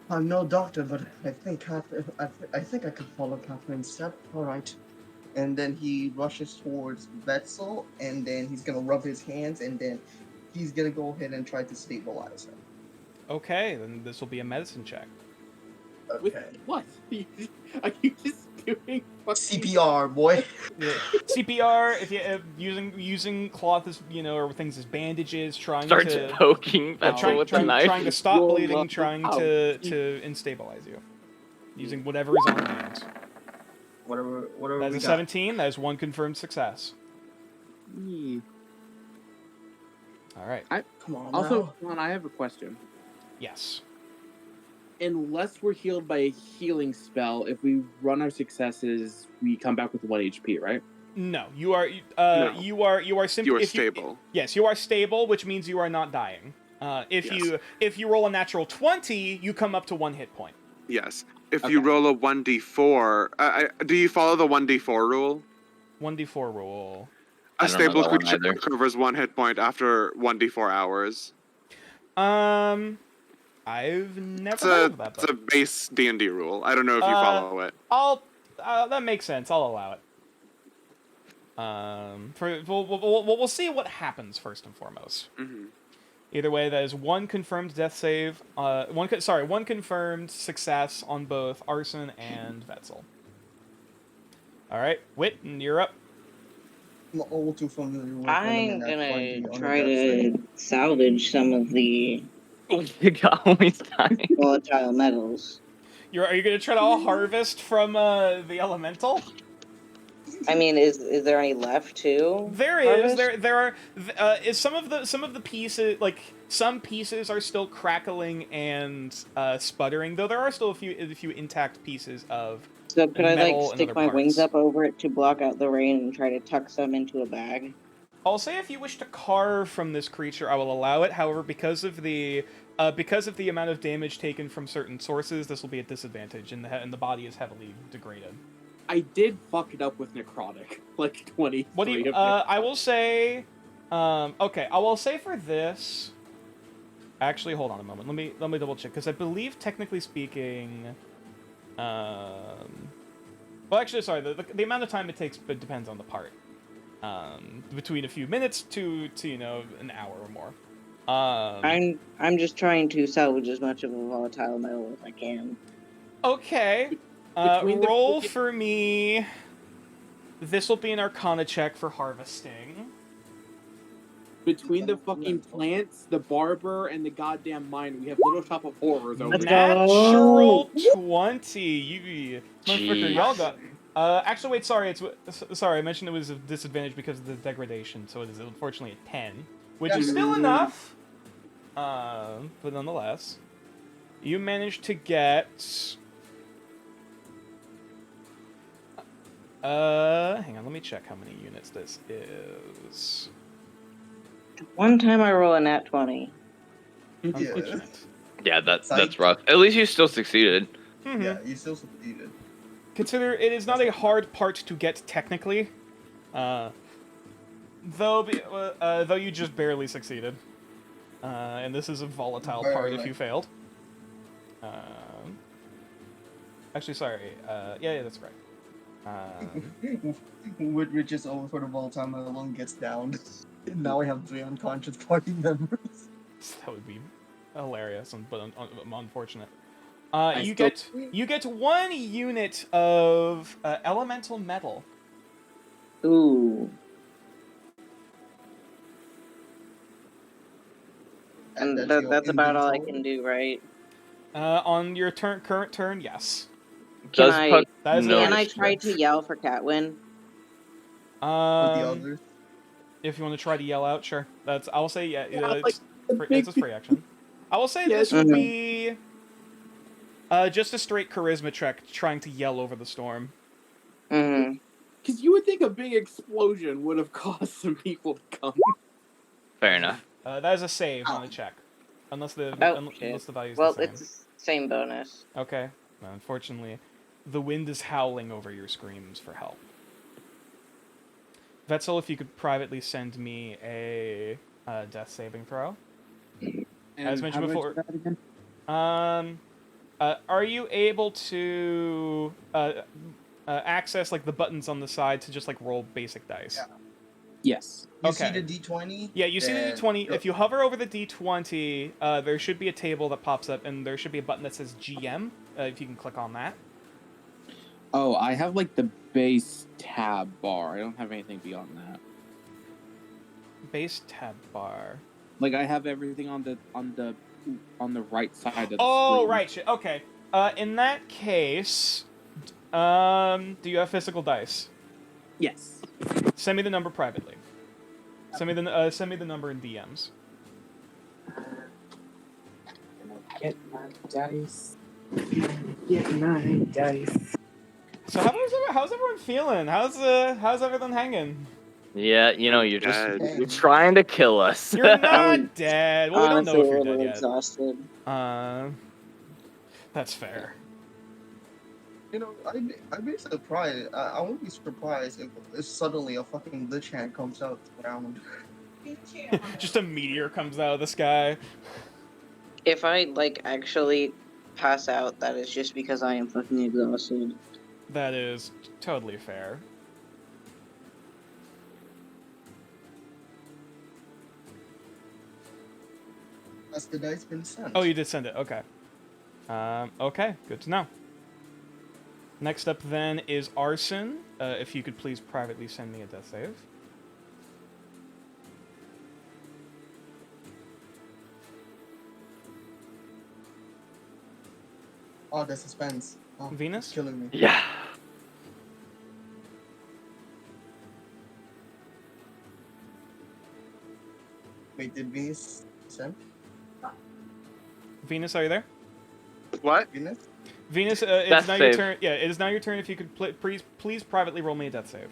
"I'm no doctor, but I think I think I can follow Catherine's step. All right." And then he rushes towards Betzel, and then he's gonna rub his hands, and then he's gonna go ahead and try to stabilize him. Okay, then this will be a medicine check. With Okay. what? Are you just doing fucking... CPR, boy. Yeah. CPR, if you using cloth as or things as bandages, trying starts to poking Vetzel with the knife. trying to stop Roll bleeding, up trying out. to instabilize you, using whatever is on hand. Whatever That's we a got. 17. That is one confirmed success. Hmm. All right. Come on. Also, now. Juan, I have a question. Yes. Unless we're healed by a healing spell, if we run our successes, we come back with 1 HP, right? No, you are. No. You are simply. You are if stable. Yes, you are stable, which means you are not dying. If Yes. you roll a natural 20, you come up to 1 hit point. Yes. If you roll a 1d4, do you follow the 1d4 rule? 1d4 roll. I A don't know stable that one creature either. recovers 1 hit point after 1d4 hours. I've never It's heard a, of that. it's a But base D&D rule. I don't know if you follow it. I'll. That makes sense. I'll allow it. We'll see what happens first and foremost. Hmm. Either way, that is 1 confirmed death save. 1 confirmed success on both Arson and Vetzel. All right, Wit, you're up. I'm all too familiar with I'm running that gonna 20 on try the death to salvage some of the You got always dying. volatile metals. Are you gonna try to all harvest from the elemental? I mean, is there any left too? There is. Harvest? There are. Is some of the pieces, like some pieces, are still crackling and sputtering. Though there are still a few intact pieces of. So could I metal like and stick other my wings parts. up over it to block out the rain and try to tuck some into a bag? I'll say if you wish to carve from this creature, I will allow it. However, because of the amount of damage taken from certain sources, this will be a disadvantage, and the body is heavily degraded. I did fuck it up with necrotic, like 20. What do you? I will say. Okay, I will say for this. Actually, hold on a moment. Let me double check because I believe, technically speaking. Well, actually, sorry. The amount of time it takes depends on the part. Between a few minutes to an hour or more. I'm just trying to salvage as much of a volatile metal as I can. Okay. Between the- Roll for me. This will be an Arcana check for harvesting. Between the fucking plants, the barber, and the goddamn mine, we have Little Shop of Horrors over A there. natural 20. You motherfucker, Jeez. y'all got. Actually, wait. Sorry, sorry. I mentioned it was a disadvantage because of the degradation, so it is unfortunately a 10, which is still enough. But nonetheless, you managed to get. Hang on. Let me check how many units this is. One time I roll a nat 20. Unfortunate. Yeah, that's Psych. rough. At least you still succeeded. Mhm. Yeah, you still succeeded. Consider it is not a hard part to get technically, though you just barely succeeded, and this is a volatile part if Barely. you failed. Actually, sorry. Yeah, that's right. Which is over for the volatile metal alone gets down. Now we have 3 unconscious party members. That would be hilarious, but unfortunate. You get 1 unit of elemental metal. Ooh. And your that's about all I inventory? can do, right? On your current turn, yes. Can Does I Puck That is an can I notice try this? to yell for Catwin? With the Um, others? if you want to try to yell out, sure. I'll say yeah. like, It's a free action. I will say Yeah, this would Mhm. be just a straight charisma check, trying to yell over the storm. Mm-hmm. Because you would think a big explosion would have caused some people to come. Fair enough. That is a save, not a check, unless the Oh, shit. unless the value's Well, the same. it's the same bonus. Okay. Well, unfortunately, the wind is howling over your screams for help. Vetzel, if you could privately send me a death saving throw. As mentioned before. Are you able to access like the buttons on the side to just like roll basic dice? Yeah. Yes. You Okay. see the D20? Yeah, you see the then D20. go- If you hover over the D20, there should be a table that pops up, and there should be a button that says GM. If you can click on that. Oh, I have like the base tab bar. I don't have anything beyond that. Base tab bar. Like I have everything on the right side of the Oh, screen. right. Shit. Okay. In that case, do you have physical dice? Yes. Send me the number privately. Send me the number in DMs. Get my dice. Get my dice. So how's everyone feeling? How's everything hanging? Yeah, you're just Dead. you're trying to kill us. You're not dead. Well, we don't know Honestly, if a you're little dead yet. exhausted. That's fair. I'd be surprised. I wouldn't be surprised if suddenly a fucking Lich Hand comes out around. Just a meteor comes out of the sky. If I actually pass out, that is just because I am fucking exhausted. That is totally fair. Has the dice been sent? Oh, you did send it. Okay. Okay, good to know. Next up then is Arson. If you could please privately send me a death save. Oh, the suspense. Oh, Venus? it's killing me. Yeah. Wait, did Venus send? Venus, are you there? What? Venus? Venus, Death it's now your save. turn. Yeah, it is now your turn. If you could please privately roll me a death save.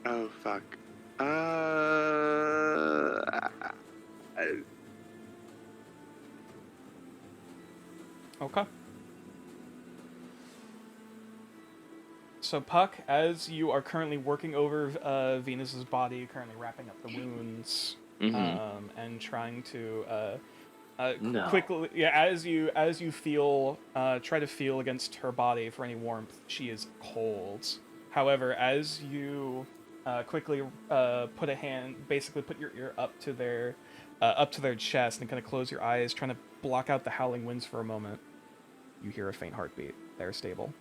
Oh fuck. Okay. So Puck, as you are currently working over Venus's body, currently wrapping up the wounds, and trying to No. quickly, yeah, as you feel, try to feel against her body for any warmth, she is cold. However, as you quickly put your ear up to their chest and kind of close your eyes, trying to block out the howling winds for a moment, you hear a faint heartbeat. They're stable.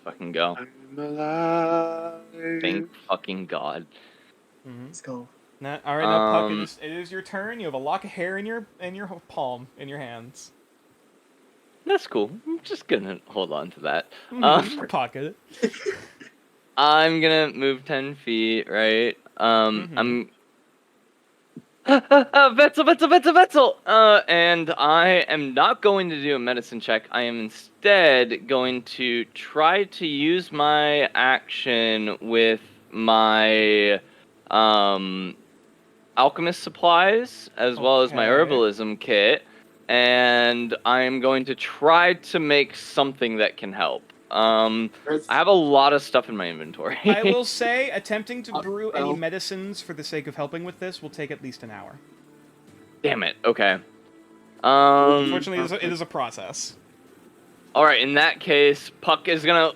Fucking go. I'm alive. Thank fucking God. Mm-hmm. Let's go. All right, now Puck, it is your turn. You have a lock of hair in your palm, in your hands. That's cool. I'm just gonna hold on to that. Pocket. I'm gonna move 10 feet, right? Mhm. I'm Vetzel! And I am not going to do a medicine check. I am instead going to try to use my action with my alchemist supplies as well as my Okay. herbalism kit, and I'm going to try to make something that can help. I have a lot of stuff in my inventory. I will say, attempting to brew any well. medicines for the sake of helping with this will take at least an hour. Damn it. Okay. Unfortunately, it is a process. All right, in that case, Puck is gonna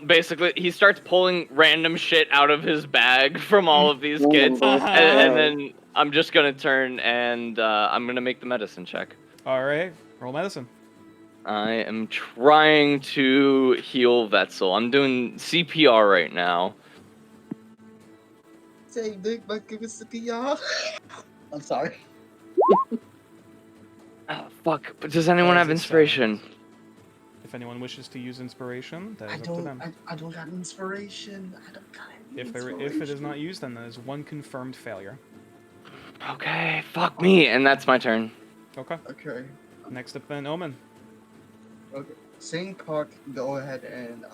he starts pulling random shit out of his bag from all of these kids, Uh-huh. and then I'm just gonna turn and I'm gonna make the medicine check. All right, roll medicine. I am trying to heal Vetzel. I'm doing CPR right now. Say, Nick, but give us CPR. I'm sorry. Oh, fuck, but does anyone have As it inspiration? stands. If anyone wishes to use inspiration, that I is up to them. I don't got inspiration. I don't got any If it is not used, then that is one confirmed failure. Okay, fuck me, and that's my turn. Okay. Okay. Next up then, Omen. Okay. Seeing Puck go ahead and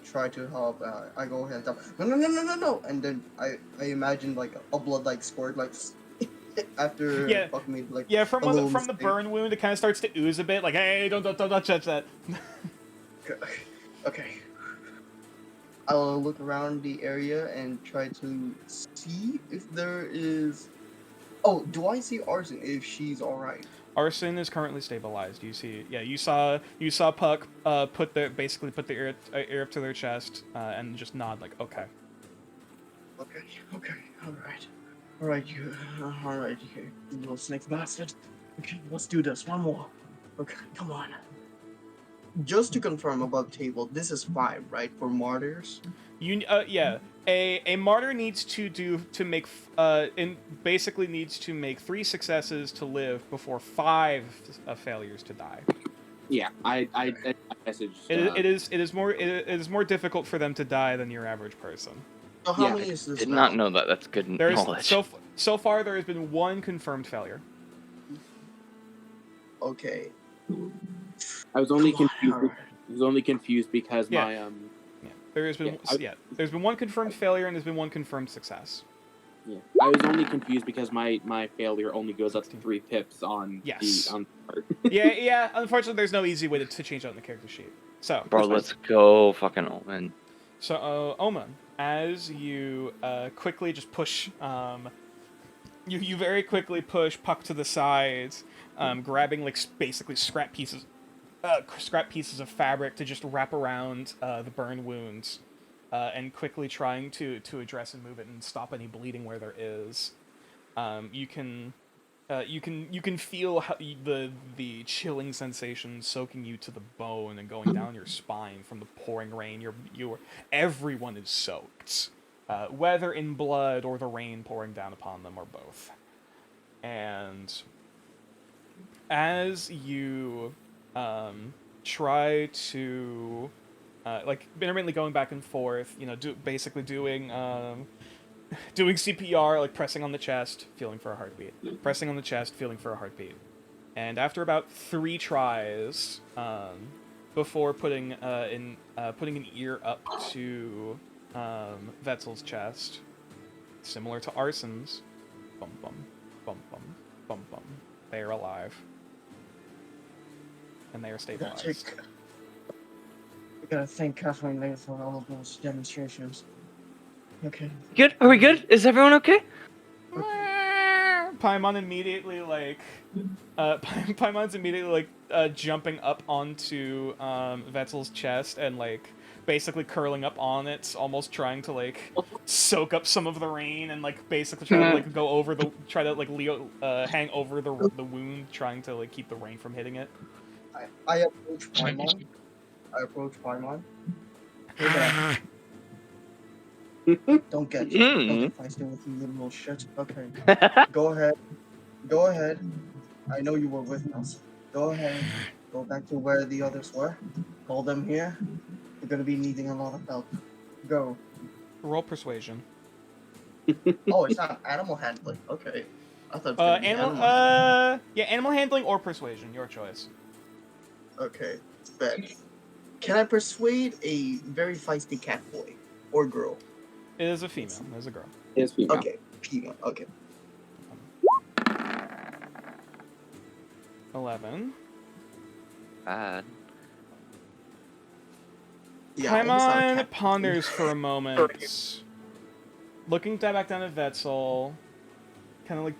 try to help, I go ahead and tell, no, and then I imagine like a blood like squirt like after Yeah. Puck made like Yeah, a from little the mistake. burn wound, it kind of starts to ooze a bit. Like, hey, don't touch that. Okay. I'll look around the area and try to see if there is. Oh, do I see Arson if she's all right? Arson is currently stabilized. You see, yeah, you saw Puck basically put the ear up to their chest and just nod like, okay. Okay, all right, you little snake bastard. Okay, let's do this. One more. Okay, come on. Just to confirm about table, this is 5, right, for martyrs? Yeah. A martyr needs basically needs to make 3 successes to live before 5 failures to die. Yeah, I messaged. It is more difficult for them to die than your average person. So how Yeah, many is this Did now? not know that. That's good There's knowledge. so far there has been 1 confirmed failure. Okay. I was only Come on, confused. alright. I was only confused because Yeah. my Yeah, there's been there's been 1 confirmed failure and there's been 1 confirmed success. Yeah, I was only confused because my failure only goes up to 3 pips on Yes. the part. yeah. Unfortunately, there's no easy way to change that in the character sheet. So, Bro, let's go fucking Omen. So, Omen, as you quickly just push, you very quickly push Puck to the sides, grabbing like basically scrap pieces of fabric to just wrap around the burn wounds, and quickly trying to address and move it and stop any bleeding where there is. You can feel how the chilling sensation soaking you to the bone and going down your spine from the pouring rain. Everyone is soaked, whether in blood or the rain pouring down upon them or both. And as you try to intermittently going back and forth, basically doing CPR, like pressing on the chest, feeling for a heartbeat. Pressing on the chest, feeling for a heartbeat. And after about 3 tries, before putting an ear up to Vetzel's chest, similar to Arson's, bum bum, bum bum, bum bum, they are alive. And they are stabilized. We gotta thank Kathleen Lane for all of those demonstrations. Okay. Good? Are we good? Is everyone okay? Paimon immediately Paimon's immediately jumping up onto Vetzel's chest and basically curling up on it, almost trying to soak up some of the rain and basically trying to go over hang over the wound, trying to keep the rain from hitting it. I approach Paimon. Hey there. Don't get feisty with you little shit. Okay. Go ahead. I know you were with us. Go ahead. Go back to where the others were. Call them here. You're gonna be needing a lot of help. Go. Roll persuasion. Oh, it's not animal handling. Okay. I thought it was gonna be animal handling or persuasion, your choice. Okay. Bet. Can I persuade a very feisty cat boy or girl? It is a female. It is a girl. It is female. Okay. Female. Okay. 11. Bad. Yeah. it's not a Paimon cat. ponders for a moment, looking back down at Vetzel, kind of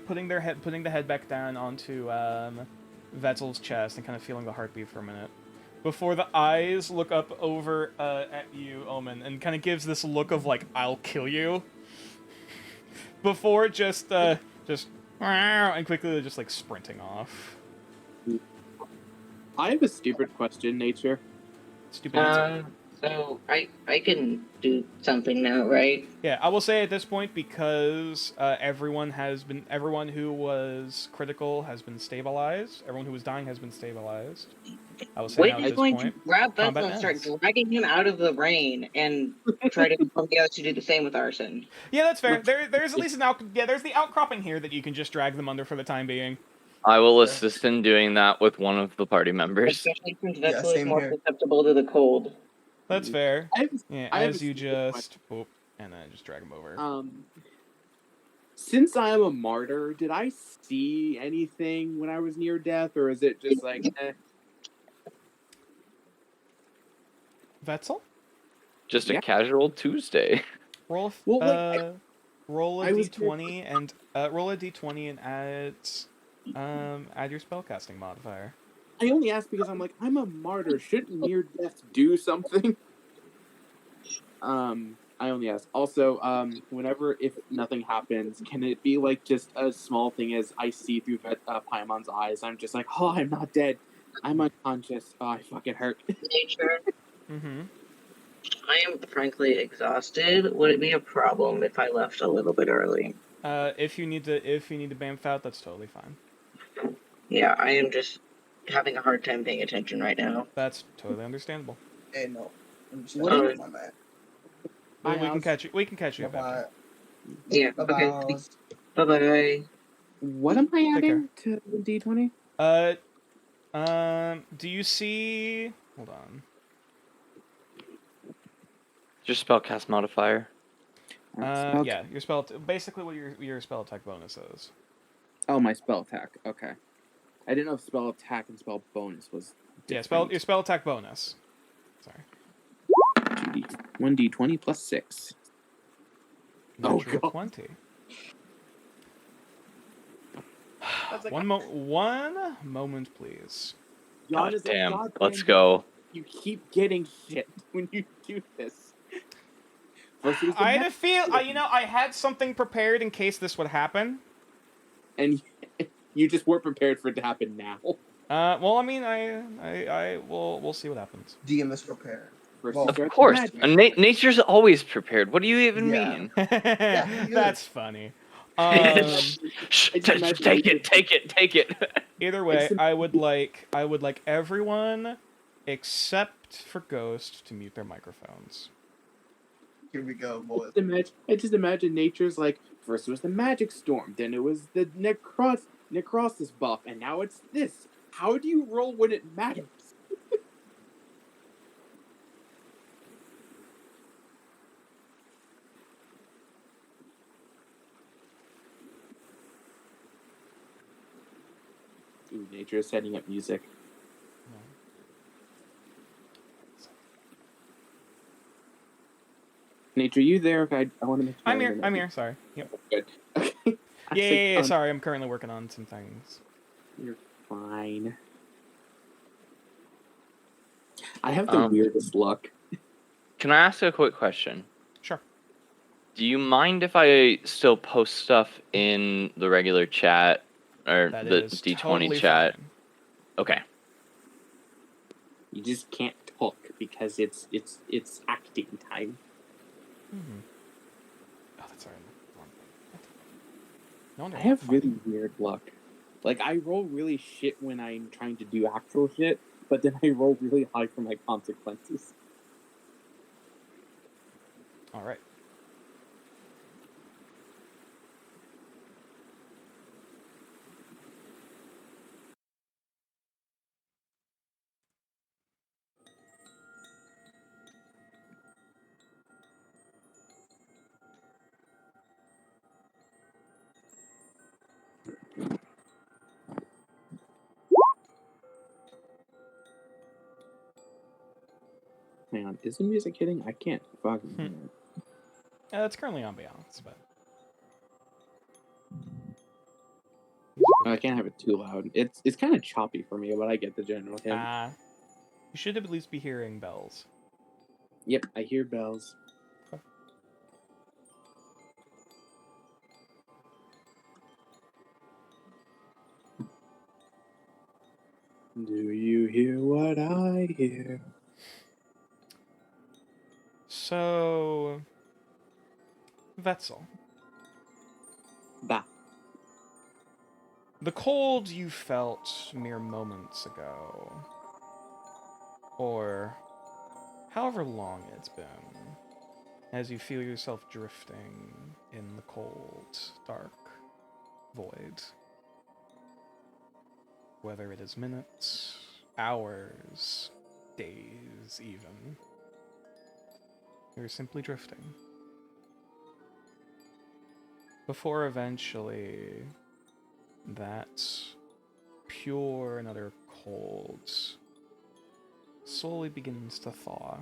putting the head back down onto Vetzel's chest and kind of feeling the heartbeat for a minute. before the eyes look up over at you, Omen, and kind of gives this look of like I'll kill you. Before just and quickly just like sprinting off. I have a stupid question, Nature. Stupid answer. So I can do something now, right? Yeah, I will say at this point because everyone who was critical has been stabilized. Everyone who was dying has been stabilized. I will say now at Wait, this going to point. grab Vessel combat and start ends. dragging him out of the rain and try to compel the others to do the same with Arson. Yeah, that's fair. There's at least there's the outcropping here that you can just drag them under for the time being. I will assist in doing that with one of the party members. Especially since Yeah, Vessel is same more here. susceptible to the cold. That's fair. I have, Yeah, I have as a you stupid just boop, and then just drag them over. Since I am a martyr, did I see anything when I was near death, or is it just like, Vetzel, Just a Yeah. casual Tuesday. roll a Well, like, roll a I was- d20 and roll a d20 and add your spellcasting modifier. I only asked because I'm like, I'm a martyr. Shouldn't near death do something? I only asked. Also, whenever if nothing happens, can it be like just a small thing as I see through Paimon's eyes? I'm just like, oh, I'm not dead. I'm unconscious. Oh, I fucking hurt. Nature, Mm-hmm. I am frankly exhausted. Would it be a problem if I left a little bit early? If you need to bamf out, that's totally fine. Yeah, I am just having a hard time paying attention right now. That's totally understandable. Hey, no. I'm just What gonna is- my man. We can House. catch you. We can catch you up Bye-bye. after. Yeah, okay. Bye-bye. Bye-bye. What am I Take adding to the D20? Do you see? Hold on. Just spellcast modifier. Yeah, your spell. Basically, what your spell attack bonus is. Oh, my spell attack. Okay. I didn't know if spell attack and spell bonus was. Yeah, different. your spell attack bonus. Sorry. 1d20 plus 6. Oh, Natural God. 20. That's like, One moment, please. John God is like, damn. "God Let's damn, go. You keep getting shit when you do this. First it was the I had a next feel. one, I had something prepared in case this would happen. and you just weren't prepared for it to happen now. Well, I mean, we'll see what happens. DM is prepared. First Well, you Of start the course. magic. Nature's always prepared. What do you even Yeah. mean? he That's funny. Shh, I just imagine take you it, take it, take it. Either way, It's- I would like everyone except for Ghost to mute their microphones. Here we go, boys. I just imagine Nature's like, first it was the magic storm, then it was the necrosis buff, and now it's this. How do you roll when it matters? Ooh, Nature is setting up music. Nature, you there? I want to make sure. I'm here. I'm here. Sorry. Yep. Good. Okay. I Yeah, said, yeah, yeah. Sorry, I'm currently working on some things. You're fine. I have the weirdest luck. Can I ask a quick question? Sure. Do you mind if I still post stuff in the regular chat or That the is D20 totally chat? fine. Okay. You just can't talk because it's acting time. Mm-hmm. Oh, that's alright. No wonder I have fine. really weird luck. Like, I roll really shit when I'm trying to do actual shit, but then I roll really high for my consequences. All right. Hang on, is the music hitting? I can't fucking hear it. It's currently on balance, but I can't have it too loud. It's kind of choppy for me, but I get the general hint. You should at least be hearing bells. Yep, I hear bells. Do you hear what I hear? So, Vetzel, Bah. the cold you felt mere moments ago, or however long it's been, as you feel yourself drifting in the cold, dark void, whether it is minutes, hours, days even, you're simply drifting. Before eventually that pure and utter cold slowly begins to thaw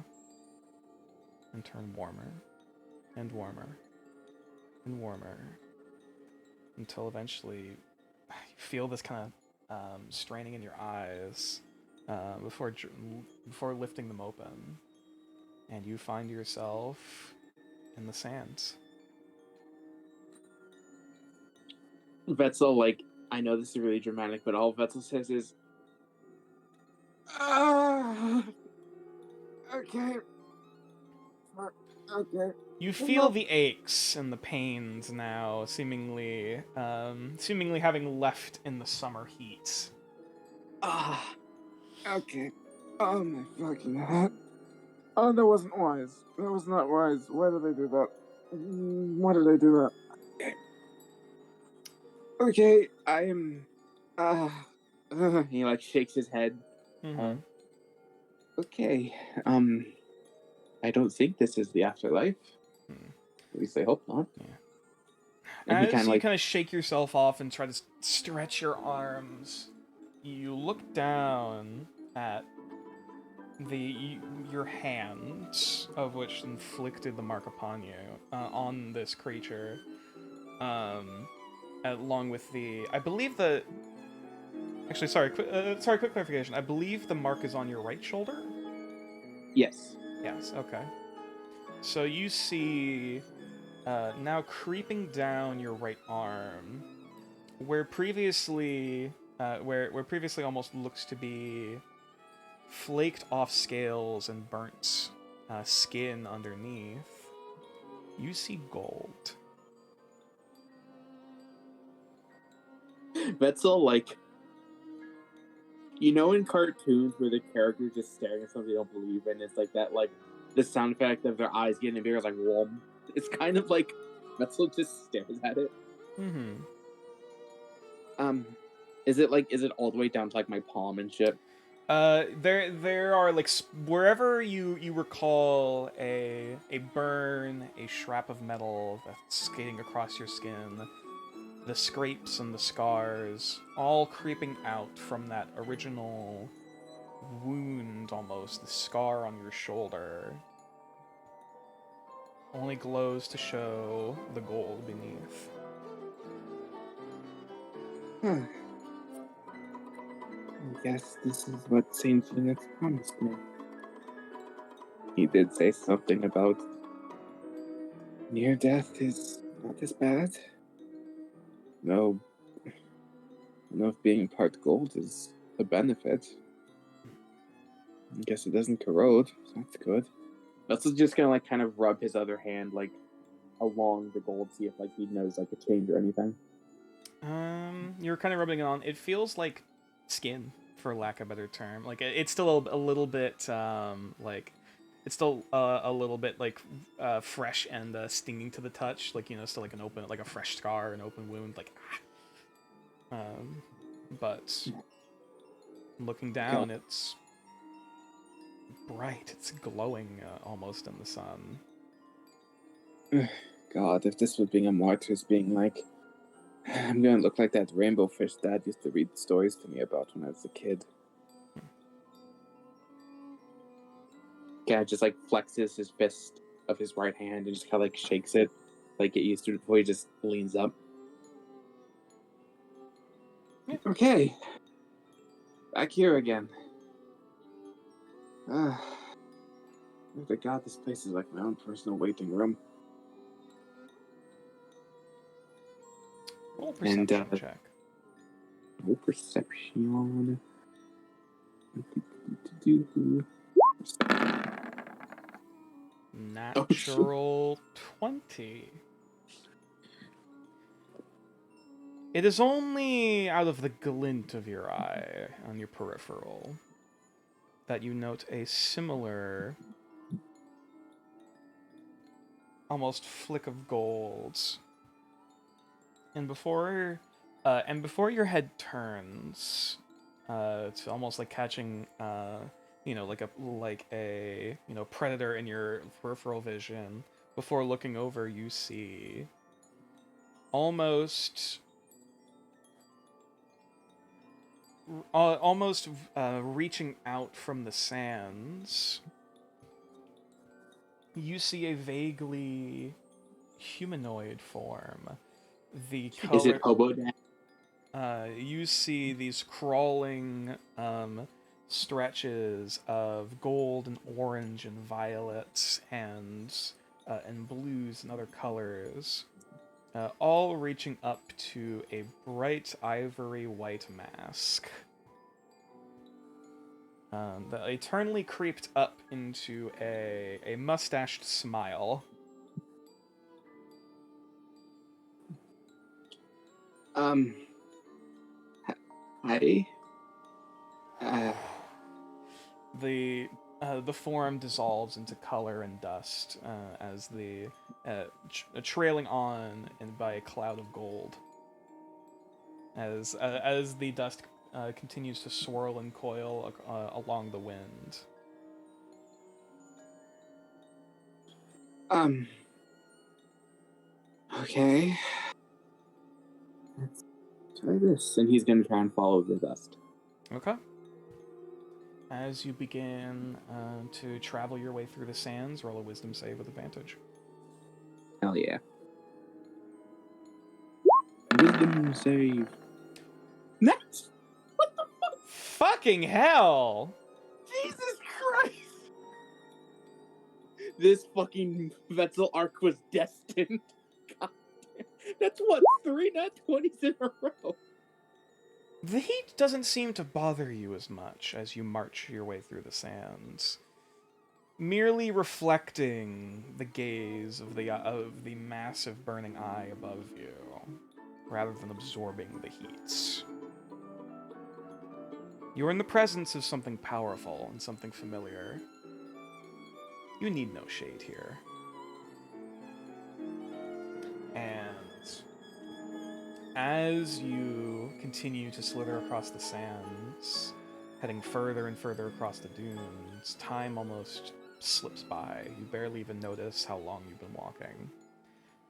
and turn warmer and warmer and warmer until eventually you feel this kind of straining in your eyes before lifting them open, and you find yourself in the sands. Vetzel, like, I know this is really dramatic, but all Vetzel says is, okay. Okay. You feel the aches and the pains now, seemingly having left in the summer heat. Okay. Oh my fucking head. Oh, that wasn't wise. That was not wise. Why did I do that? Why did I do that? Okay, I am. He like shakes his head. Mm-hmm. Okay. I don't think this is the afterlife. At least I hope not. Yeah. And As he you kind of shake yourself off and try to stretch your arms, you look down at your hand, of which inflicted the mark upon you, on this creature, along with I believe the. Actually, quick clarification. I believe the mark is on your right shoulder? Yes. Yes, okay. So you see, now creeping down your right arm, where previously almost looks to be flaked off scales and burnt skin underneath, you see gold. Vetzel, like, you know, in cartoons where the character's just staring at something they don't believe in, it's like that, like, the sound effect of their eyes getting bigger is like, whoom. It's kind of like Vetzel just stares at it. Mm-hmm. Is it all the way down to like my palm and shit? There are like wherever you recall a burn, a scrap of metal that's skating across your skin, the scrapes and the scars, all creeping out from that original wound, almost the scar on your shoulder, only glows to show the gold beneath. I guess this is what Saint Janet promised me. He did say something about near death is not as bad. No, if being part gold is a benefit. I guess it doesn't corrode, so that's good. That's just gonna like kind of rub his other hand like along the gold, see if like he knows like a change or anything. You're kind of rubbing it on. It feels like skin, for lack of a better term. Like it's still a little bit like it's still a little bit like fresh and stinging to the touch. Like, you know, still like a fresh scar, an open wound. Like, but looking down, it's bright. It's glowing almost in the sun. God, if this was being a martyr, is being like, I'm gonna look like that rainbow fish Dad used to read stories to me about when I was a kid. Kind of just like flexes his fist of his right hand and just kind of like shakes it, like get used to it before he just leans up. Yeah. Okay, back here again. The God, this place is like my own personal waiting room. Roll a perception And, check. No perception. Natural 20. It is only out of the glint of your eye on your peripheral that you note a similar, almost flick of gold. And before your head turns, it's almost like catching, like a predator in your peripheral vision. Before looking over, you see almost reaching out from the sands. You see a vaguely humanoid form. The color. Is it Hobo Dad? You see these crawling stretches of gold and orange and violet and blues and other colors, all reaching up to a bright ivory white mask. That eternally creeped up into a mustached smile. Hi. The form dissolves into color and dust as the trailing on and by a cloud of gold. As the dust continues to swirl and coil along the wind. Okay. Let's try this. And he's gonna try and follow the dust. Okay. As you begin to travel your way through the sands, roll a wisdom save with advantage. Hell yeah. Wisdom save. Next! What the fuck? Fucking hell! Jesus Christ! This fucking Vetzel arc was destined. God damn. That's what, 3 nat 20s in a row. The heat doesn't seem to bother you as much as you march your way through the sands, merely reflecting the gaze of the massive burning eye above you, rather than absorbing the heat. You're in the presence of something powerful and something familiar. You need no shade here. And as you continue to slither across the sands, heading further and further across the dunes, time almost slips by. You barely even notice how long you've been walking,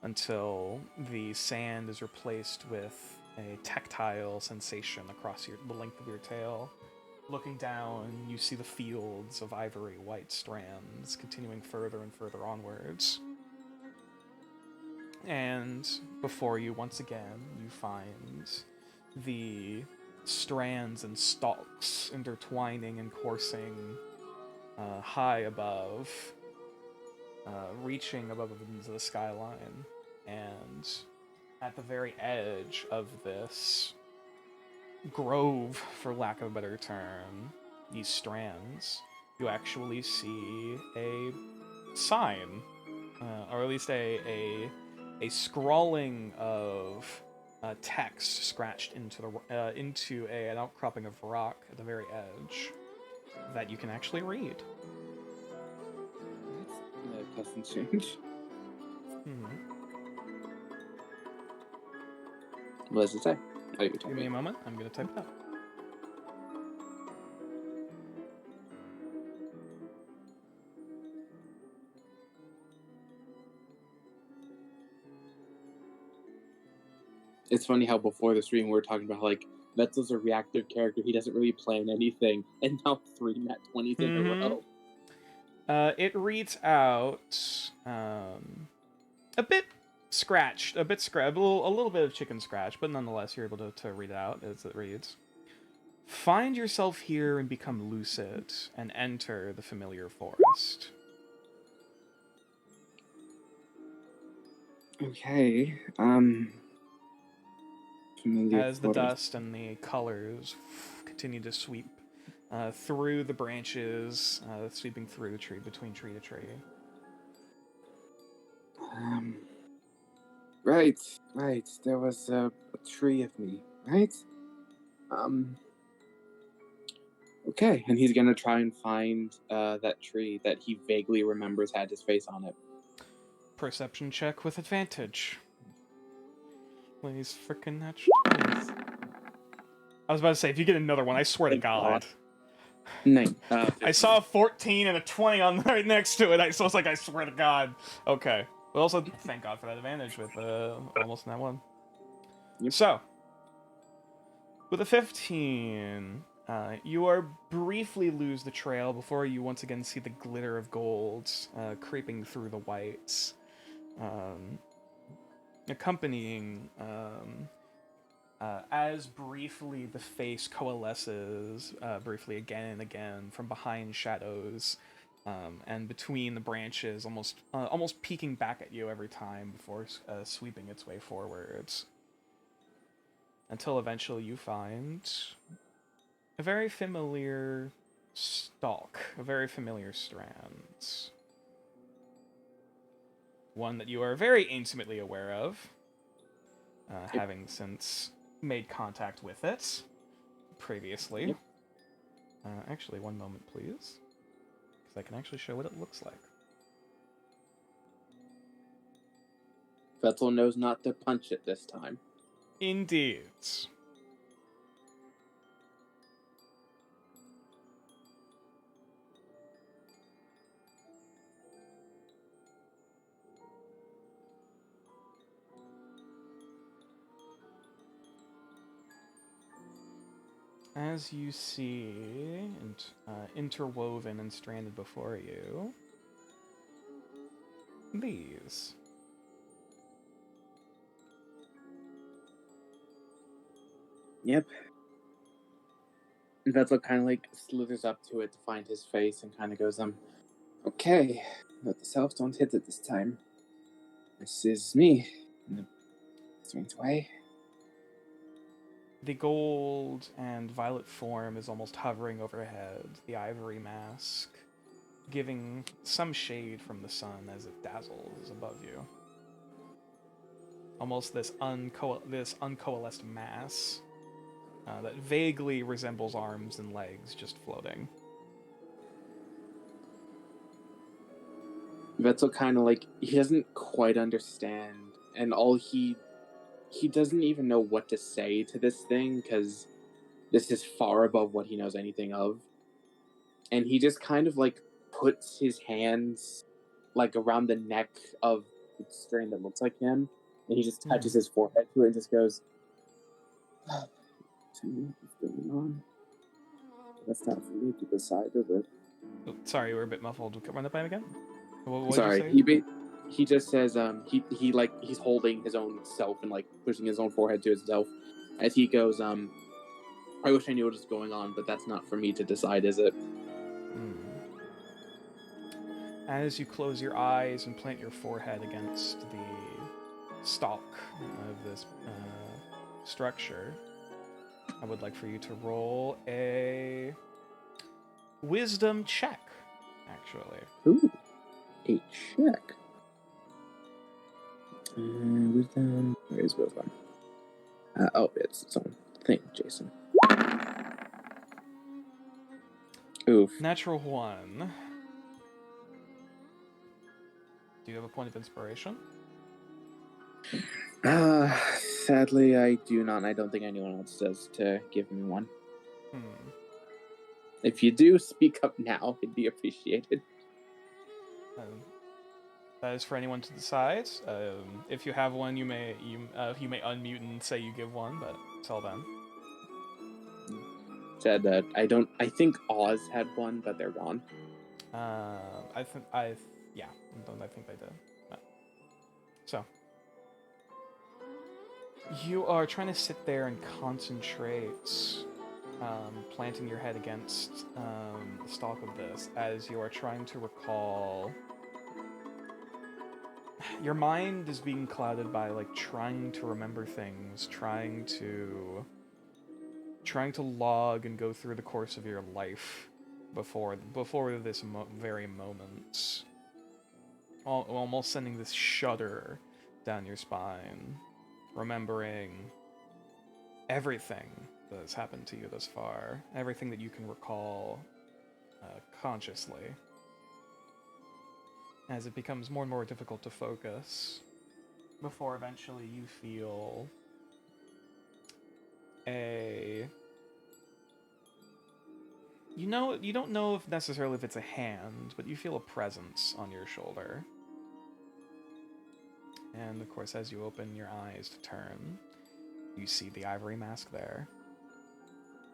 until the sand is replaced with a tactile sensation across the length of your tail. Looking down, you see the fields of ivory white strands continuing further and further onwards. And before you, once again, you find the strands and stalks intertwining and coursing high above, reaching above the skyline. And at the very edge of this grove, for lack of a better term, these strands, you actually see a sign, or at least a scrawling of text scratched into an outcropping of rock at the very edge that you can actually read. That's custom change. What does it say? Oh, you're Give me a moment. I'm going to type it up. It's funny how before the stream we were talking about like Vetzel's a reactive character. He doesn't really plan anything, and now 3 nat 20s in a row. It reads out a bit scratched, a little bit of chicken scratch, but nonetheless you're able to read out as it reads. find yourself here and become lucid and enter the familiar forest. Okay. Familiar As the forest. dust and the colors continue to sweep through the branches, sweeping through tree between tree to tree. Right. There was a tree of me, right? Okay, and he's gonna try and find that tree that he vaguely remembers had his face on it. Perception check with advantage. Please, frickin' natch 20s. I was about to say, if you get another one, I swear to Thank God. Nine. I saw a 14 and a 20 on right next to it. So I was like, I swear to God. Okay. But also, thank God for that advantage with almost that one. Yep. So, with a 15, you are briefly lose the trail before you once again see the glitter of gold creeping through the whites. Accompanying, as briefly the face coalesces briefly again and again from behind shadows and between the branches, almost peeking back at you every time before sweeping its way forwards. Until eventually you find a very familiar stalk, a very familiar strand. One that you are very intimately aware of, having since made contact with it previously. Yep. Actually, one moment, please. Because I can actually show what it looks like. Vettel knows not to punch it this time. Indeed. As you see, interwoven and stranded before you, these. Yep. And Vettel kind of like slithers up to it to find his face and kind of goes, okay, but the self don't hit it this time. This is me in a strange way. The gold and violet form is almost hovering overhead, the ivory mask giving some shade from the sun as it dazzles above you. Almost this uncoalesced mass that vaguely resembles arms and legs just floating. Vettel kind of like, he doesn't quite understand, and all he doesn't even know what to say to this thing because this is far above what he knows anything of. And he just kind of like puts his hands like around the neck of the strain that looks like him, and he just touches his forehead to it and just goes, "Tell me what's going on. That's not for me to decide, is it?" Oh, sorry, we're a bit muffled. Run that by again? What Sorry, did you say? he just says he like he's holding his own self and like pushing his own forehead to himself as he goes, I wish I knew what was going on, but that's not for me to decide, is it? As you close your eyes and plant your forehead against the stalk of this structure, I would like for you to roll a wisdom check, actually. Ooh, a check. Wisdom. Where is wisdom? It's its own thing, Jason. Oof. Natural 1. Do you have a point of inspiration? Sadly, I do not, and I don't think anyone else does to give me one. If you do, speak up now. It'd be appreciated. That is for anyone to decide. If you have one, you may unmute and say you give one, but until then. Said that I think Oz had one, but they're gone. I think they did. So you are trying to sit there and concentrate planting your head against the stalk of this as you are trying to recall. Your mind is being clouded by like trying to remember things, trying to log and go through the course of your life before this very moment. Almost sending this shudder down your spine, remembering everything that has happened to you thus far, everything that you can recall consciously, as it becomes more and more difficult to focus, before eventually you feel you don't know if necessarily if it's a hand, but you feel a presence on your shoulder. And of course, as you open your eyes to turn, you see the ivory mask there.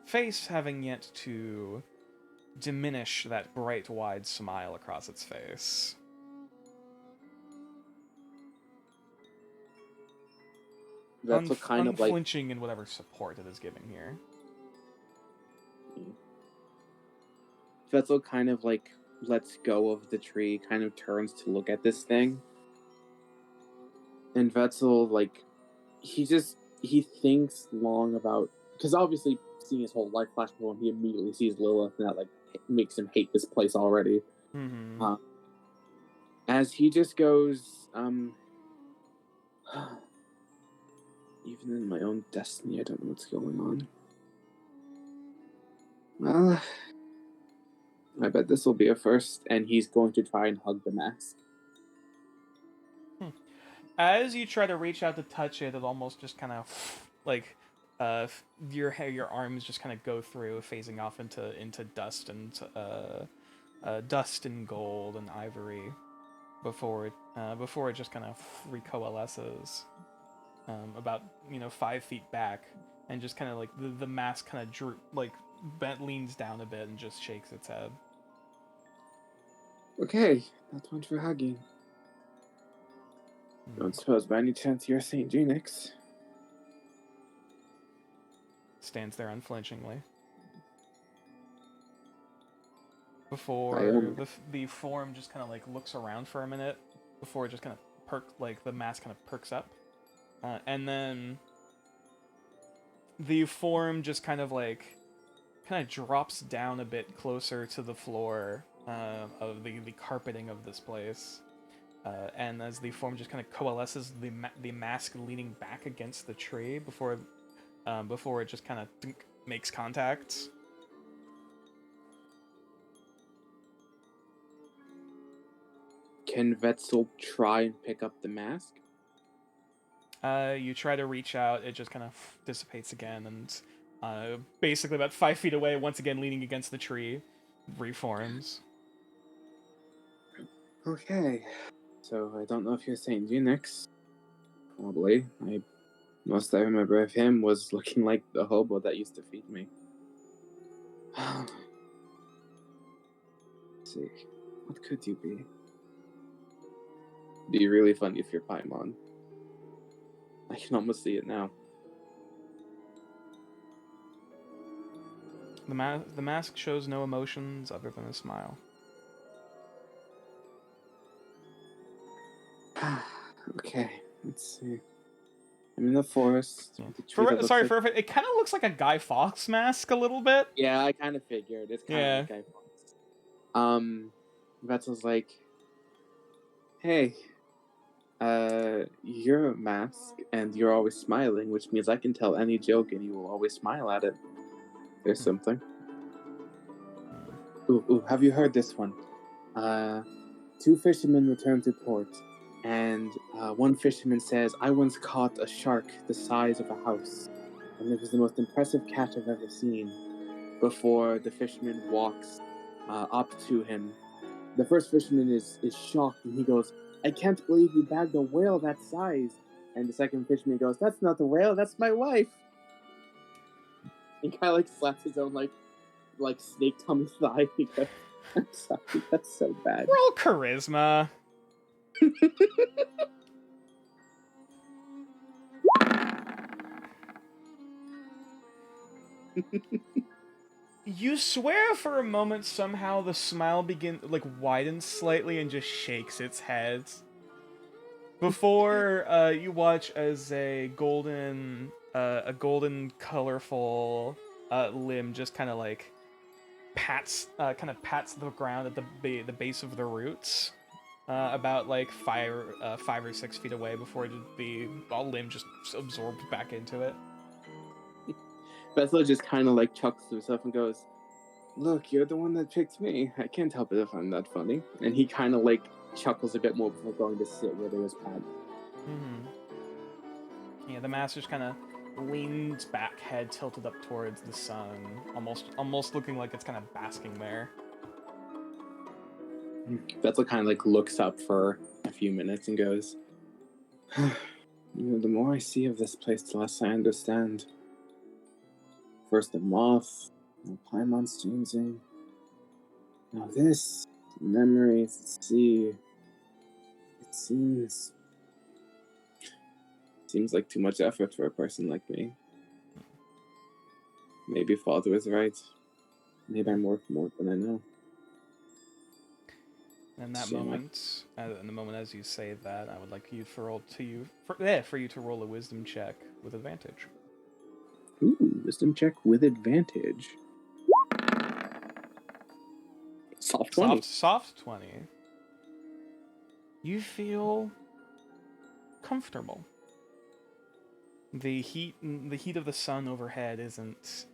Face having yet to diminish that bright, wide smile across its face. That's what kind of like unflinching in whatever support it is giving here. Vetzel kind of like lets go of the tree, kind of turns to look at this thing. And Vetzel, like, he thinks long about, because obviously seeing his whole life flash before him, he immediately sees Lilith, and that like makes him hate this place already. Mm-hmm. As he just goes, even in my own destiny, I don't know what's going on. Well, I bet this will be a first, and he's going to try and hug the mask. As you try to reach out to touch it, it almost just kind of like your arms just kind of go through, phasing off into dust and dust and gold and ivory before it just kind of recoalesces about 5 feet back, and just kind of like the mask kind of leans down a bit and just shakes its head. Okay, that's one for hugging. Don't suppose by any chance you're St. Genix? Stands there unflinchingly. Before the form just kind of like looks around for a minute, before it just kind of the mask kind of perks up, and then the form just kind of drops down a bit closer to the floor of the carpeting of this place. And as the form just kind of coalesces, the mask leaning back against the tree before it just kind of makes contact. Can Vetzel try and pick up the mask? You try to reach out, it just kind of dissipates again, and basically about 5 feet away, once again leaning against the tree, reforms. Okay. So I don't know if you're St. Genix. Probably. Most I remember of him was looking like the hobo that used to feed me. Let's see. What could you be? Be really funny if you're Paimon. I can almost see it now. The mask shows no emotions other than a smile. Okay, let's see. I'm in the forest. Yeah. The It kind of looks like a Guy Fawkes mask a little bit. Yeah, I kind of figured. It's kind of like Guy Fawkes. Vetzel's like, hey, you're a mask, and you're always smiling, which means I can tell any joke and you will always smile at it. There's something. Ooh, have you heard this one? 2 fishermen return to port, and one fisherman says, I once caught a shark the size of a house, and it was the most impressive catch I've ever seen. Before the fisherman walks up to him, the first fisherman is shocked, and he goes, I can't believe you bagged a whale that size. And the second fisherman goes, that's not the whale, that's my wife. He kind of like slaps his own like snake tummy thigh. He goes, I'm sorry, that's so bad. Roll charisma. You swear for a moment somehow the smile widens slightly and just shakes its head. Before you watch as a golden colorful limb just kind of like pats the ground at the base of the roots, about like 5 or 6 feet away before the limb just absorbed back into it. Bethel just kind of like chuckles to himself and goes, "Look, you're the one that picked me. I can't help it if I'm that funny." And he kind of like chuckles a bit more before going to sit where there was Pat. Yeah, the master just kind of leans back, head tilted up towards the sun, almost looking like it's kind of basking there. Bethel kind of like looks up for a few minutes and goes, "The more I see of this place, the less I understand. First the moth, now Paimon's changing. Now this, memories, the sea. It seems like too much effort for a person like me. Maybe Father is right. Maybe I'm worth more than I know." In that Shame moment, in the moment as you say that, I would like you for you to roll a wisdom check with advantage. Ooh, wisdom check with advantage. Soft 20. Soft 20. You feel comfortable. The heat of the sun overhead isn't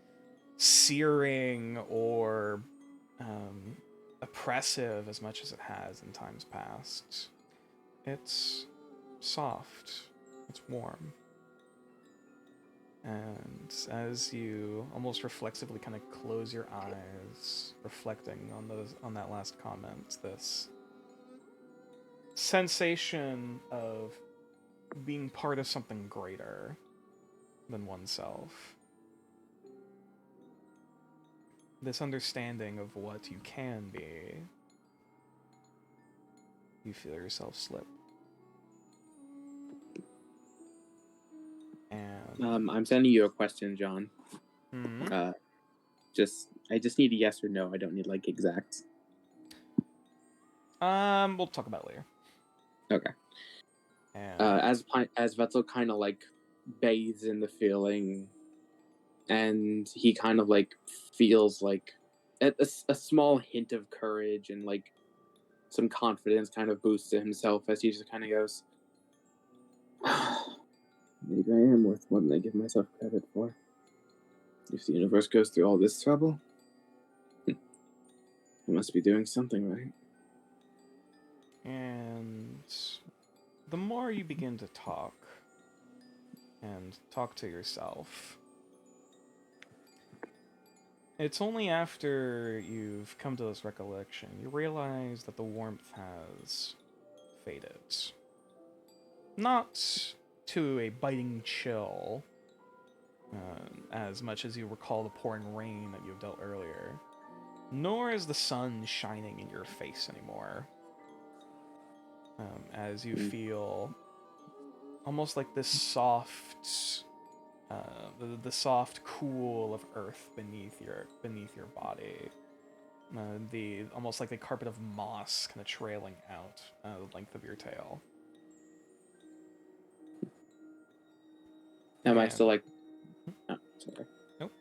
searing or oppressive as much as it has in times past. It's soft. It's warm. And as you almost reflexively kind of close your eyes, reflecting on that last comment, this sensation of being part of something greater than oneself. This understanding of what you can be. You feel yourself slip. And I'm sending you a question, John. Mhm. I just need a yes or no. I don't need like exacts. We'll talk about it later. Okay. And As Vettel kind of like bathes in the feeling, and he kind of like feels like a small hint of courage and like some confidence kind of boosts to himself as he just kind of goes, "Maybe I am worth more than I give myself credit for. If the universe goes through all this trouble, I must be doing something right." And the more you begin to talk to yourself, it's only after you've come to this recollection you realize that the warmth has faded. Not to a biting chill, as much as you recall the pouring rain that you've dealt earlier, nor is the sun shining in your face anymore. As you feel almost like this soft, the soft cool of earth beneath your body, the almost like the carpet of moss kind of trailing out the length of your tail. Am I still like? Oh, sorry. Nope.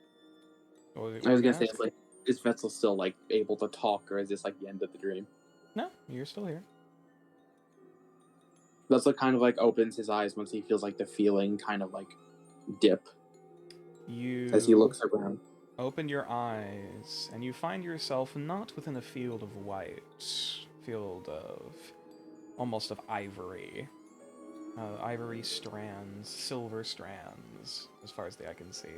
I was gonna say, like, is Vettel still like able to talk, or is this like the end of the dream? No, you're still here. Vettel kind of like opens his eyes once he feels like the feeling kind of like dip as he looks around. Open your eyes, and you find yourself not within a field of white, field of almost of ivory. Ivory strands, silver strands, as far as the eye can see.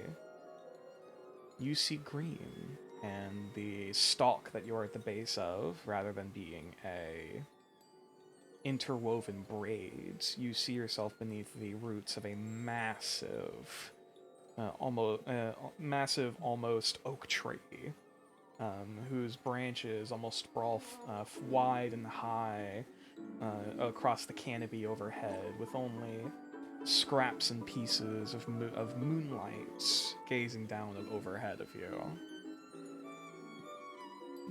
You see green, and the stalk that you're at the base of, rather than being a interwoven braid, you see yourself beneath the roots of a massive, almost oak tree, whose branches almost sprawl wide and high across the canopy overhead, with only scraps and pieces of moonlight gazing down overhead of you.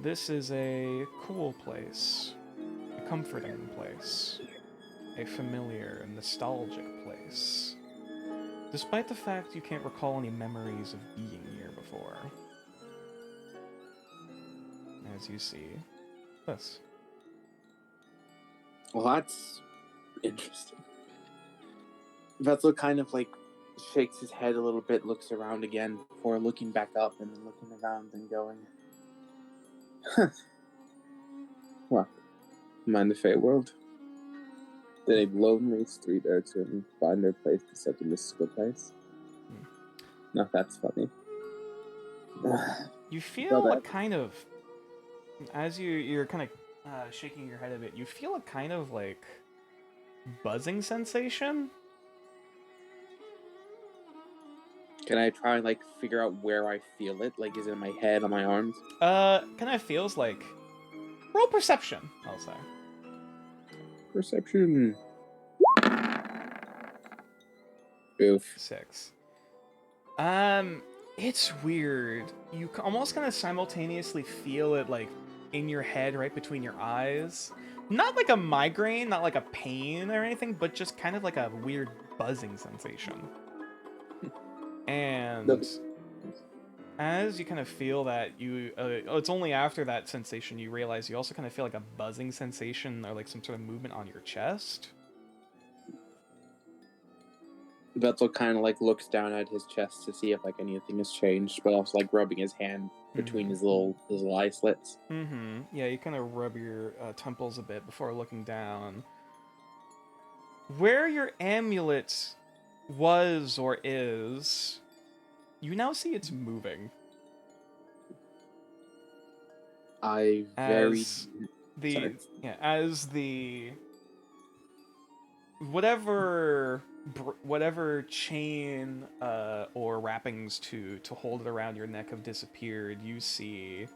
This is a cool place, a comforting place, a familiar and nostalgic place, despite the fact you can't recall any memories of being here before. As you see this. Well, that's interesting. Vetzel kind of like shakes his head a little bit, looks around again before looking back up and then looking around and going, huh. Well, mind the Fey world. Did a lonely street urchin find their place to such a mystical place? Now that's funny. You feel a that. kind of, as you're kind of shaking your head a bit, you feel a kind of like buzzing sensation. Can I try and like figure out where I feel it? Like, is it in my head, on my arms? Kind of feels like roll perception, I'll say. Perception. Oof. 6. It's weird. You almost kind of simultaneously feel it like in your head, right between your eyes. Not like a migraine, not like a pain or anything, but just kind of like a weird buzzing sensation. And as you kind of feel that, it's only after that sensation you realize you also kind of feel like a buzzing sensation or like some sort of movement on your chest. Vetzel kind of like looks down at his chest to see if like anything has changed, but also like rubbing his hand between his little eye slits. Yeah, you kind of rub your temples a bit before looking down. Where your amulet was or is, you now see it's moving. As the whatever chain or wrappings to hold it around your neck have disappeared, you see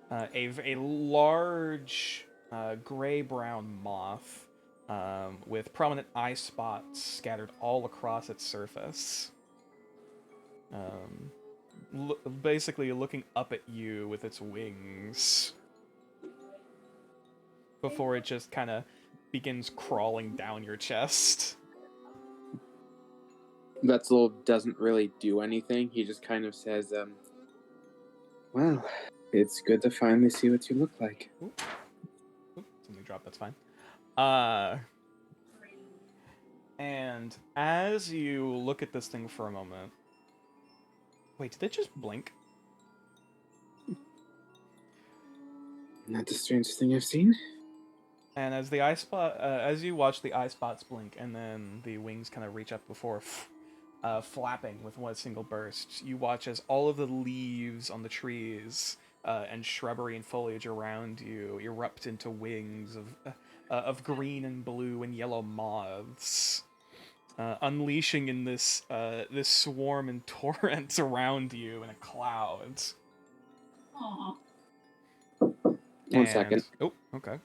a large gray-brown moth with prominent eye spots scattered all across its surface. Basically looking up at you with its wings before it just kind of begins crawling down your chest. Vetzel doesn't really do anything. He just kind of says, well, it's good to finally see what you look like. Oop, something dropped, that's fine. And as you look at this thing for a moment... Wait, did it just blink? Not the strangest thing I've seen. And as the eye spot, as you watch the eye spots blink, and then the wings kind of reach up before flapping with one single burst, you watch as all of the leaves on the trees and shrubbery and foliage around you erupt into wings of green and blue and yellow moths, unleashing in this swarm and torrent around you in a cloud. Aww. One second. Oh, okay.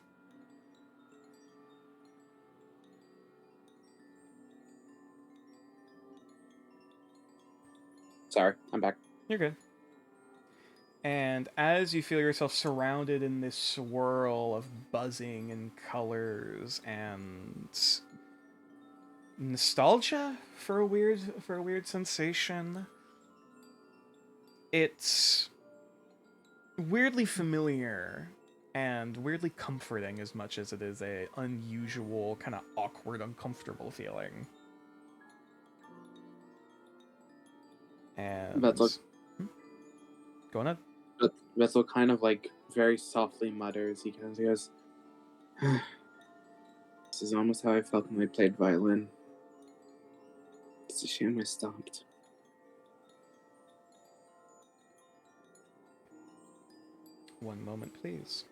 Sorry, I'm back. You're good. And as you feel yourself surrounded in this swirl of buzzing and colors and nostalgia for a weird sensation, it's weirdly familiar and weirdly comforting as much as it is a unusual, kind of awkward, uncomfortable feeling. And Vetzel, go on. Vetzel kind of like very softly mutters. He kind of goes, this is almost how I felt when I played violin. It's a shame I stopped. One moment, please.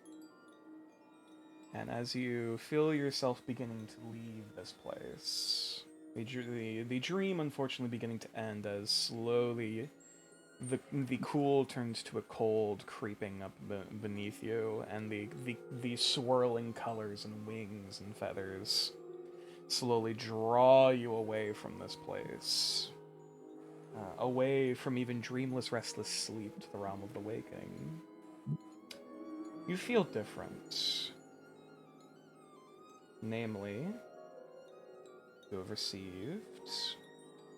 And as you feel yourself beginning to leave this place, the dream unfortunately beginning to end as slowly the cool turns to a cold creeping up beneath you, and the swirling colors and wings and feathers slowly draw you away from this place. Away from even dreamless, restless sleep to the realm of the waking. You feel different. Namely, you have received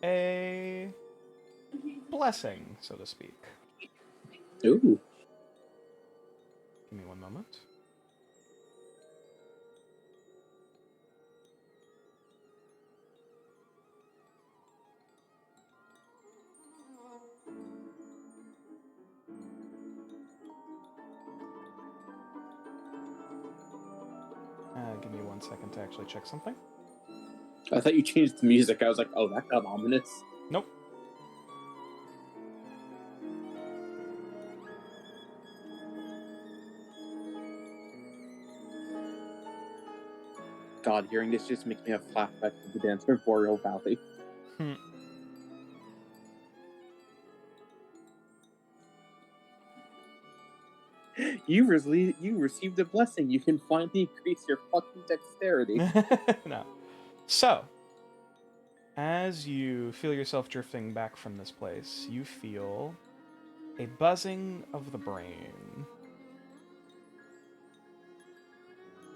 a blessing, so to speak. Ooh. Give me one moment. Give me 1 second to actually check something. I thought you changed the music. I was like, oh, that got ominous. Nope. God, hearing this just makes me have flashbacks to the Dancer of Boreal Valley. You received a blessing. You can finally increase your fucking dexterity. No. So, as you feel yourself drifting back from this place, you feel a buzzing of the brain.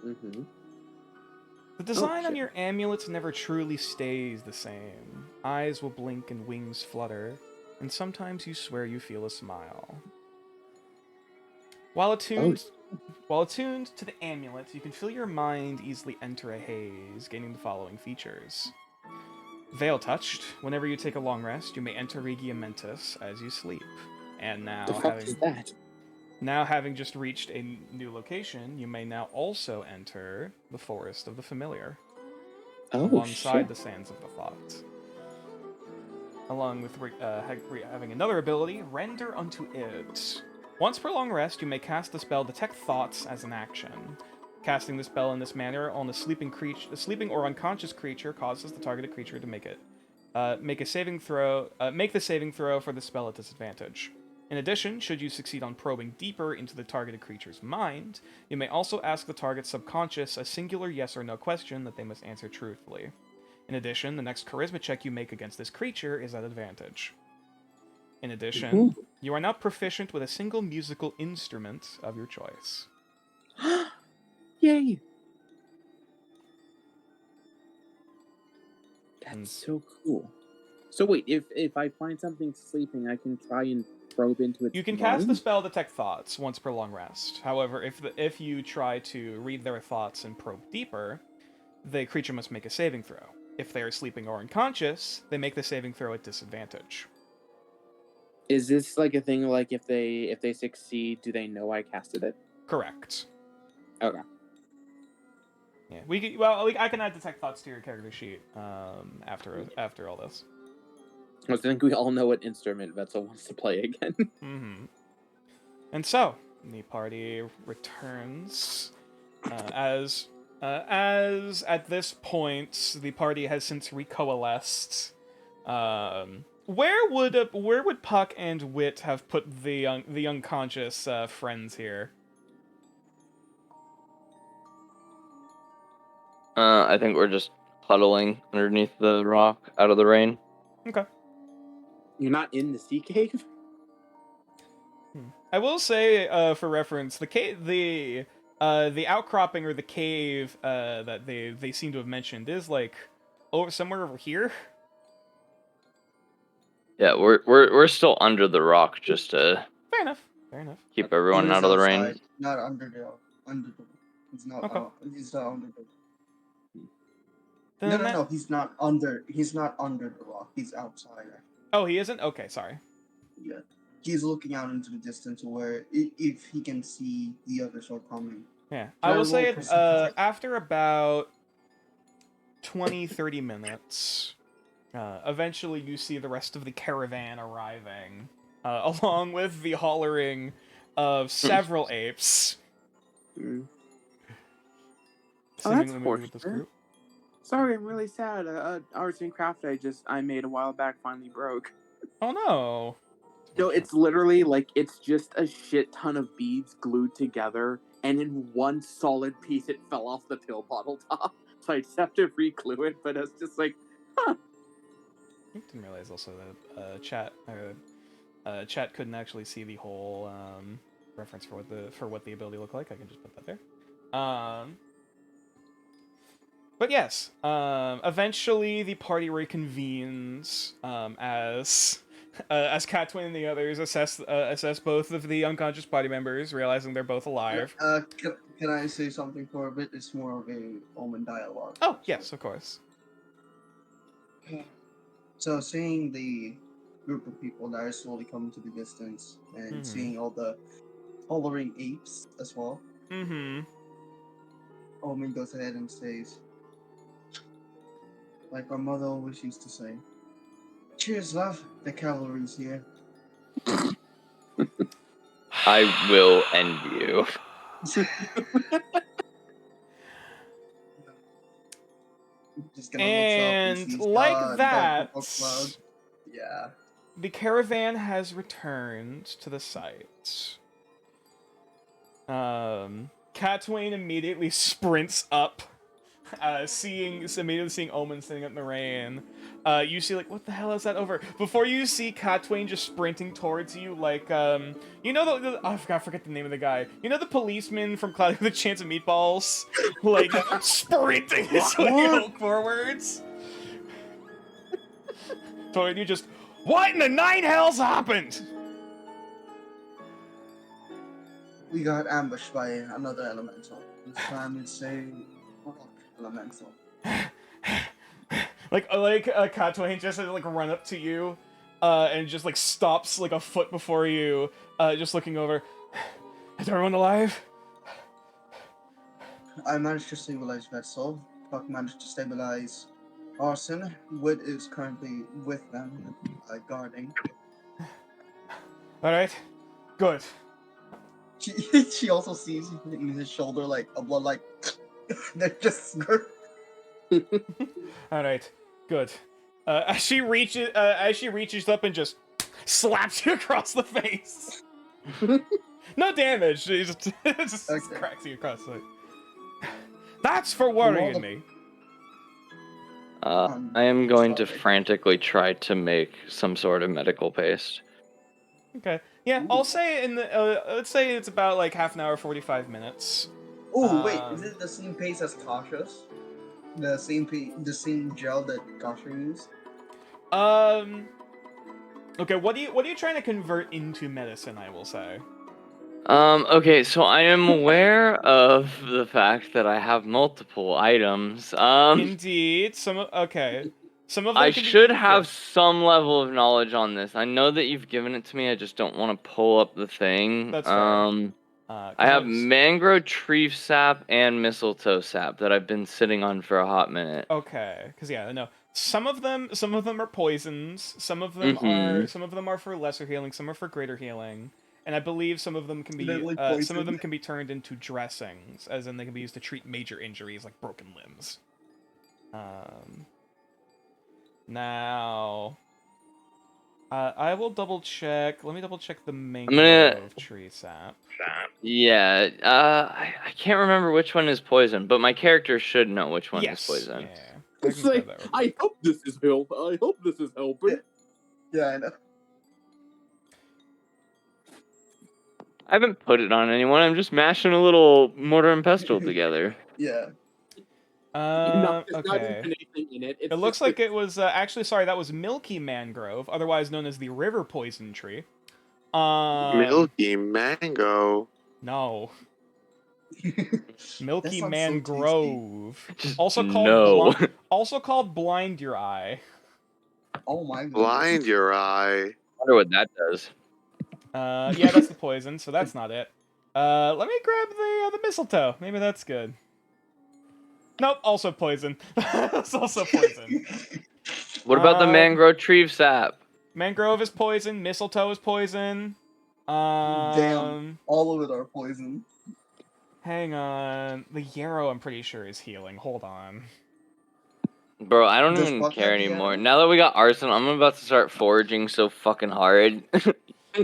Mm-hmm. The design on shit. your amulet never truly stays the same. Eyes will blink and wings flutter, and sometimes you swear you feel a smile. While attuned to the amulet, you can feel your mind easily enter a haze, gaining the following features. Veil touched. Whenever you take a long rest, you may enter Regia Mentis as you sleep. And now, The fuck is that? Now, having just reached a new location, you may now also enter the Forest of the Familiar, alongside the Sands of the Thought. Along with having another ability, Render unto It. Once per long rest, you may cast the spell Detect Thoughts as an action. Casting the spell in this manner on a sleeping or unconscious creature causes the targeted creature to make the saving throw for the spell at disadvantage. In addition, should you succeed on probing deeper into the targeted creature's mind, you may also ask the target's subconscious a singular yes or no question that they must answer truthfully. In addition, the next charisma check you make against this creature is at advantage. In addition, you are now proficient with a single musical instrument of your choice. Yay! That's so cool. So wait, if I find something sleeping, I can try and probe into its You can mind? cast the spell Detect Thoughts once per long rest. However, if you try to read their thoughts and probe deeper, the creature must make a saving throw. If they are sleeping or unconscious, they make the saving throw at disadvantage. Is this like a thing like if they succeed, do they know I casted it? Correct. Okay. Yeah, I can add Detect Thoughts to your character sheet after all this. I think we all know what instrument Vetzel wants to play again. Mm-hmm. And so, the party returns as at this point the party has since recoalesced. Where would Puck and Wit have put the unconscious friends here? I think we're just huddling underneath the rock out of the rain. Okay. You're not in the sea cave? I will say, for reference, the outcropping or the cave that they seem to have mentioned is like somewhere over here. Yeah, we're still under the rock just to Fair enough. keep everyone out of the rain. Outside, not under the. He's not. Okay. He's not under the. Then No. He's not under. He's not under the rock. He's outside. Oh, he isn't? Okay, sorry. Yeah. He's looking out into the distance where if he can see the others are coming. Yeah. Can I will say roll after about 20-30 minutes, eventually you see the rest of the caravan arriving, along with the hollering of several apes. Oh, that's Seemingly moving with this fortunate. group. Sorry, I'm really sad. Arts and craft I made a while back finally broke. Oh no. No, it's literally like it's just a shit ton of beads glued together, and in one solid piece it fell off the pill bottle top. so I just have to re-clue it. But it's just like, huh. I didn't realize also that chat couldn't actually see the whole reference for what the ability looked like. I can just put that there. But yes, eventually the party reconvenes as Catwin and the others assess both of the unconscious party members, realizing they're both alive. Can I say something for a bit? It's more of a Omen dialogue. Oh yes, of course. So seeing the group of people that are slowly coming to the distance and seeing all the following apes as well, Omen goes ahead and says, like our mother always used to say, "Cheers, love. The cavalry's here." I will end you. Just gonna And looks up and sees like God, that, Dark Cloud. Yeah. the caravan has returned to the site. Catwain immediately sprints up, immediately seeing Omen sitting up in the rain. You see, like, what the hell is that over? Before you see Catwain just sprinting towards you, like, you know I forget the name of the guy. You know the policeman from Cloudy with a Chance of Meatballs? Like, sprinting his way forwards? Toward you just, what in the nine hells happened? We got ambushed by another elemental. This time it's a rock elemental. like Catwain just like run up to you, and just like stops like a foot before you, just looking over. Is everyone alive? I managed to stabilize Vessel. Puck managed to stabilize Arson. Wood is currently with them, guarding. Alright. Good. She also sees in his shoulder like a blood like they're just Alright. Good. As she reaches up and just slaps you across the face. No damage. She just cracks you across the face. That's for worrying me. I am going to frantically try to make some sort of medical paste. Okay. Yeah, I'll say let's say it's about like half an hour, 45 minutes. Oh wait, is it the same pace as Kasha's? The same gel that Kasha used? Okay, what are you trying to convert into medicine, I will say? Okay, so I am aware of the fact that I have multiple items. Indeed, some of them I can should be have some level of knowledge on this. I know that you've given it to me, I just don't want to pull up the thing. That's fair. I have mangrove tree sap and mistletoe sap that I've been sitting on for a hot minute. Okay, because yeah, no. Some of them are poisons. Some of them are for lesser healing. Some are for greater healing. And I believe some of them can be turned into dressings, as in they can be used to treat major injuries like broken limbs. Now, I will double check. Let me double check the mangrove tree sap. Yeah, I can't remember which one is poison, but my character should know which one is poison. Yeah. It's like, I hope this is help. I hope this is helping. Yeah, I know. I haven't put it on anyone. I'm just mashing a little mortar and pestle together. Yeah. Not Okay. even anything in it. It looks like it was actually sorry. That was Milky Mangrove, otherwise known as the River Poison Tree. Milky Mango. No. Milky That sounds so Mangrove, Just also called Blind Your Eye. Oh my god. Blind your eye. I wonder what that does. Yeah, that's the poison, so that's not it. Let me grab the mistletoe. Maybe that's good. Nope, also poison. It's also poison. What about the mangrove tree sap? Mangrove is poison. Mistletoe is poison. Damn, all of it are poison. Hang on. The yarrow, I'm pretty sure, is healing. Hold on. Bro, I don't Does even Buck care have the anymore. arrow? Now that we got arson, I'm about to start foraging so fucking hard.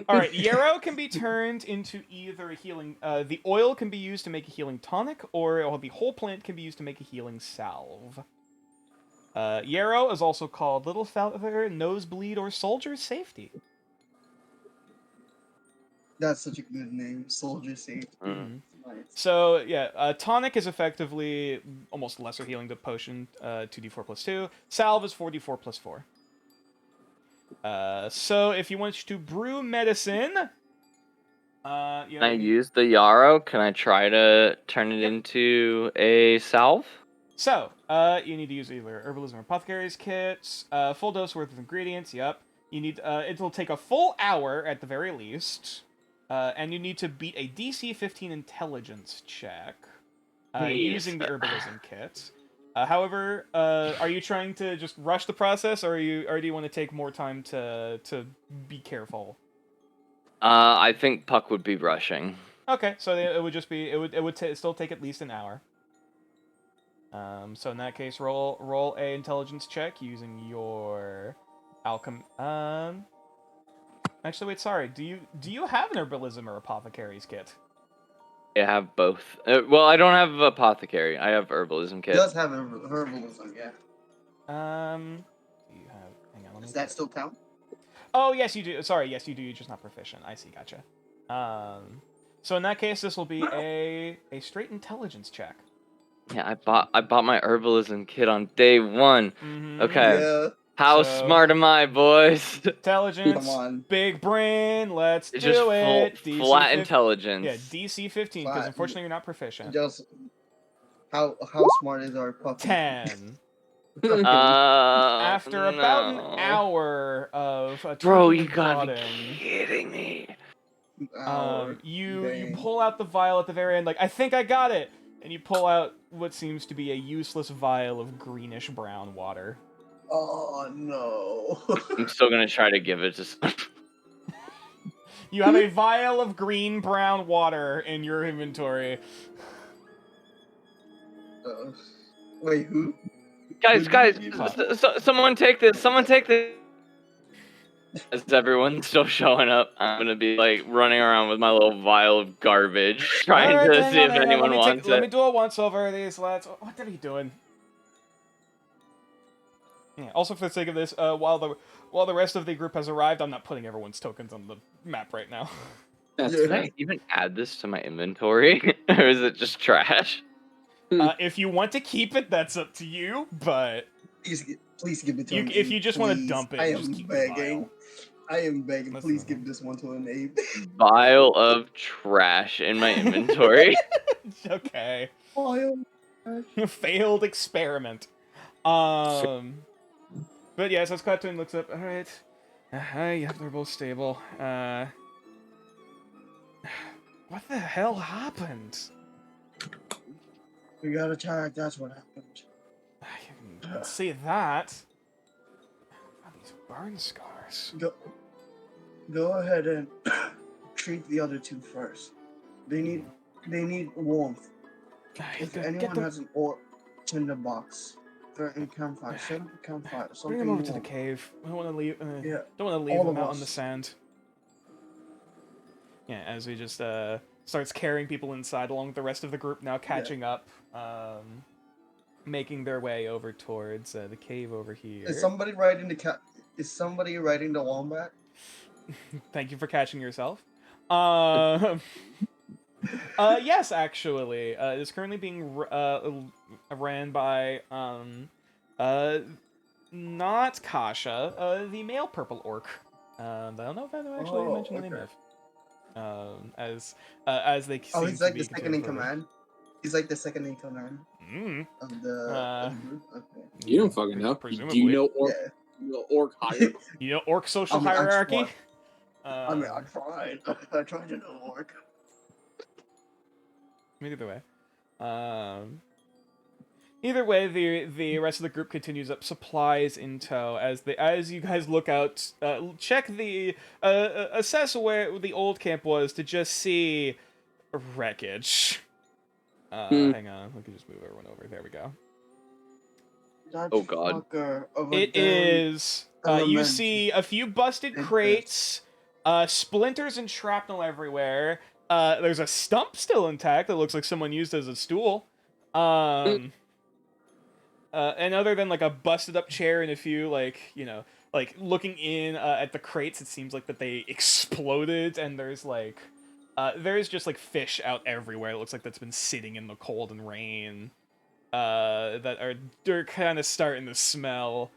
All right, yarrow can be turned into either a healing. The oil can be used to make a healing tonic, or the whole plant can be used to make a healing salve. Yarrow is also called Little Feather, Nosebleed, or Soldier's Safety. That's such a good name, Soldier Safety. Mm. Nice. So yeah, tonic is effectively almost lesser healing to potion, 2d4 plus 2. Salve is 4d4 plus 4. So if you want to brew medicine, Can I use the yarrow? Can I try to turn it into a salve? So, you need to use either herbalism or apothecary's kits, full dose worth of ingredients, yep. You need, it'll take a full hour at the very least, and you need to beat a DC 15 intelligence check, using the herbalism kit. However, are you trying to just rush the process, or do you want to take more time to be careful? I think Puck would be rushing. Okay, so it would just be, it would still take at least an hour. So in that case, roll a intelligence check using your actually, wait, sorry. Do you have an herbalism or apothecary's kit? I have both. Well, I don't have apothecary. I have herbalism He kit. does have herbalism, yeah. Do you have? Hang on, let me. Does that still count? Oh yes, you do. Sorry, yes, you do. You're just not proficient. I see. Gotcha. So in that case, this will be a straight intelligence check. Yeah, I bought my herbalism kit on day 1. Mm-hmm. Okay. Yeah. How So- smart am I, boys? Intelligence, Come on. big brain. Let's It's do just it. flat 15 intelligence. Yeah, DC 15, because Flat. unfortunately you're not proficient. Just how smart is our puppy? 10. After After about an hour of Bro, tweaking you and gotta prodding, be kidding me. you Dang. pull out the vial at the very end, like, I think I got it! And you pull out what seems to be a useless vial of greenish brown water. Oh no. I'm still gonna try to give it to someone. You have a vial of green brown water in your inventory. Wait, who? Guys, someone take this. Someone take this. As everyone's still showing up, I'm gonna be like running around with my little vial of garbage, trying Alright, to hang see on, if hang on. anyone wants Let me it. do a once over these lads. What are you doing? Yeah, also, for the sake of this, while the rest of the group has arrived, I'm not putting everyone's tokens on the map right now. That's Yeah. Can fair. I even add this to my inventory, or is it just trash? If you want to keep it, that's up to you, but Please give it to him. if you just want to please. dump it, I just am keep the begging. vial. I am begging. That's Please fine. give this one to an ape. Vial of trash in my inventory. Okay. Vial. Failed experiment. But yeah, so Splatoon looks up. Alright. Yeah, they're both stable. What the hell happened? We got attacked. That's what happened. I can see that. God, these burn scars. Go ahead and treat the other two first. They need warmth. If anyone has an orc tinderbox, they're in campfire. Set up a campfire. Bring Something them over to the warm. cave. I don't want to leave. Yeah. Don't want to leave all them of out on the us. sand. Yeah, as we just starts carrying people inside along with the rest of the group now catching up, making their way over towards the cave over here. Is somebody riding the Is somebody riding the wombat? Thank you for catching yourself. Yes, actually, it's currently being ran by not Kasha, the male purple orc. I don't know if I actually mentioned the name of. As they Oh, seem he's to like be the second in considered command. He's like the second in command Mm, of the group. Okay. You don't fucking know. Presumably. Do you know orc? Yeah. You know orc hierarchy? You know orc social I mean, I'm hierarchy? smart. I mean, I tried. I tried to know orc. Either way. Either way, the rest of the group continues up, supplies in tow. As you guys look out, check assess where the old camp was to just see wreckage. Hang on, we can just move everyone over. There we go. That Oh, God. fucker of a It damn is. You element. see a few busted Infest. crates, Splinters and shrapnel everywhere. There's a stump still intact that looks like someone used as a stool. And other than like a busted up chair and a few like looking in at the crates, it seems like that they exploded, and there's just like fish out everywhere. It looks like that's been sitting in the cold and rain. They're kind of starting to smell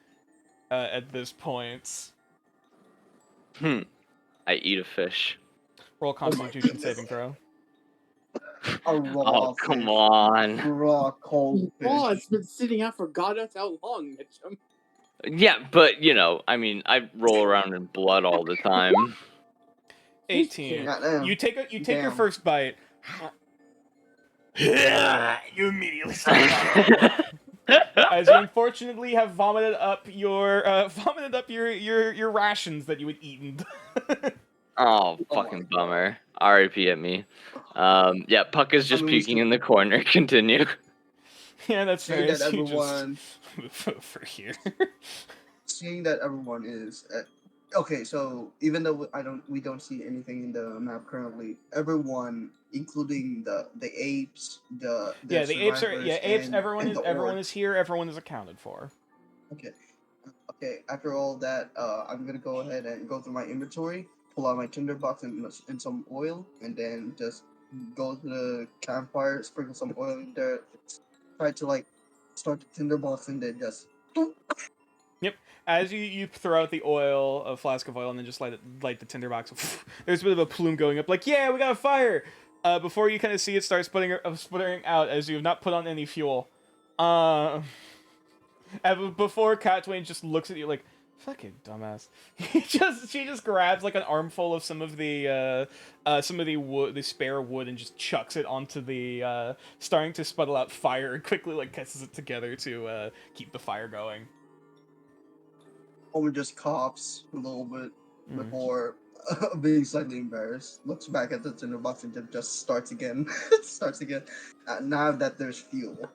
at this point. I eat a fish. Roll Constitution saving throw. A raw Oh, come fish. on. Raw cold fish. Oh, it's been sitting out for God knows how long, Mitchum. Yeah, but I mean, I roll around in blood all the time. 18. Goddamn. You take your Damn. first bite. You immediately start vomiting. As you unfortunately have vomited up your rations that you had eaten. Oh, fucking bummer. R.I.P. at me. Yeah, Puck is just peeking in the corner. Continue. Yeah, that's fair. Seeing that So you everyone, just move over here. seeing that everyone is okay. So even though we don't see anything in the map currently, everyone, including the apes, the apes are apes. and Everyone is here. Everyone is accounted for. Okay. Okay. After all that, I'm gonna go ahead and go through my inventory, pull out my tinderbox and some oil, and then just go to the campfire, sprinkle some oil in there, try to like start the tinderbox, and then just. Yep. As you throw out the oil, a flask of oil, and then just light the tinderbox. There's a bit of a plume going up, like, yeah, we got a fire. Before you kind of see it start sputtering out, as you have not put on any fuel. And before Catwain just looks at you like, fucking dumbass. She just grabs like an armful of some of the wood, the spare wood, and just chucks it onto the starting to sputtle out fire, and quickly like kisses it together to keep the fire going. Omen just coughs a little bit before being slightly embarrassed. Looks back at the tinderbox and just starts again. Now that there's fuel.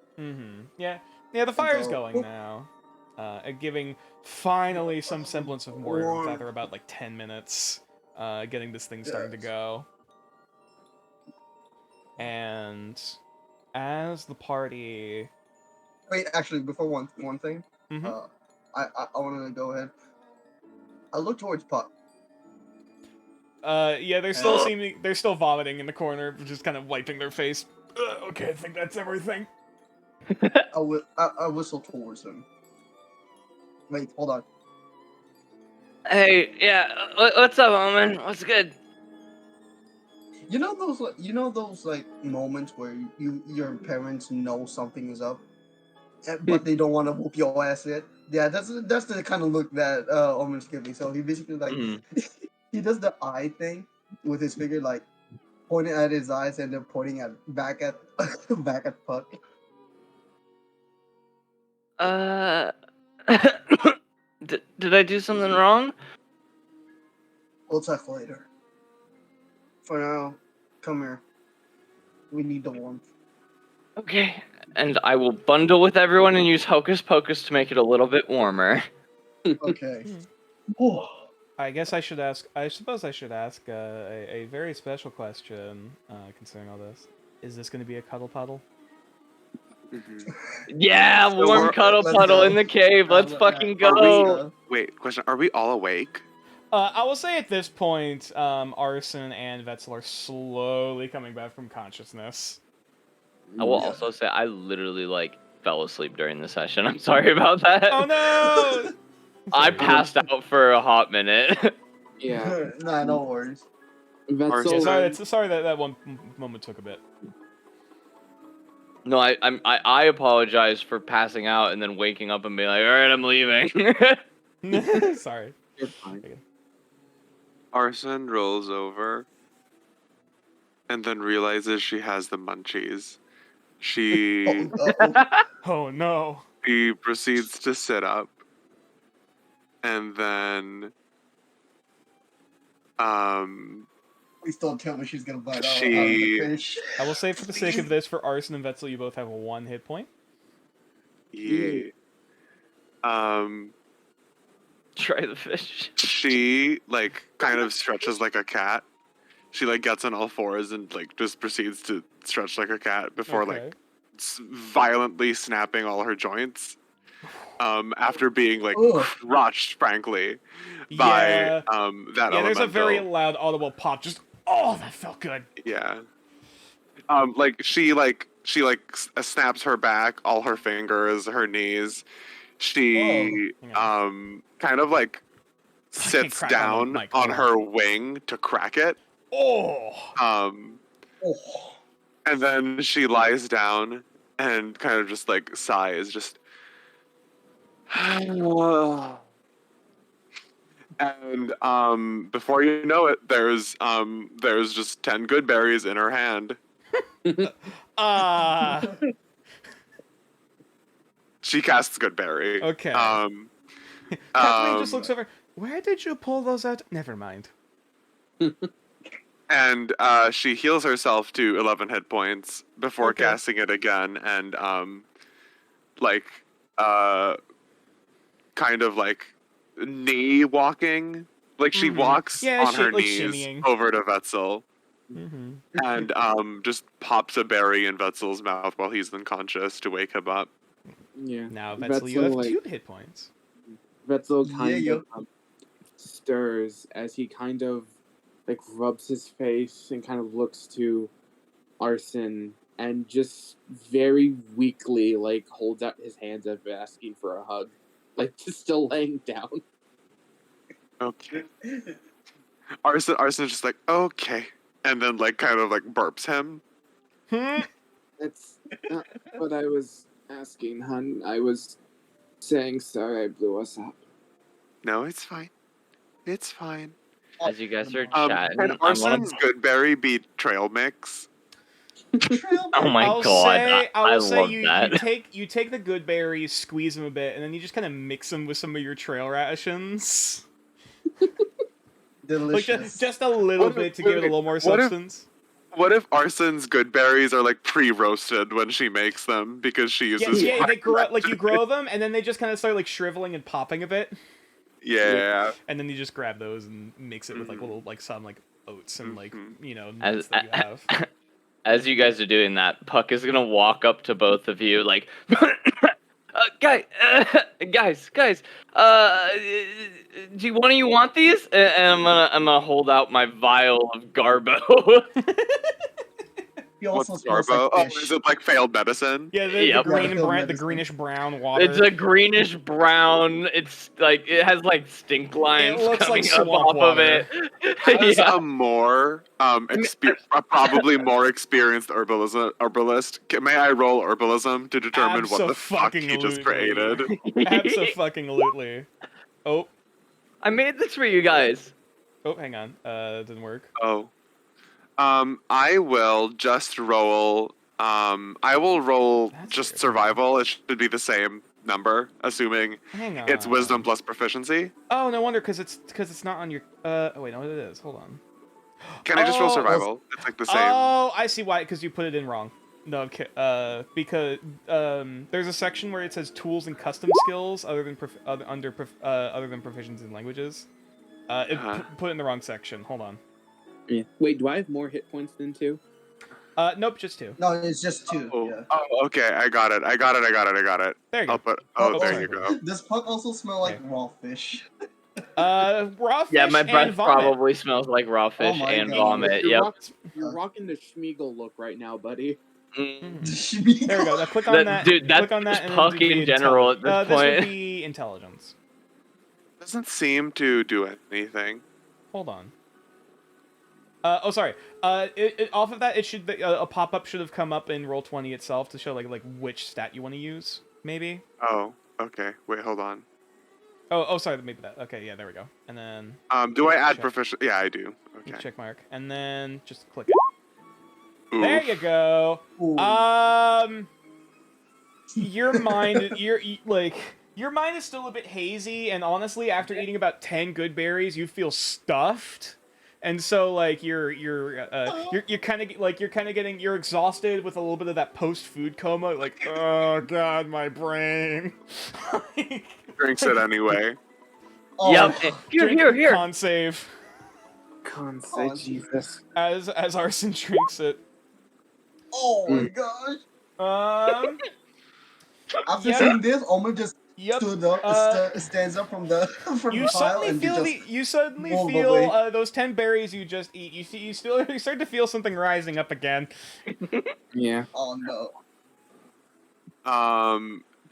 Yeah, the fire's going now. Giving finally some semblance of warmth after about like 10 minutes. Getting this thing starting to go. And as the party. Wait, actually, before one thing. I want to go ahead. I look towards Puck. Yeah, they're still vomiting in the corner, just kind of wiping their face. Okay, I think that's everything. I whistle towards him. Wait, hold on. Hey, yeah, what's up, Omen? What's good? You know those like moments where your parents know something is up, but they don't want to whoop your ass yet. Yeah, that's the kind of look that Omen's giving. So he basically like he does the eye thing with his finger, like pointing at his eyes and then pointing back at Puck. Did I do something wrong? We'll talk later. For now, come here. We need the warmth. Okay. And I will bundle with everyone and use Hocus Pocus to make it a little bit warmer. Okay. I suppose I should ask a very special question concerning all this. Is this going to be a cuddle puddle? Yeah, warm cuddle puddle in the cave. Let's fucking go. Wait, question. Are we all awake? I will say at this point, Arson and Vetzel are slowly coming back from consciousness. I will also say I literally fell asleep during the session. I'm sorry about that. Oh no! I passed out for a hot minute. Yeah. Nah, no worries. Sorry that one moment took a bit. No, I apologize for passing out and then waking up and being like, all right, I'm leaving. Sorry. You're fine. Arson rolls over and then realizes she has the munchies. She Oh no. She proceeds to sit up and then Please don't tell me she's gonna bite out of She- the fish. I will say for the sake of this, for Arson and Vetzel, you both have 1 hit point. yeah. try the fish. She like kind of stretches like a cat. She like gets on all fours and like just proceeds to stretch like a cat before Okay. like violently snapping all her joints. After being like Ugh. crushed, frankly, by Yeah. that Yeah, there's a very elemental. loud audible pop. Just, oh, that felt good. Yeah. She snaps her back, all her fingers, her knees. She Hang kind of like I can't sits crack on the down mic, on hold on. her wing to crack it. Oh. Oh. And then she lies down and kind of just like sighs, just. And before you know it, there's just 10 good berries in her hand. She casts good berry. Okay. Um, Kathleen just looks over. Where did you pull those out? Never mind. and she heals herself to 11 hit points before Okay. casting it again, and kind of like knee walking. Like she Mhm. walks Yeah, on her like knees shimmying. over to Wetzel Mm-hmm. and just pops a berry in Wetzel's mouth while he's unconscious to wake him up. Yeah. Now, Vetzel, you have like, 2 hit points. Wetzel Yeah, kind yo. of stirs as he kind of like rubs his face and kind of looks to Arson and just very weakly like holds out his hands as if asking for a hug, like just still laying down. Okay. Arson's just like, okay. And then like kind of like burps him. That's not what I was asking, hun. I was saying sorry I blew us up. No, it's fine. It's fine. As you guys are Can chatting, I'm Arson's good berry be trail mix? Oh my I'll god, say, I will say love you, that. you take the good berries, squeeze them a bit, and then you just kind of mix them with some of your trail rations. Like Delicious. just a little What if- bit to give it a little more what if- substance. What if Arson's good berries are like pre-roasted when she makes them because she Yeah, uses they grow like you grow them, and then they just kind of start like shriveling and popping a bit, Yeah. and then you just grab those and mix it with like Mhm. little like some like oats and like Mhm. nuts that you have. As you guys are doing that, Puck is gonna walk up to both of you like, guys, do one of you want these? And I'm gonna hold out my vial of Garbo. He also What's smells Garbo? like Oh, fish. is it like failed medicine? Yeah, the Yep. green and Yeah, brown, the medicine. greenish brown water. It's a greenish brown. It's like it has like stink lines looks coming like up swamp off of water. it. As Yeah. a more probably more experienced herbalist, may I roll herbalism to determine what the fuck he just Abso-fucking-lutely. created? Abso-fucking-lutely. Oh, I made this for you guys. oh, hang on. It didn't work. Oh. I will just roll. I will roll That's just weird. survival. It should be the same number, assuming Hang on. it's wisdom plus proficiency. Oh, no wonder, because it's not on your. Oh wait, no, it is. Hold on. Can I just roll Oh, survival? It's like the same. Oh, I see why. Because you put it in wrong. No, okay. Because there's a section where it says tools and custom skills other than other than proficiency in languages. Put it in the wrong section. Hold on. Yeah. Wait, do I have more hit points than 2? Nope, just 2. No, it's just 2. Oh, Yeah. oh, okay. I got it. There you go. I'll put. Oh, there sorry. you go. Does Puck also smell like Okay. raw fish? Raw fish Yeah, my and breath vomit. probably smells like raw fish my and God. vomit. Yep. You're rocking the Schmeagol look right now, buddy. Mhm. There we go. Now click on that. Dude, that's click on that just and then Puck do the in general at this This would point. be intelligence. Doesn't seem to do anything. Hold on. Oh, sorry. Off of that, it should a pop-up should have come up in Roll20 itself to show like which stat you want to use, maybe. Oh, okay. Wait, hold on. Oh, sorry. Maybe that. Okay, yeah, there we go. And then Do I add Check. proficient? Yeah, I do. Okay. check mark, and then just click it. Ooh. There you go. Ooh. Your mind, your mind is still a bit hazy, and honestly, after eating about 10 good berries, you feel stuffed. And so, like, you're kind of getting, you're exhausted with a little bit of that post-food coma, like, oh god, my brain. Drinks it anyway. Oh, Yep. Here, Drink here, here. Con save Con Oh, say Jesus. as Arson drinks it. oh my gosh. Um. After Yep. seeing this, Omen just Yep. stood up, stands up from the from You the pile suddenly and feel just you suddenly rolled feel away. those 10 berries you just eat. You start to feel something rising up again. Yeah. oh no.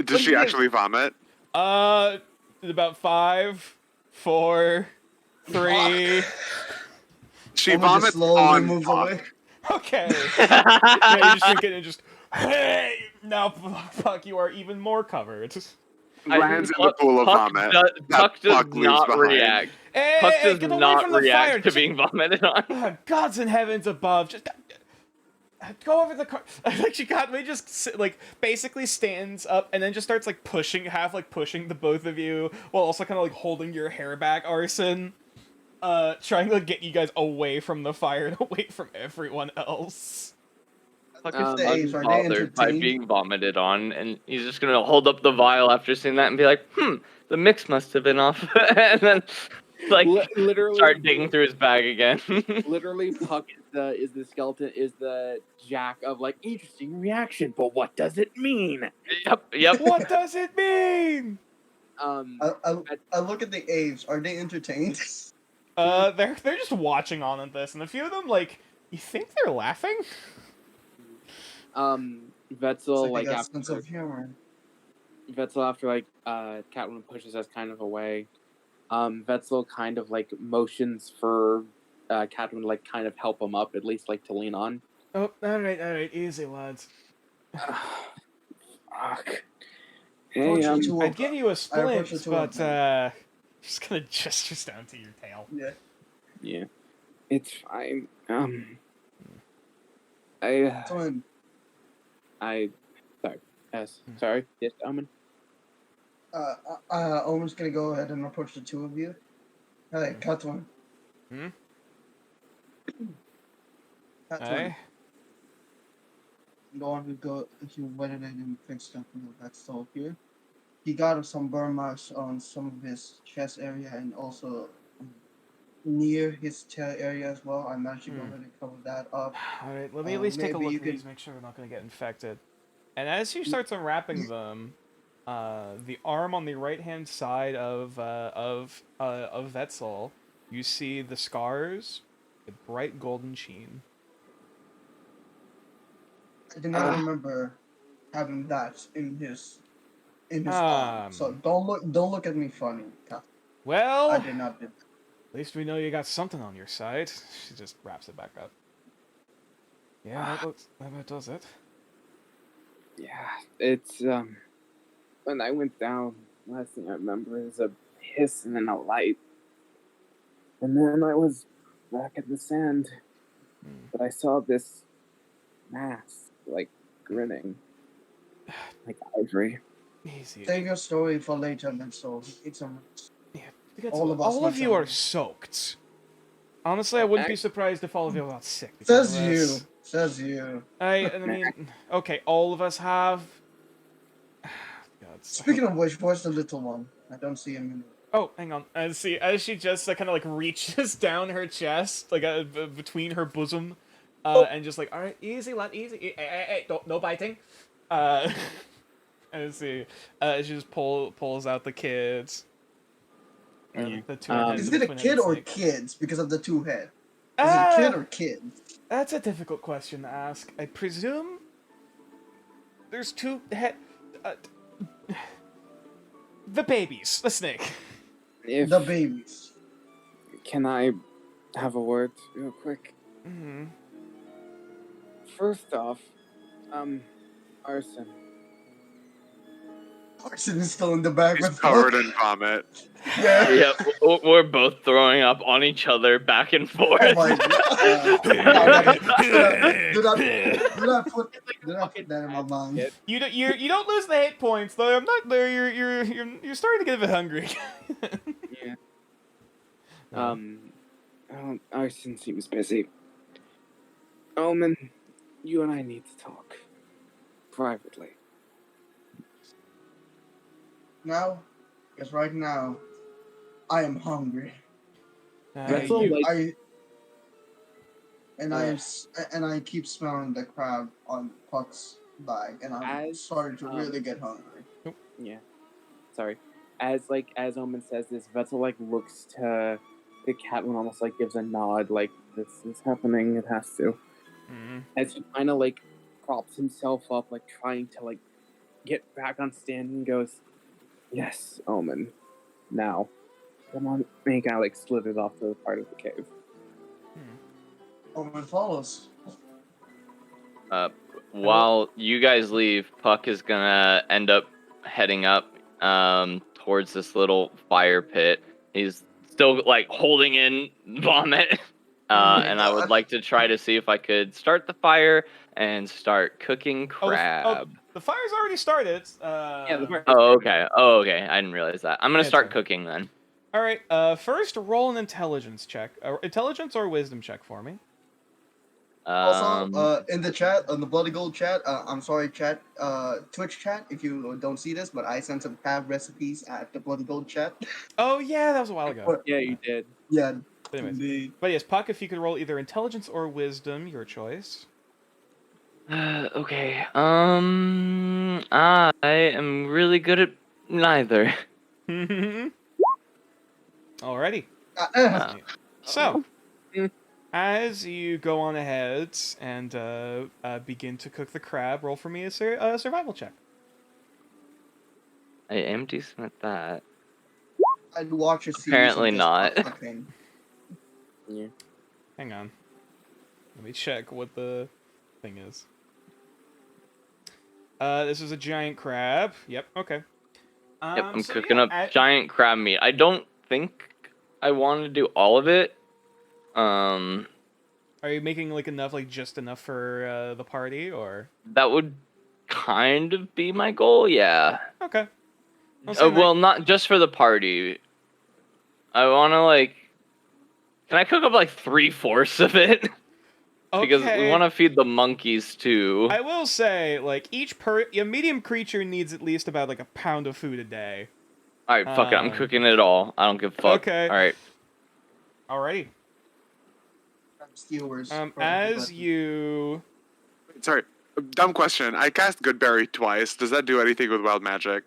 Does she actually vomit? About 5, 4, 3. She Omen just vomits slowly on moves Puck. away. Okay. Yeah, you just drink it and just. Hey! Now, fuck, you are even more covered. Lands in the pool of vomit. Puck does Puck leaves not behind. react. Hey, Puck hey, does get away not from the fire! react to being vomited on. Gods in heavens above, just go over the car. Like she just like basically stands up and then just starts like pushing the both of you while also kind of like holding your hair back, Arson. Trying to get you guys away from the fire and away from everyone else. Puck Um, is Dave, are they unbothered by entertained? being vomited on, and he's just gonna hold up the vial after seeing that and be like, the mix must have been off, and then like Literally, start digging through his bag again. literally, Puck is the skeleton, is the Jack of like interesting reaction, but what does it mean? Yep. What does it mean? I look at the apes. Are they entertained? They're just watching on at this, and a few of them like, you think they're laughing? Vetzel It's like they got after sense of humor. Vetzel after like Catwoman pushes us kind of away. Vetzel kind of like motions for Catwoman to like kind of help him up, at least like to lean on. Oh, alright, easy, lads. Fuck. Hey, I'd give you a approach the splint, two of but just gonna gestures down to your tail. Yeah. Yeah, it's fine. Someone, Sorry. Yes. Sorry. Yes, Omen. Omen's gonna go ahead and approach the two of you. Hey, Catwoman. Hmm? Catwoman. Hey? The one who went in and fixed up that stove here. He got some burn marks on some of his chest area and also near his tail area as well. I managed to go ahead and cover that up. Alright, let me at least take a maybe look you at these, could- make sure they're not gonna get infected. And as she starts unwrapping them, the arm on the right-hand side of Vetzel, you see the scars, the bright golden sheen. I do not remember having that in his arm. So don't look at me funny, Catwoman. Well, I did not do that. at least we know you got something on your side. She just wraps it back up. Yeah, that does it. Yeah, it's when I went down, last thing I remember is a hiss and then a light. And then I was back at the sand. But I saw this mask, like, grinning. Like ivory. Easy. Save your story for later, then. So it's a. All of you are soaked. Honestly, I wouldn't be surprised if all of you got sick. Says you. Says you. I mean, okay, all of us have. God, Speaking of which, where's the little one? I don't see him in. Oh, hang on. As she just kind of like reaches down her chest, like between her bosom, and just like, all right, easy, lad, easy, hey, don't, no biting. And see, she just pulls out the kids. The two Is it a kid or kids because of the two head? Is it a kid or kids? That's a difficult question to ask. I presume there's two head. The babies, the snake. The babies. Can I have a word real quick? Mm-hmm. First off, Arson. Arson is still in the back. He's covered in vomit. Yeah. Yeah, we're both throwing up on each other back and forth. Oh my god. do not put that in my mind. You don't lose the hit points though. I'm not there. You're starting to get a bit hungry. Yeah. Arson seems busy. Omen, you and I need to talk privately. Now, because right now, I am hungry. That's you- all, like- And I keep smelling the crab on Puck's bag, and I'm As, starting to really get hungry. Yeah. Sorry. As Omen says this, Vettel like looks to the cat and almost like gives a nod, like this is happening, it has to. Mhm. As he kinda like props himself up, like trying to like get back on stand and goes, yes, Omen. Now. Come on, and he kinda like slithers off to the part of the cave. Omen follows. While you guys leave, Puck is gonna end up heading up towards this little fire pit. He's still like holding in vomit. And I would like to try to see if I could start the fire and start cooking crab. The fire's already started. Yeah, the fire- Oh, okay. Oh, okay. I didn't realize that. I'm gonna Yeah, start it's cooking then. All right. First, roll an intelligence check, intelligence or wisdom check for me. Also, in the chat, on the Bloody Gold chat, I'm sorry, chat, Twitch chat, if you don't see this, but I sent some crab recipes at the Bloody Gold chat. Oh yeah, that was a while ago. Yeah, you did. Yeah, But anyways, indeed. but yes, Puck, if you could roll either intelligence or wisdom, your choice. Okay. I am really good at neither. Alrighty. Uh, So, as you go on ahead and begin to cook the crab, roll for me a survival check. I am decent at that. I'd watch a series. Apparently of just not. cooking. Yeah. Hang on. Let me check what the thing is. This is a giant crab. Yep. Okay. Yep, I'm so cooking yeah, up giant crab meat. I don't think I want to do all of it. Are you making like enough, like just enough for the party, or? That would kind of be my goal, yeah. Okay. I'll say Well, not just for the party. I want to like. Can I cook up like 3/4 of it? Because we Okay. want to feed the monkeys too. I will say, like a medium creature needs at least about like a pound of food a day. All right, fuck it. I'm cooking it all. I don't give a fuck. Okay. All right. Alrighty. Skewers. As you. Sorry, dumb question. I cast Goodberry twice. Does that do anything with wild magic?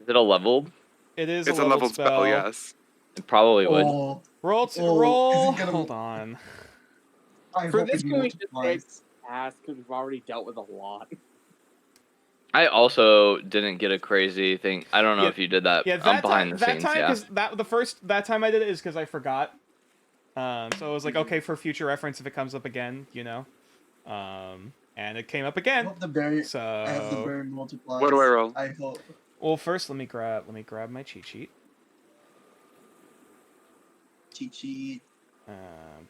Is it a leveled? It is It's a leveled spell. yes. It probably would. Oh, Roll. Oh, is it gonna- Hold on. I For hope this it point, just multiplies. ask because we've already dealt with a lot. I also didn't get a crazy thing. I don't know Yeah, if you did that. Yeah, I'm that behind time, the that scenes. time, Yeah. because that time I did it is because I forgot. So I was like, okay, for future reference, if it comes up again, you know. And it came up I again. hope the berry, So, as the berry multiplies. What do I roll? I hope. well, first let me grab my cheat sheet. Cheat sheet.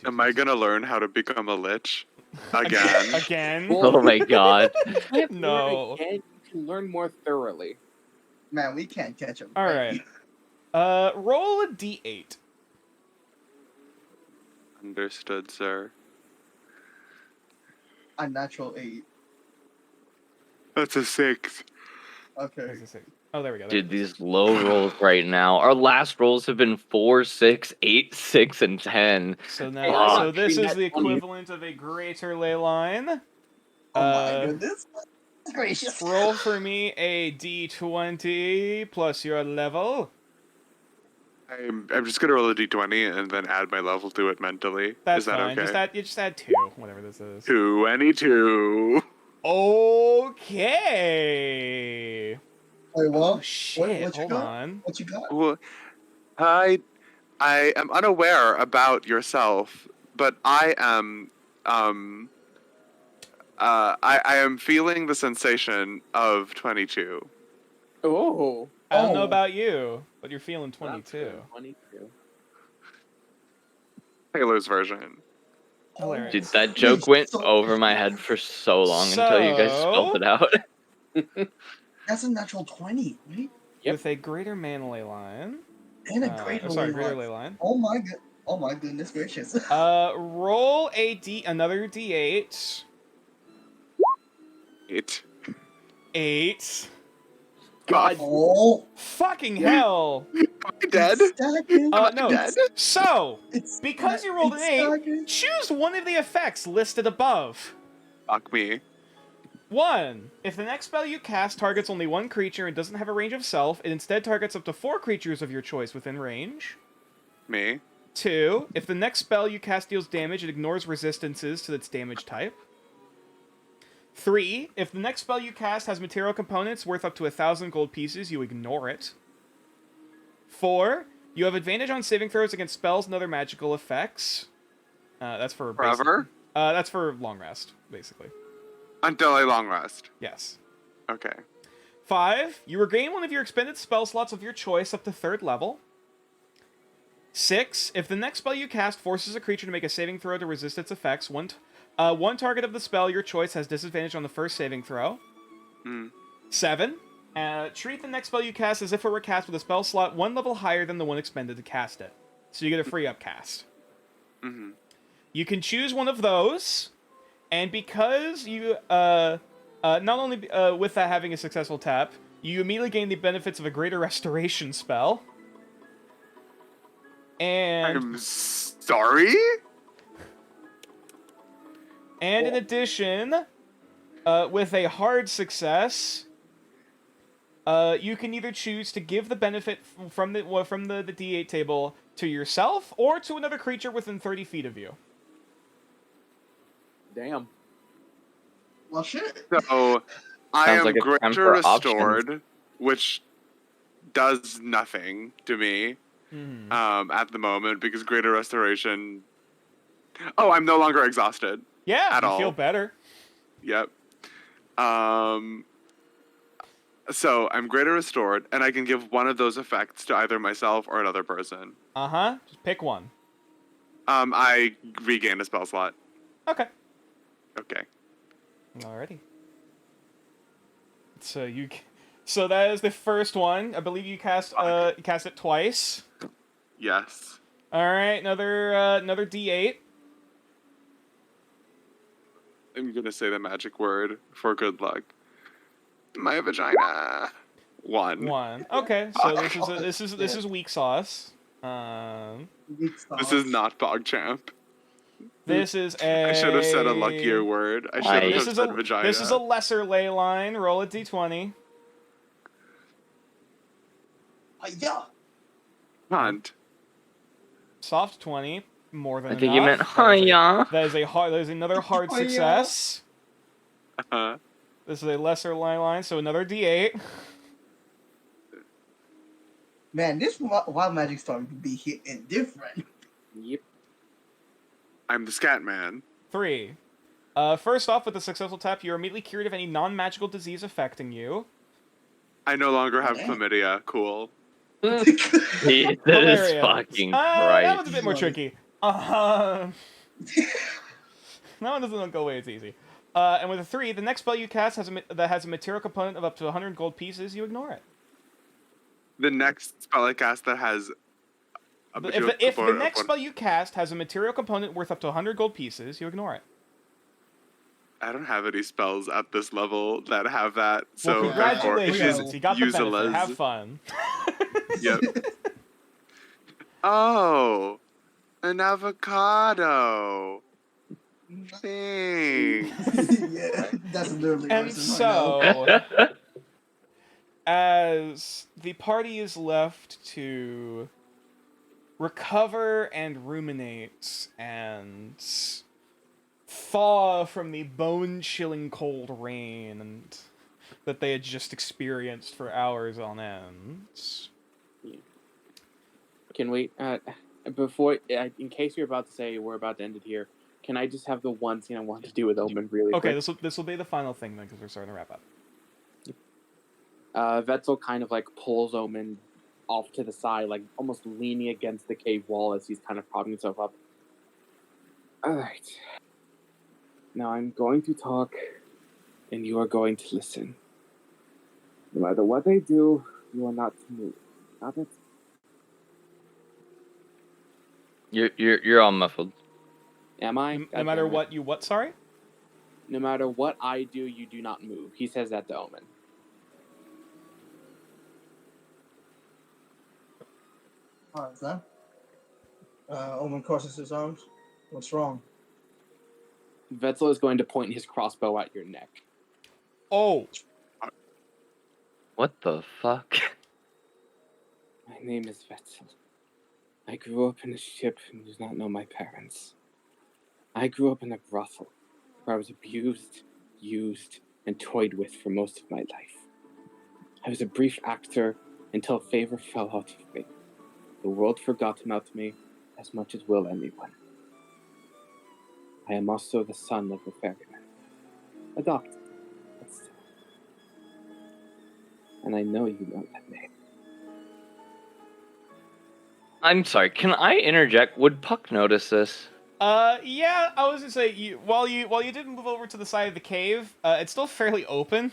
Am I gonna learn how to become a lich again? Again? Oh my god. No. Again, you can learn more thoroughly. Man, we can't catch him. All right. Roll a d8. Understood, sir. A natural 8. That's a 6. Okay. Where's the six? Oh, there we go. Dude, these low rolls right now. Our last rolls have been 4, 6, 8, 6, and 10. So Fuck. now, so this Treat is that the 20. equivalent of a greater ley line. Oh my goodness. Gracious. Roll for me a d20 plus your level. I'm just gonna roll a d20 and then add my level to it mentally. That's Is that fine. okay? Just add 2, whatever this is. 22. Okay. Wait, Oh what? shit! what you Hold got? on. What you got? Well, I am unaware about yourself, but I am I am feeling the sensation of 22. Oh. I don't know Oh. about you, but you're feeling 22. 22. Taylor's version. Hilarious. Dude, that joke went So- over my head for so long until you guys spelled it out. That's a natural 20, right? Yep. With a greater mana ley line. And a greater greater line. ley line. Oh my god. Oh my goodness gracious. Roll another d8. 8. 8. God. Oh, Fucking hell! Am I dead? it's staggered. No. Dead? So, It's because you rolled an it's 8, staggered. choose one of the effects listed above. Fuck me. 1. If the next spell you cast targets only one creature and doesn't have a range of self, it instead targets up to 4 creatures of your choice within range. Me. 2. If the next spell you cast deals damage, it ignores resistances to its damage type. 3. If the next spell you cast has material components worth up to 1,000 gold pieces, you ignore it. 4. You have advantage on saving throws against spells and other magical effects. That's for Forever? that's for long rest, basically. Until a long rest. Yes. Okay. 5. You regain one of your expended spell slots of your choice up to 3rd level. 6. If the next spell you cast forces a creature to make a saving throw to resist its effects, one target of the spell your choice has disadvantage on the first saving throw. 7. Treat the next spell you cast as if it were cast with a spell slot 1 level higher than the one expended to cast it. So you get a free upcast. Mm-hmm. You can choose one of those, and because you, not only with that having a successful tap, you immediately gain the benefits of a greater restoration spell. And I'm sorry? And in addition, with a hard success, you can either choose to give the benefit from the D8 table to yourself or to another creature within 30 feet of you. Damn. Well, shit. So, I Sounds am like it's time Greater for Restored, which does nothing to me at the moment because Greater Restoration. Oh, I'm no longer exhausted. Yeah, at you all. feel better. Yep. So I'm Greater Restored, and I can give one of those effects to either myself or another person. Uh-huh. Just pick one. I regain a spell slot. Okay. Okay. Alrighty. So that is the first one. I believe you cast it twice. Yes. All right, another D8. I'm gonna say the magic word for good luck. My vagina. 1. 1. Okay, so this is weak sauce. This is not PogChamp. This is a. I should have said a luckier word. I should This have is said a vagina. this is a lesser ley line. Roll a D20. Yeah. Hunt. Soft 20. More than I think enough. you meant hiya. That is another hard Hiya. success. Uh-huh. This is a lesser ley line, so another D8. Man, this wild magic starting to be hitting different. Yep. I'm the scat man. 3. First off, with a successful tap, you're immediately cured of any non-magical disease affecting you. I no longer have Yeah. chlamydia. Cool. Jesus Hilarious. fucking That Christ. one's a bit more tricky. That one doesn't go away as easy. And with a 3, the next spell you cast that has a material component of up to 100 gold pieces, you ignore it. The next spell I cast that has a If the next spell you cast has a material component worth up to 100 gold pieces, you ignore it. I don't have any spells at this level that have that. So Well, congratulations. therefore, You got the benefit. useless. Have fun. Yep. Oh, an avocado. Thanks. Yeah, that's literally And worse than I know. so, as the party is left to recover and ruminate and thaw from the bone-chilling cold rain and that they had just experienced for hours on end. Can we, before, in case you're about to say we're about to end it here, can I just have the one scene I want to do with Omen really Okay, quick? this will be the final thing then, because we're starting to wrap up. Vetzel kind of like pulls Omen off to the side, like almost leaning against the cave wall as he's kind of propping himself up. Alright. Now I'm going to talk, and you are going to listen. No matter what they do, you are not to move. Got it? You're all muffled. Am I? No God matter damn it. what you what, sorry? No matter what I do, you do not move. He says that to Omen. Alright, then. Omen crosses his arms. What's wrong? Vetzel is going to point his crossbow at your neck. Oh, What the fuck? My name is Vetzel. I grew up in a ship and did not know my parents. I grew up in a brothel where I was abused, used, and toyed with for most of my life. I was a brief actor until favor fell out of me. The world forgot about me as much as will anyone. I am also the son of a ferryman. Adopted, but still. And I know you know that name. I'm sorry. Can I interject? Would Puck notice this? yeah, I was gonna say, while you did move over to the side of the cave, it's still fairly open.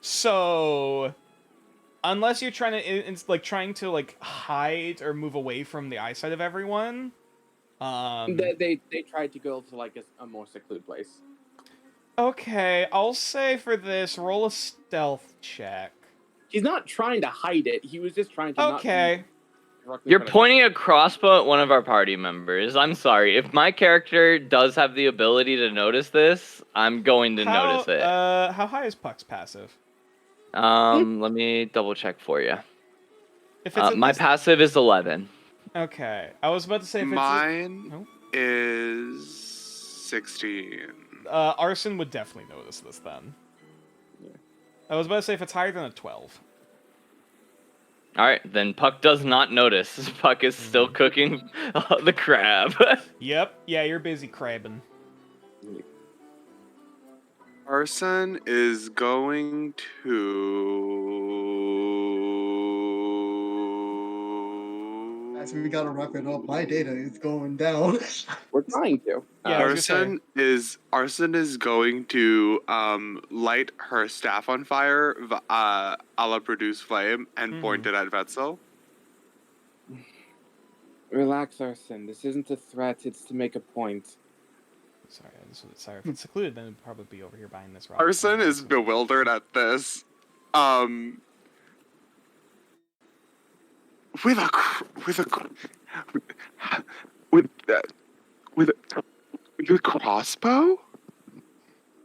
So, unless you're trying to, it's like trying to like hide or move away from the eyesight of everyone. They tried to go to like a more secluded place. Okay, I'll say for this, roll a stealth check. He's not trying to hide it. He was just trying to Okay. not be You're directly in front of pointing a crossbow at one of our party members. I'm sorry. If my character does have the ability to notice this, I'm going to notice it. How high is Puck's passive? Let me double check for you. If it's at My least- passive is 11. Okay, I was about to say if Mine Oh. is 16. Arson would definitely notice this then. Yeah. I was about to say if it's higher than a 12. All right, then Puck does not notice. Puck is still cooking the crab. Yep, yeah, you're busy crabbing. Arson is going to. Guys, we gotta wrap it up. My data is going down. We're trying to. Yeah, I was gonna Arson is going to light her staff on fire, a la produce flame, and point it at Vetzel. Relax, Arson. This isn't a threat. It's to make a point. Sorry, if it's secluded, then it'd probably be over here behind this rock. Arson is bewildered at this. With a crossbow?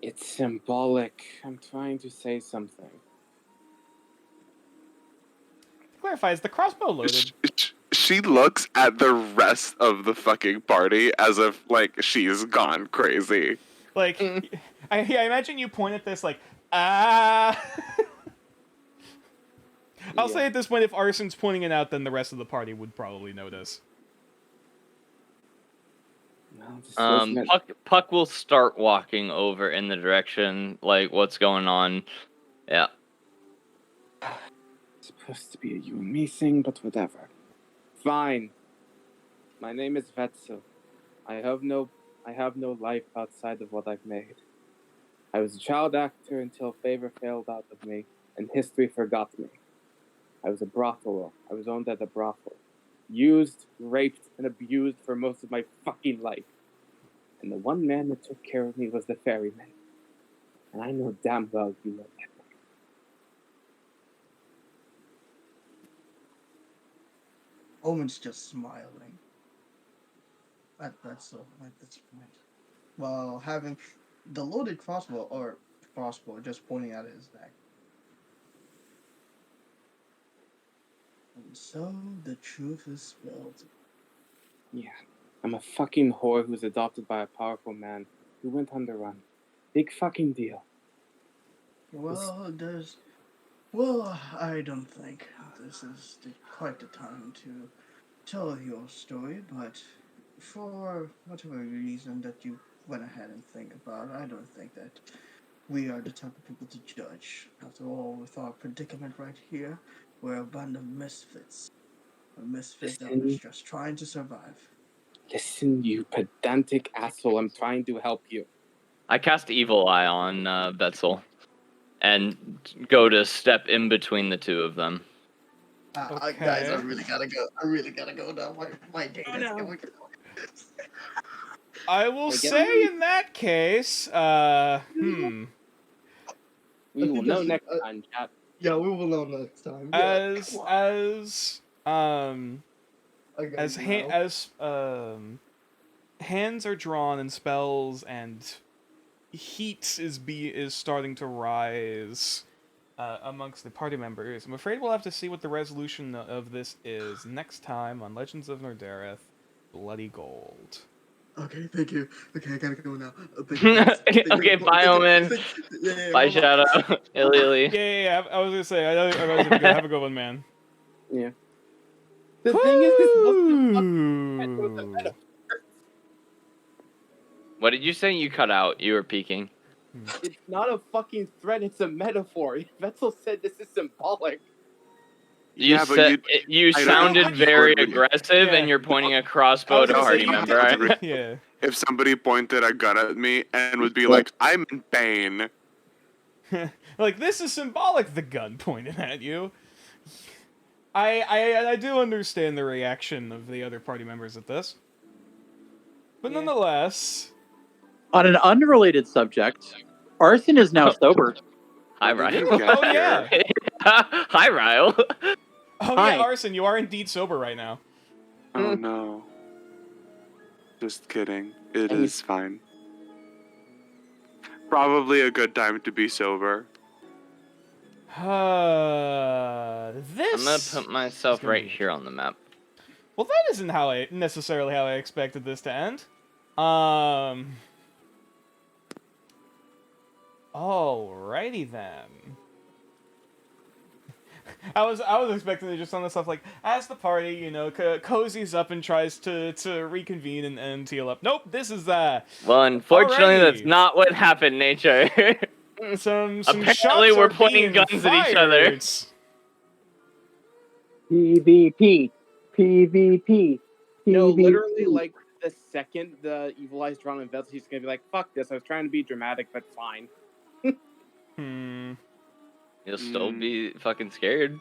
It's symbolic. I'm trying to say something. Clarify, is the crossbow loaded? She looks at the rest of the fucking party as if like she's gone crazy. Like, I imagine you point at this like, ah. I'll say at this point, if Arson's pointing it out, then the rest of the party would probably notice. No, Puck will start walking over in the direction, like, what's going on. Yeah. It's supposed to be a you and me thing, but whatever. Fine. My name is Vetzel. I have no life outside of what I've made. I was a child actor until favor failed out of me, and history forgot me. I was a brothel. I was owned at a brothel. Used, raped, and abused for most of my fucking life. And the one man that took care of me was the ferryman. And I know damn well you know that. Omen's just smiling. That's so at this point. While having the loaded crossbow just pointing at his neck. And so the truth is spilled. Yeah, I'm a fucking whore who's adopted by a powerful man who went on the run. Big fucking deal. Well, I don't think this is quite the time to tell your story, but for whatever reason that you went ahead and think about, I don't think that we are the type of people to judge. After all, with our predicament right here, we're a band of misfits. A misfit that was just trying to survive. Listen, you pedantic asshole, I'm trying to help you. I cast Evil Eye on Vetzel and go to step in between the two of them. Guys, I really gotta go now. My data's going. I will say in that case, We will know next time, chat. Yeah, we will know next time. as Okay, as hands are drawn and spells and heat is starting to rise amongst the party members. I'm afraid we'll have to see what the resolution of this is next time on Legends of Nordareth: Bloody Gold. Okay, thank you. Okay, I gotta go now. Thank you, guys. Thank you. Okay, bye, Omen. Yeah, Bye, Mama. Shadow. Illy. Yeah. I was gonna say, I was gonna go. Have a good one, man. Yeah. The thing is, this wasn't a Woo! What did you say? You cut out. You were peeking. It's not a fucking threat, it's a metaphor. Vetzel said this is symbolic. You Yeah, but said you I don't sounded know. very Yeah. aggressive, and you're pointing a crossbow at a gonna party say, member. Right? Yeah. if somebody pointed a gun at me and would be like, "I'm in pain," Like, this is symbolic, the gun pointed at you. I do understand the reaction of the other party members at this. But nonetheless... On an unrelated subject, Arson is now sober. Hi, What did Ryle. you get Oh, yeah. here? Hi, Ryle. Oh, Hi. yeah, Arson, you are indeed sober right now. Oh no. Just kidding. It And you- is fine. Probably a good time to be sober. This... I'm gonna put myself gonna right be- here on the map. Well, that isn't necessarily how I expected this to end. Alrighty then. I was expecting to just on the stuff like, as the party, you know, cozies up and tries to reconvene and heal up. Nope, this is Well, unfortunately, that's Alrighty. not what happened, Nature. some Apparently, shots we're are pointing being guns at each other. fired. PvP. PvP. No, PvP. literally, like, the second the evil eyes drawn on Vetzel, he's gonna be like, fuck this, I was trying to be dramatic, but fine. You'll still Mm. be fucking scared.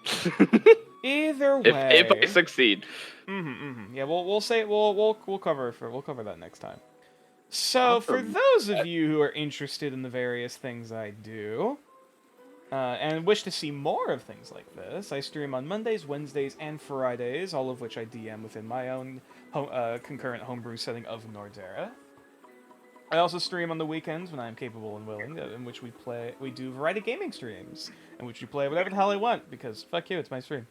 Either if way, I succeed. Yeah, we'll cover that next time. So for those of you who are interested in the various things I do, and wish to see more of things like this, I stream on Mondays, Wednesdays, and Fridays, all of which I DM within my own concurrent homebrew setting of Nordareth. I also stream on the weekends when I am capable and willing, in which we do variety gaming streams, in which we play whatever the hell I want, because fuck you, it's my stream.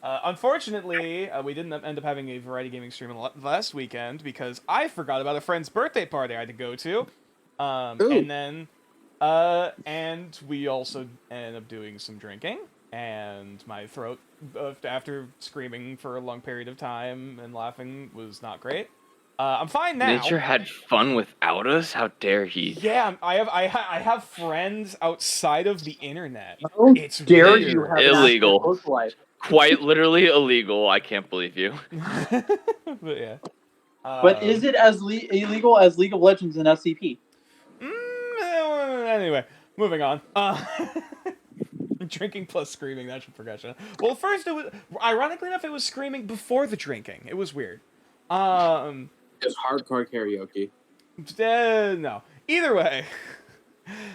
Unfortunately, we didn't end up having a variety gaming stream last weekend because I forgot about a friend's birthday party I had to go to. And then, and we also ended up doing some drinking, and my throat, after screaming for a long period of time and laughing, was not great. I'm fine now. Nature had fun without us? How dare he? Yeah, I have friends outside of the internet. How It's dare weird. you have Illegal. an active life? Quite literally illegal. I can't believe you. But yeah. But is it as illegal as League of Legends and SCP? Anyway, moving on. Drinking plus screaming, that's your progression. Well, first, it was, ironically enough, it was screaming before the drinking. It was weird. Just hardcore karaoke. No. Either way,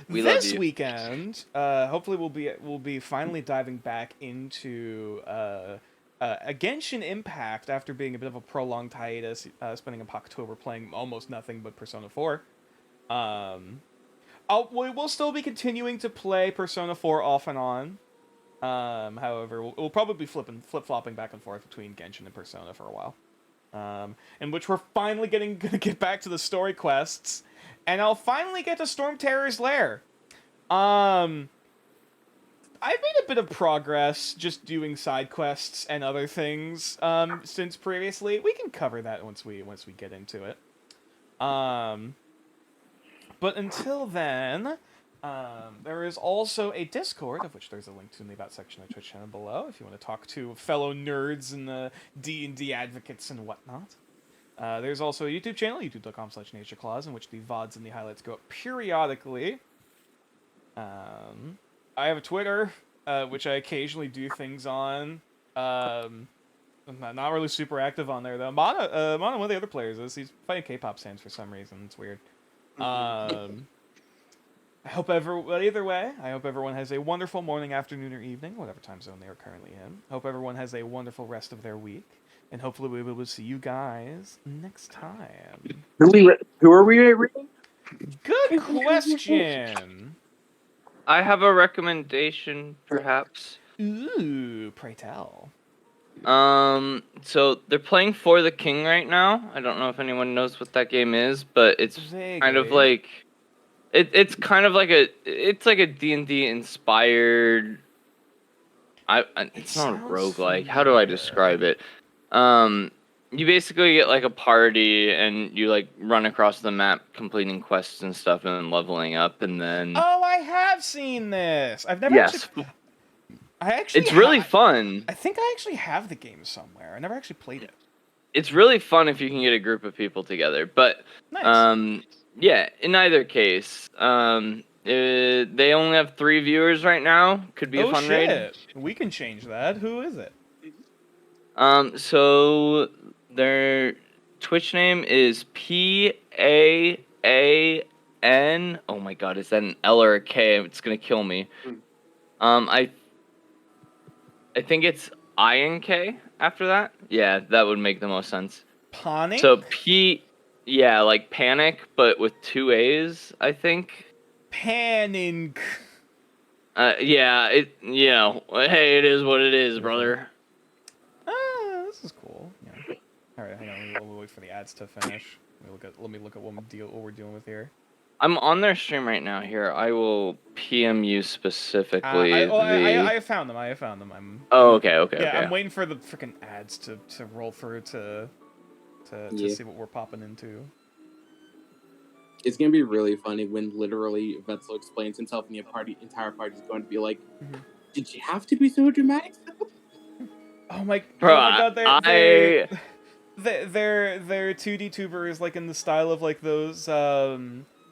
We love this you. weekend, hopefully we'll be finally diving back into a Genshin Impact after being a bit of a prolonged hiatus, spending October playing almost nothing but Persona 4. We'll still be continuing to play Persona 4 off and on. However, we'll probably be flip-flopping back and forth between Genshin and Persona for a while. In which we're finally gonna get back to the story quests, and I'll finally get to Storm Terror's lair. I've made a bit of progress just doing side quests and other things since previously. We can cover that once we get into it. But until then, there is also a Discord, of which there's a link to in the About section of the Twitch channel below, if you want to talk to fellow nerds and D&D advocates and whatnot. There's also a YouTube channel, youtube.com/natureclaws, in which the VODs and the highlights go up periodically. I have a Twitter, which I occasionally do things on. I'm not really super active on there, though. Mana, one of the other players is. He's playing K-pop stands for some reason. It's weird. Either way, I hope everyone has a wonderful morning, afternoon, or evening, whatever time zone they are currently in. Hope everyone has a wonderful rest of their week, and hopefully we'll be able to see you guys next time. Who are we reading? Good question. I have a recommendation, perhaps. Ooh, pray tell. So they're playing For the King right now. I don't know if anyone knows what that game is, but it's kind of Vaguely. like it's kind of like a D&D inspired. It's not a sounds roguelike. How do I familiar. describe it? You basically get like a party and you like run across the map completing quests and stuff and then leveling up and then Oh, I have seen this. I've never yes, actually. I actually. it's really fun. I think I actually have the game somewhere. I never actually played it. It's really fun if you can get a group of people together. But Nice. yeah, in either case, they only have 3 viewers right now. Could be a Oh fun raid. shit! We can change that. Who is it? So their Twitch name is PAAN. Oh my god, is that an L or a K? It's gonna kill me. I think it's INK after that. Yeah, that would make the most sense. Panic? So yeah, like panic, but with 2 A's, I think. Panic. Yeah, hey, it is what it is, brother. Ah, this is cool. Yeah. All right, hang on. We'll wait for the ads to finish. Let me look at what we're dealing with here. I'm on their stream right now. Here, I will PM you specifically. I found them. Oh, okay. Yeah, I'm waiting for the freaking ads to roll through to see what we're popping into. It's gonna be really funny when literally Vetzel explains himself and the entire party is going to be like, "Did you have to be so dramatic?" Oh my Bro, god, they're 2D tubers like in the style of like those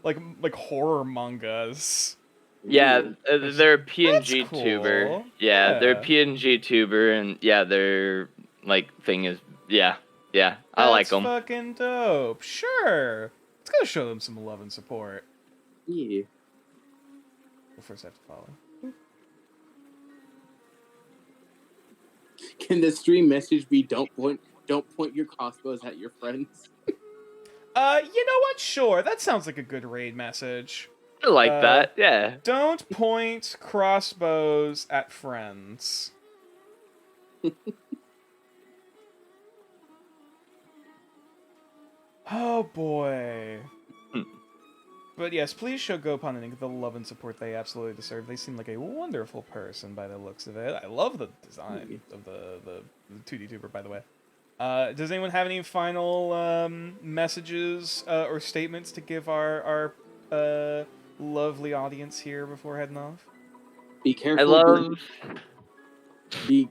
like horror mangas. Yeah, they're a PNG That's cool. tuber. Yeah, they're a PNG tuber, and yeah, their like thing is I like them. That's fucking dope. Sure, let's go show them some love and support. Yeah. We'll first have to follow. Can the stream message be don't point your crossbows at your friends? You know what? Sure, that sounds like a good raid message. I like that. Yeah. Don't point crossbows at friends. Oh boy. But yes, please show Gopon and Ink the love and support they absolutely deserve. They seem like a wonderful person by the looks of it. I love the design of the 2D tuber, by the way. Does anyone have any final messages or statements to give our lovely audience here before heading off? Be careful. I love. Be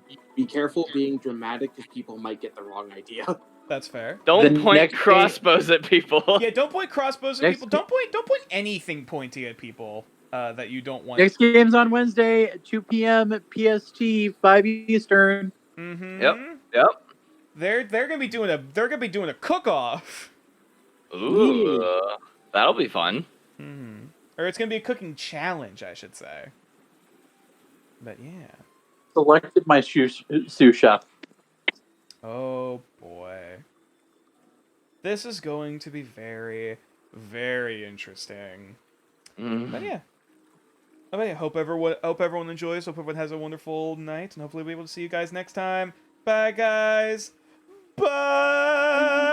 careful being dramatic because people might get the wrong idea. That's fair. Don't point crossbows at people. Yeah, don't point crossbows at people. Don't point anything pointy at people that you don't want. Next game's on Wednesday at 2 p.m. PST, 5 Eastern. Mm-hmm. Yep. They're gonna be doing a cook-off. Ooh, that'll be fun. Mm-hmm. Or it's gonna be a cooking challenge, I should say. But yeah. Selected my sous chef. Oh boy. This is going to be very, very interesting. But yeah. I hope everyone enjoys. Hope everyone has a wonderful night, and hopefully we'll be able to see you guys next time. Bye, guys. Bye.